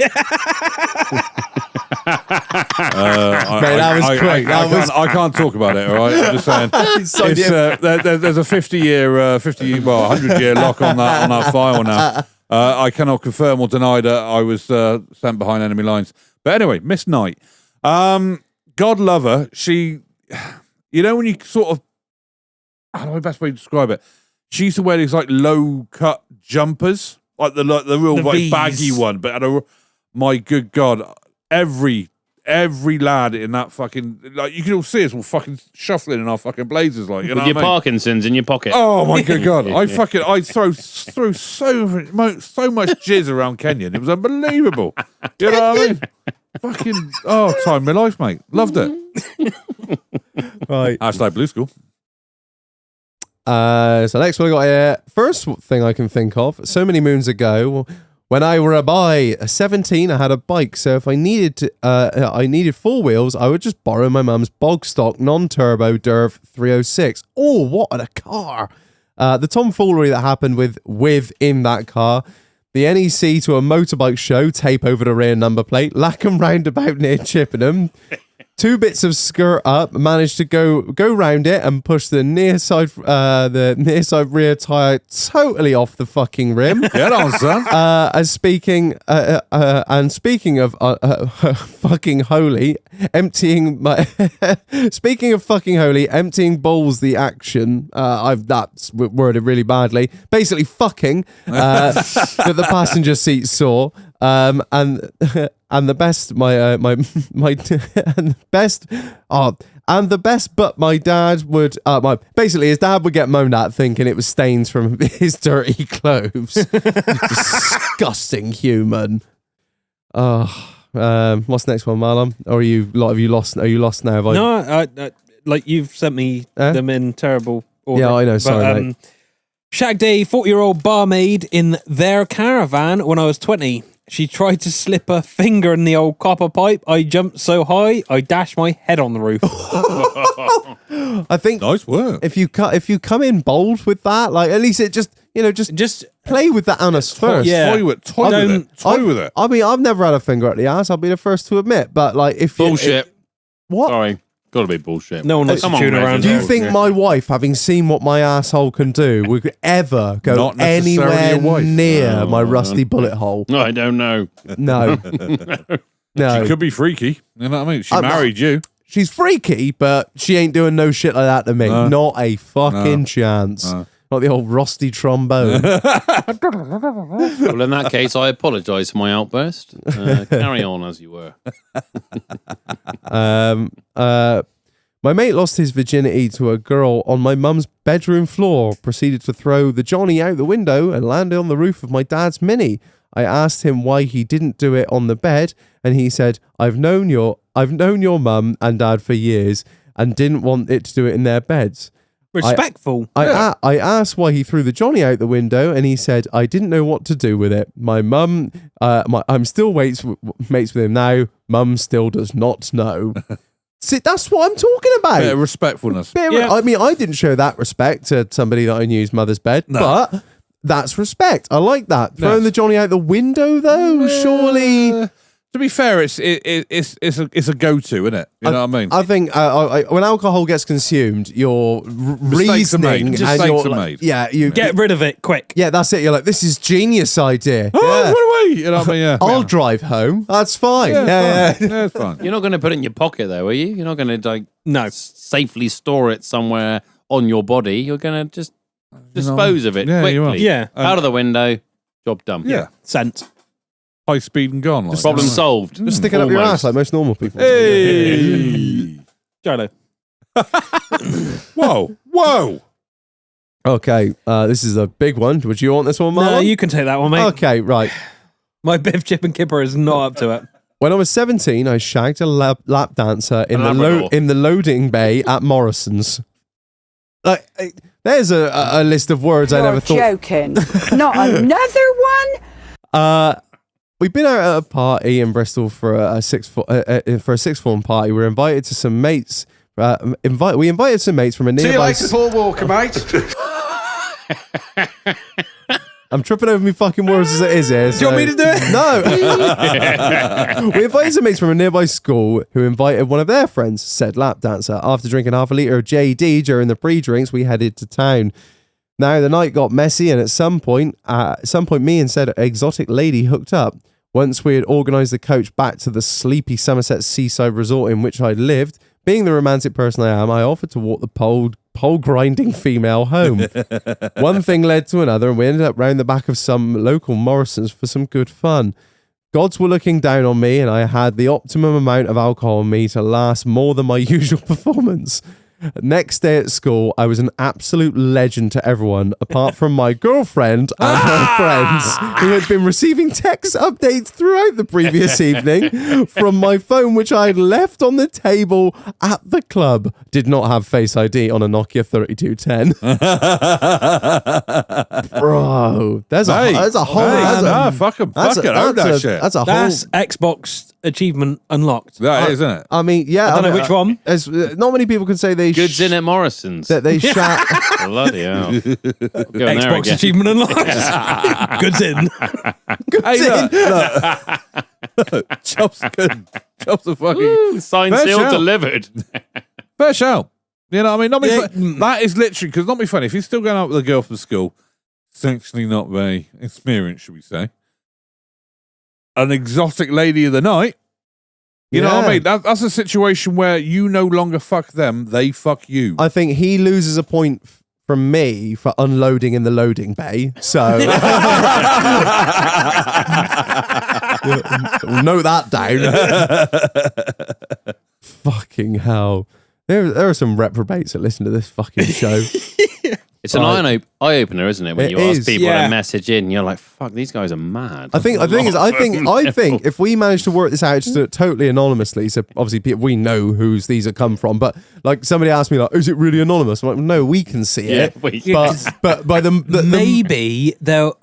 That was quick. I can't talk about it. All right, I'm just saying. There's a 100-year lock on that file now. I cannot confirm or deny that I was sent behind enemy lines. But anyway, Miss Knight, God love her. She, you know, when you sort of, I don't know the best way to describe it. She used to wear these like low cut jumpers, like the real The like V's. baggy one. But my good God, every lad in that fucking, like, you can all see us all fucking shuffling in our fucking blazers, like, you know With your what I mean? Parkinson's in your pocket. Oh my good God! I throw so much jizz around Kenyon. It was unbelievable. You know what I mean? Fucking time of my life, mate. Loved it. Right. Hashtag Blue School. So next one I got here. First thing I can think of, so many moons ago, when I were a boy, 17, I had a bike. So if I needed four wheels, I would just borrow my mum's bog stock non-turbo Derv 306. Oh, what a car! The tomfoolery that happened within that car. The NEC to a motorbike show, tape over the rear number plate, Lackham roundabout near Chippenham. 2 bits of skirt up, managed to go round it and push the near side rear tire totally off the fucking rim. Get on, son. Speaking of fucking holy, emptying balls the action. That's worded really badly. Basically, fucking that the passenger seat saw. And the best, but my dad would, basically his dad would get moaned at thinking it was stains from his dirty clothes. Disgusting human. What's next one, Marlon? Or are you lost? Are you lost now? Have I... No, like you've sent me them in terrible order. Yeah, I know. Sorry, mate. Shagged a 40-year-old barmaid in their caravan when I was 20. She tried to slip her finger in the old copper pipe. I jumped so high, I dashed my head on the roof. I think Nice work. if you come in bold with that, like at least it just play with that on us first. Yeah. Toy with it. I mean, I've never had a finger at the ass. I'll be the first to admit. But like, if Bullshit. what? Sorry. Gotta be bullshit. No one likes to Come on, tune around. Do you Reggie. think my wife, having seen what my asshole can do, would ever go Not necessarily anywhere your wife. near my No. rusty bullet hole? I don't know. No. No. She could be freaky. You know what I mean? She I'm not- married you. She's freaky, but she ain't doing no shit like that to me. No. Not a fucking chance. No. Not the old rusty trombone. Well, in that case, I apologise for my outburst. Carry on as you were. My mate lost his virginity to a girl on my mum's bedroom floor, proceeded to throw the Johnny out the window and landed on the roof of my dad's Mini. I asked him why he didn't do it on the bed, and he said, I've known your mum and dad for years and didn't want it to do it in their beds. Respectful. I asked why he threw the Johnny out the window, and he said, I didn't know what to do with it. My mum, I'm still mates with him now. Mum still does not know. See, that's what I'm talking about. Bit of respectfulness. Yeah. I mean, I didn't show that respect to somebody that I knew's mother's bed, but that's respect. I like that. Throwing the Johnny out the window, though, surely. To be fair, it's a go-to, isn't it? You know what I mean? I think when alcohol gets consumed, your Mistakes are made. reasoning and Mistakes your are like, made. yeah, you Get rid of it quick. yeah, that's it. You're like, this is genius idea. Oh, Yeah. run away! You know what I mean? Yeah. I'll drive home. That's fine. Yeah, Yeah, it's fine. Yeah, it's fine. You're not going to put it in your pocket, though, are you? You're not going to No. safely store it somewhere on your body. You're going to just dispose of it Yeah, you are. quickly. Yeah. Out of the window. Job done. Yeah. Scent. High speed and gone. Like, Problem you know solved. Just stick it up your Almost. ass like most normal people. Hey! Jolo. Whoa! Whoa! Okay, this is a big one. Would you want this one, Marlon? No, you can take that one, mate. Okay, right. My biff, chip, and kipper is not up to it. When I was 17, I shagged a lap dancer in Labrador. in the loading bay at Morrison's. Like, there's a list of words I You're never thought. joking. Not another one? We've been out at a party in Bristol for a sixth form party. We were invited to some mates. We invited some mates from a nearby. Paul Walker, mate. I'm tripping over my fucking words as it is here. Do you want me to do it? No. We invited some mates from a nearby school who invited one of their friends, said lap dancer. After drinking half a litre of JD during the pre-drinks, we headed to town. Now, the night got messy, and at some point, me and said exotic lady hooked up. Once we had organised the coach back to the sleepy Somerset seaside resort in which I lived, being the romantic person I am, I offered to walk the pole grinding female home. One thing led to another, and we ended up round the back of some local Morrison's for some good fun. Gods were looking down on me, and I had the optimum amount of alcohol on me to last more than my usual performance. Next day at school, I was an absolute legend to everyone, apart from my girlfriend and her friends, who had been receiving text updates throughout the previous evening from my phone, which I had left on the table at the club. Did not have Face ID on a Nokia 3210. Bro, there's a whole... Fuck it. Fuck it. Own that shit. That's a whole... That's Xbox achievement unlocked. That is, isn't it? I mean, yeah. I don't know which one. Not many people can say they Goods in at Morrison's. that they shat. Bloody hell. Going there Xbox again. achievement unlocked. Goods in. Hey, look. Job's good. Comes the fucking Ooh, signed, Fair sealed, shout. delivered. fair shout. You know what I mean? Not be Yeah, that is literally, because not be funny, if he's still going out with a girl from school, it's actually not very experienced, should we say. An exotic lady of the night. You know what I mean? That's a situation where you no longer fuck them, they fuck you. I think he loses a point from me for unloading in the loading bay. So note that down. Fucking hell. There are some reprobates that listen to this fucking show. It's an eye-opener, isn't it? When It you ask is, people yeah. to message in, you're like, fuck, these guys are mad. I think if we manage to work this out, just do it totally anonymously. So obviously we know whose these have come from. But like somebody asked me, like, is it really anonymous? I'm like, no, we can see it. But by Maybe they'll.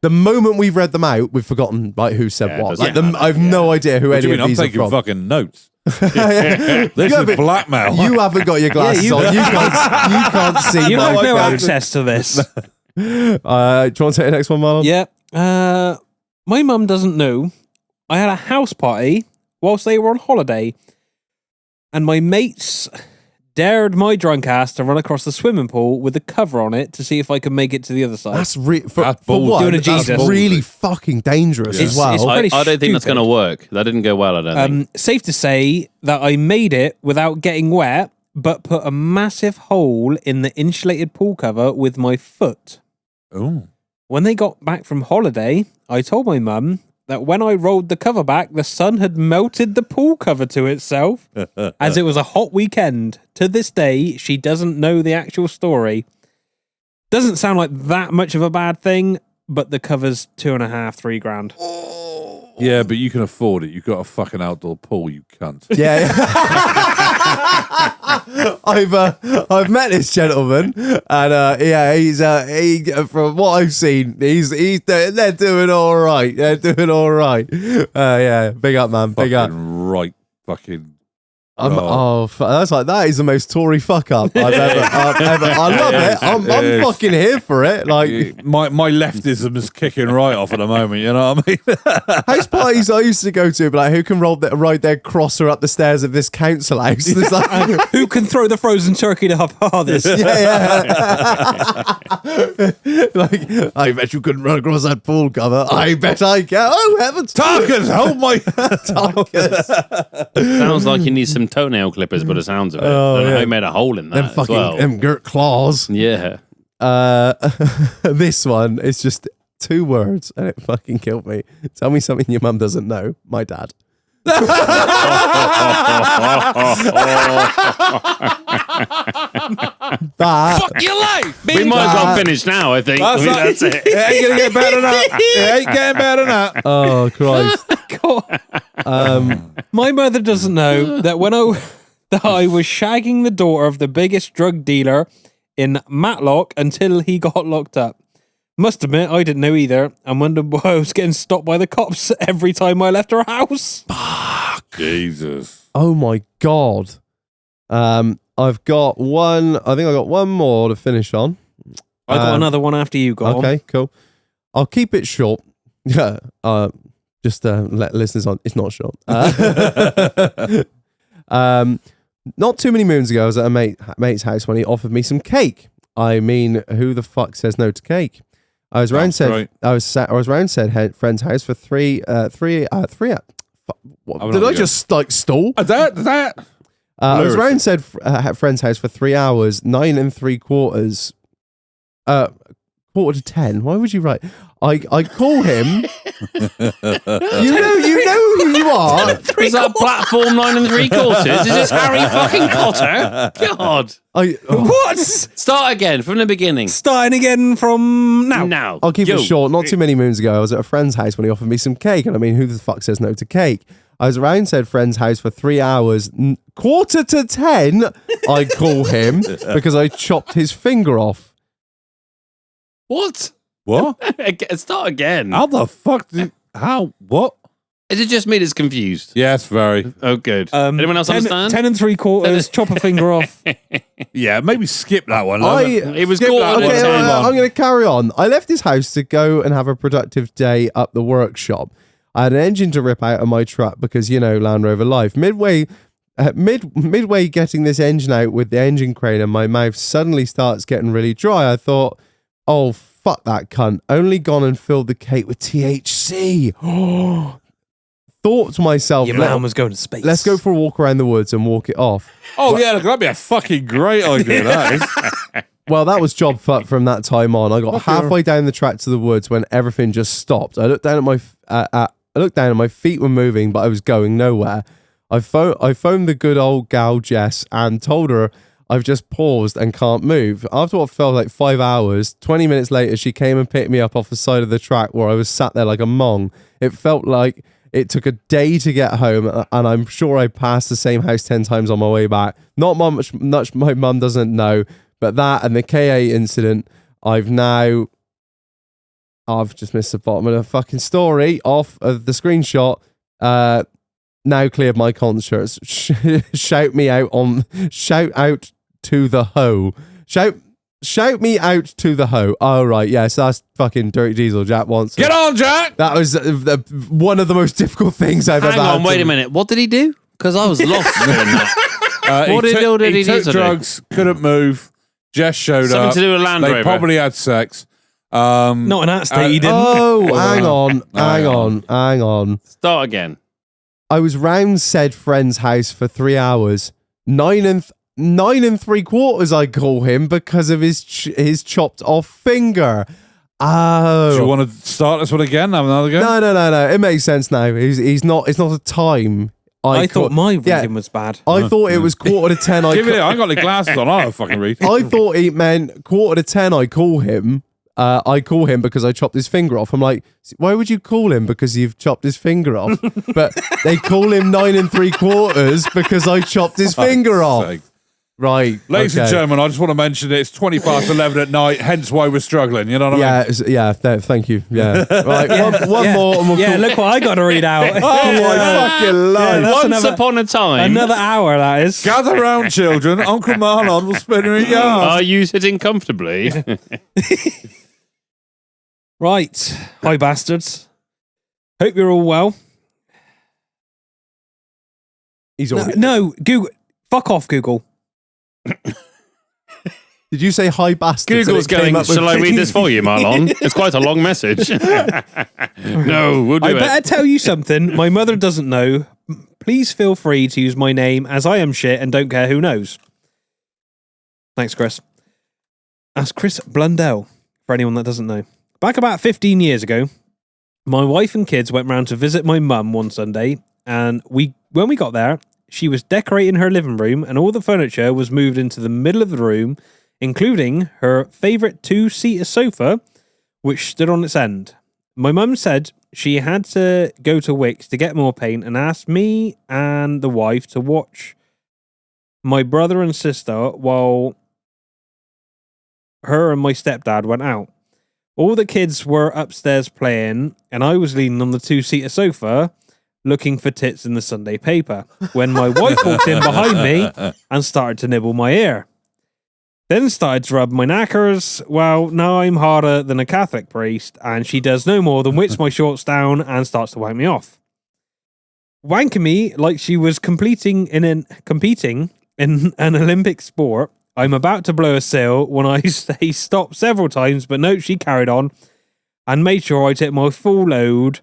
the moment we've read them out, we've forgotten like who said what. Like I've no idea who What do any you mean? of I'm these are taking from. fucking notes. Yeah, This is but blackmail. you haven't got your glasses on. You can't see. You my have no phone. access to this. Do you want to take the next one, Marlon? Yeah. My mum doesn't know. I had a house party whilst they were on holiday, and my mates dared my drunk ass to run across the swimming pool with the cover on it to see if I could make it to the other side. That's That's for ballsy. one. Doing a That's Jesus. really fucking dangerous It's- as well. it's I pretty don't think that's stupid. going to work. That didn't go well, I don't think. Safe to say that I made it without getting wet, but put a massive hole in the insulated pool cover with my foot. Oh. When they got back from holiday, I told my mum that when I rolled the cover back, the sun had melted the pool cover to itself, as it was a hot weekend. To this day, she doesn't know the actual story. Doesn't sound like that much of a bad thing, but the cover's $2.5-3 grand. Yeah, but you can afford it. You've got a fucking outdoor pool, you cunt. Yeah. I've met this gentleman, and he's from what I've seen, they're doing all right. They're doing all right. Yeah, big up, man. Big up. Fucking right, fucking. That is the most Tory fuck up I've ever. I love it. I'm is. fucking here for it. Like My leftism is kicking right off at the moment, you know what I mean? house parties I used to go to, but like who can ride their crosser up the stairs of this council house? There's like, Who can throw the frozen turkey to this? yeah. Like, I bet you couldn't run across that pool cover. I bet I can. Oh heavens! Tarkers, help my. Tarkers. Sounds like you need some toenail clippers by the sounds of it. Oh, I don't know yeah. how you made a hole in that Them as fucking well. them girt claws. Yeah. This one is just 2 words, and it fucking killed me. Tell me something your mum doesn't know. My dad. That Your life. We might as well finish now, I think. That's it. It ain't gonna get better than that. It ain't getting better than that. oh Christ. My mother doesn't know that that I was shagging the daughter of the biggest drug dealer in Matlock until he got locked up. Must admit, I didn't know either, and wondered why I was getting stopped by the cops every time I left her house. Jesus. Oh my God. I've got one. I think I got one more to finish on. I got another one after you got on. Okay, cool. I'll keep it short. Yeah. Just let listeners on. It's not short. Not too many moons ago, I was at a mate's house when he offered me some cake. I mean, who the fuck says no to cake? I was around said friend's house for three. Did I just like stall? That. I was around said friend's house for 3 hours, 9 3/4. Quarter to 10. Why would you write? I call him. you know who you are. Is that platform 9 3/4? Is this Harry fucking Potter? God. What? Start again from the beginning. Starting again from now. Now. I'll keep Yo. it short. Not too many moons ago, I was at a friend's house when he offered me some cake, and I mean, who the fuck says no to cake? I was around said friend's house for 3 hours. Quarter to 10, I call him because I chopped his finger off. What? What? Start again. How the fuck did... How? What? Is it just me that's confused? Yes, very. Oh, good. Anyone else 10 understand? 10 3/4, chop a finger off. Yeah, maybe skip that one. It was Skip quarter that to one. 10. I'm going to carry on. I left his house to go and have a productive day up the workshop. I had an engine to rip out of my truck because, Land Rover life. Midway getting this engine out with the engine crane and my mouth suddenly starts getting really dry. I thought, oh, fuck that cunt. Only gone and filled the cake with THC. Thought to myself, Your man was going to space. let's go for a walk around the woods and walk it off. Oh, yeah, that'd be a fucking great idea, that is. Well, that was job fuck from that time on. I got halfway down the track to the woods when everything just stopped. I looked down at my feet were moving, but I was going nowhere. I phoned the good old gal Jess and told her I've just paused and can't move. After what felt like 5 hours, 20 minutes later, she came and picked me up off the side of the track where I was sat there like a mong. It felt like it took a day to get home, and I'm sure I passed the same house 10 times on my way back. Not much my mum doesn't know, but that and the KA incident, I've just missed the bottom of the fucking story off of the screenshot. Now cleared my conscience. Shout out to the hoe. Shout me out to the hoe. Oh, right. Yes, that's fucking Dirty Diesel. Jack wants it. Get on, Jack! That was one of the most difficult things I've ever had. Hang on, wait a minute. What did he do? Because I was lost doing that. He did took drugs, couldn't move. Jess showed Something up. to do with Land Rover. They probably had sex. Not in that state, he didn't. Oh, hang on. Start again. I was round said friend's house for 3 hours. 9 and 3/4, I call him, because of his chopped off finger. Oh, Do you want to start this one again? Have another go? No. It makes sense now. He's not. It's not a time. I thought my reading was bad. I thought it was 9:45. Give it. I ain't got the glasses on. I don't fucking read. I thought it meant 9:45. I call him. I call him because I chopped his finger off. I'm like, why would you call him because you've chopped his finger off? But they call him 9 3/4 because I chopped his finger off. Sake. Right. Ladies and gentlemen, I just want to mention it's 11:20 at night, hence why we're struggling. You know what I mean? Thank you. Yeah. Right. One more. And we'll Look what I got to read out. Oh my fucking life. Once upon a time. Another hour, that is. Gather round, children. Uncle Marlon will spin your yards. Are you sitting comfortably? Right. Hi, bastards. Hope you're all well. He's all. No, Google. Fuck off, Google. Did you say hi, bastard? Google's going, shall I read this for you, Marlon? It's quite a long message. No, we'll do I it. better tell you something my mother doesn't know. Please feel free to use my name as I am shit and don't care who knows. Thanks, Chris. That's Chris Blundell, for anyone that doesn't know. Back about 15 years ago, my wife and kids went round to visit my mum one Sunday, and when we got there, she was decorating her living room and all the furniture was moved into the middle of the room, including her favourite 2-seater sofa, which stood on its end. My mum said she had to go to Wickes to get more paint and asked me and the wife to watch my brother and sister while her and my stepdad went out. All the kids were upstairs playing and I was leaning on the 2-seater sofa looking for tits in the Sunday paper when my wife walked in behind me and started to nibble my ear. Then started to rub my knackers. Well, now I'm harder than a Catholic priest, and she does no more than whips my shorts down and starts to wank me off. Wanking me like she was competing in an Olympic sport. I'm about to blow a seal when I say stop several times, but no, she carried on and made sure I took my full load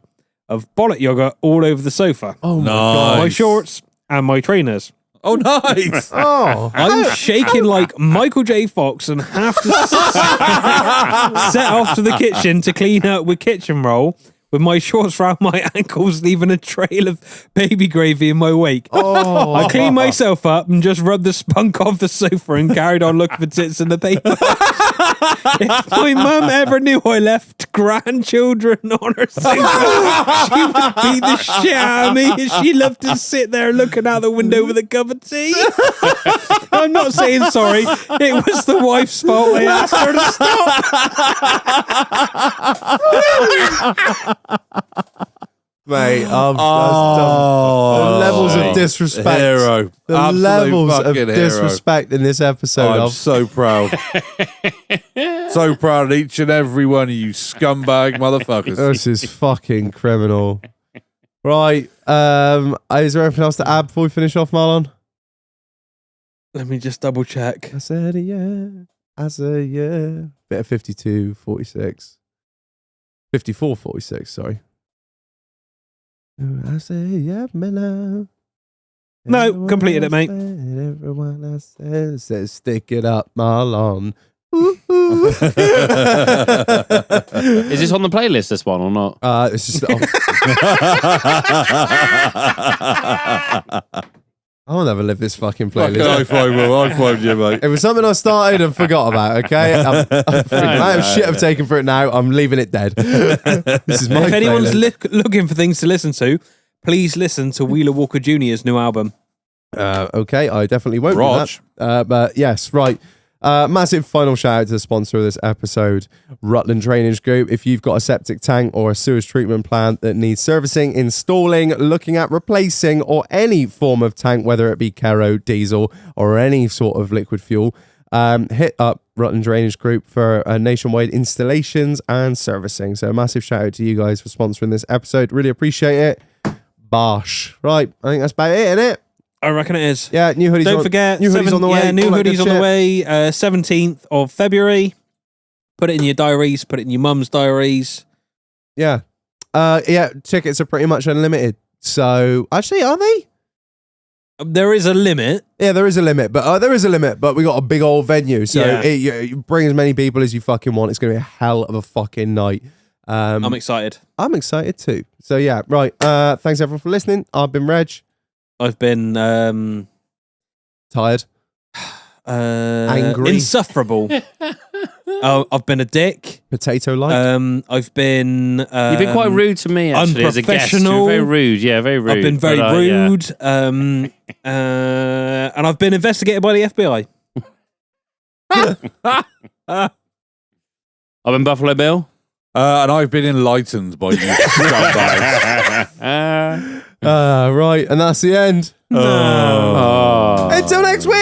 of bollock yogurt all over the sofa. Oh my God. My shorts and my trainers. Oh, nice. Oh, I'm shaking like Michael J. Fox and have to set off to the kitchen to clean up with kitchen roll with my shorts round my ankles, leaving a trail of baby gravy in my wake. Oh. I cleaned myself up and just rubbed the spunk off the sofa and carried on looking for tits in the paper. If my mum ever knew I left grandchildren on her sofa, she would beat the shit out of me. She loved to sit there looking out the window with a cup of tea. I'm not saying sorry. It was the wife's fault. I asked her to stop. Mate, the levels of disrespect. Hero. The Absolute levels of fucking hero. disrespect in this episode. I'm so proud. So proud of each and every one of you scumbag motherfuckers. This is fucking criminal. Right. Is there anything else to add before we finish off, Marlon? Let me just double check. I said yeah. Bit of 52-46. 54-46, sorry. I say yeah, Mellow. No, completed it, mate. Everyone I says stick it up, Marlon. Is this on the playlist, this one, or not? It's just. I'll never live this fucking playlist. High five, Will. High five you, mate. It was something I started and forgot about, okay? I'm shit I've taken for it now. I'm leaving it dead. This is my If anyone's playlist. looking for things to listen to, please listen to Wheeler Walker Jr.'s new album. Okay, I definitely won't Rog. do that. But yes, right. Massive final shout out to the sponsor of this episode, Rutland Drainage Group. If you've got a septic tank or a sewage treatment plant that needs servicing, installing, looking at replacing, or any form of tank, whether it be Kero, diesel, or any sort of liquid fuel, hit up Rutland Drainage Group for nationwide installations and servicing. So a massive shout out to you guys for sponsoring this episode. Really appreciate it. Bosh. Right, I think that's about it, isn't it? I reckon it is. Yeah, new hoodies. Don't forget, new hoodies on the way. Yeah, new all that hoodies good on the shit. way. 17th of February. Put it in your diaries. Put it in your mum's diaries. Yeah. Yeah, tickets are pretty much unlimited. So, actually, are they? There is a limit. Yeah, there is a limit, but we got a big old venue. So, Yeah. you bring as many people as you fucking want. It's going to be a hell of a fucking night. I'm excited. I'm excited too. So, yeah, right. Thanks everyone for listening. I've been Reg. I've been Tired. Angry. Insufferable. I've been a dick. Potato-like. I've been. You've been quite rude to me, actually, as a guest. You're unprofessional. very rude. Yeah, very rude. I've been very But, yeah. rude. And I've been investigated by the FBI. I've been Buffalo Bill. And I've been enlightened by you scumbags. Right, and that's the end. Oh. Until next week.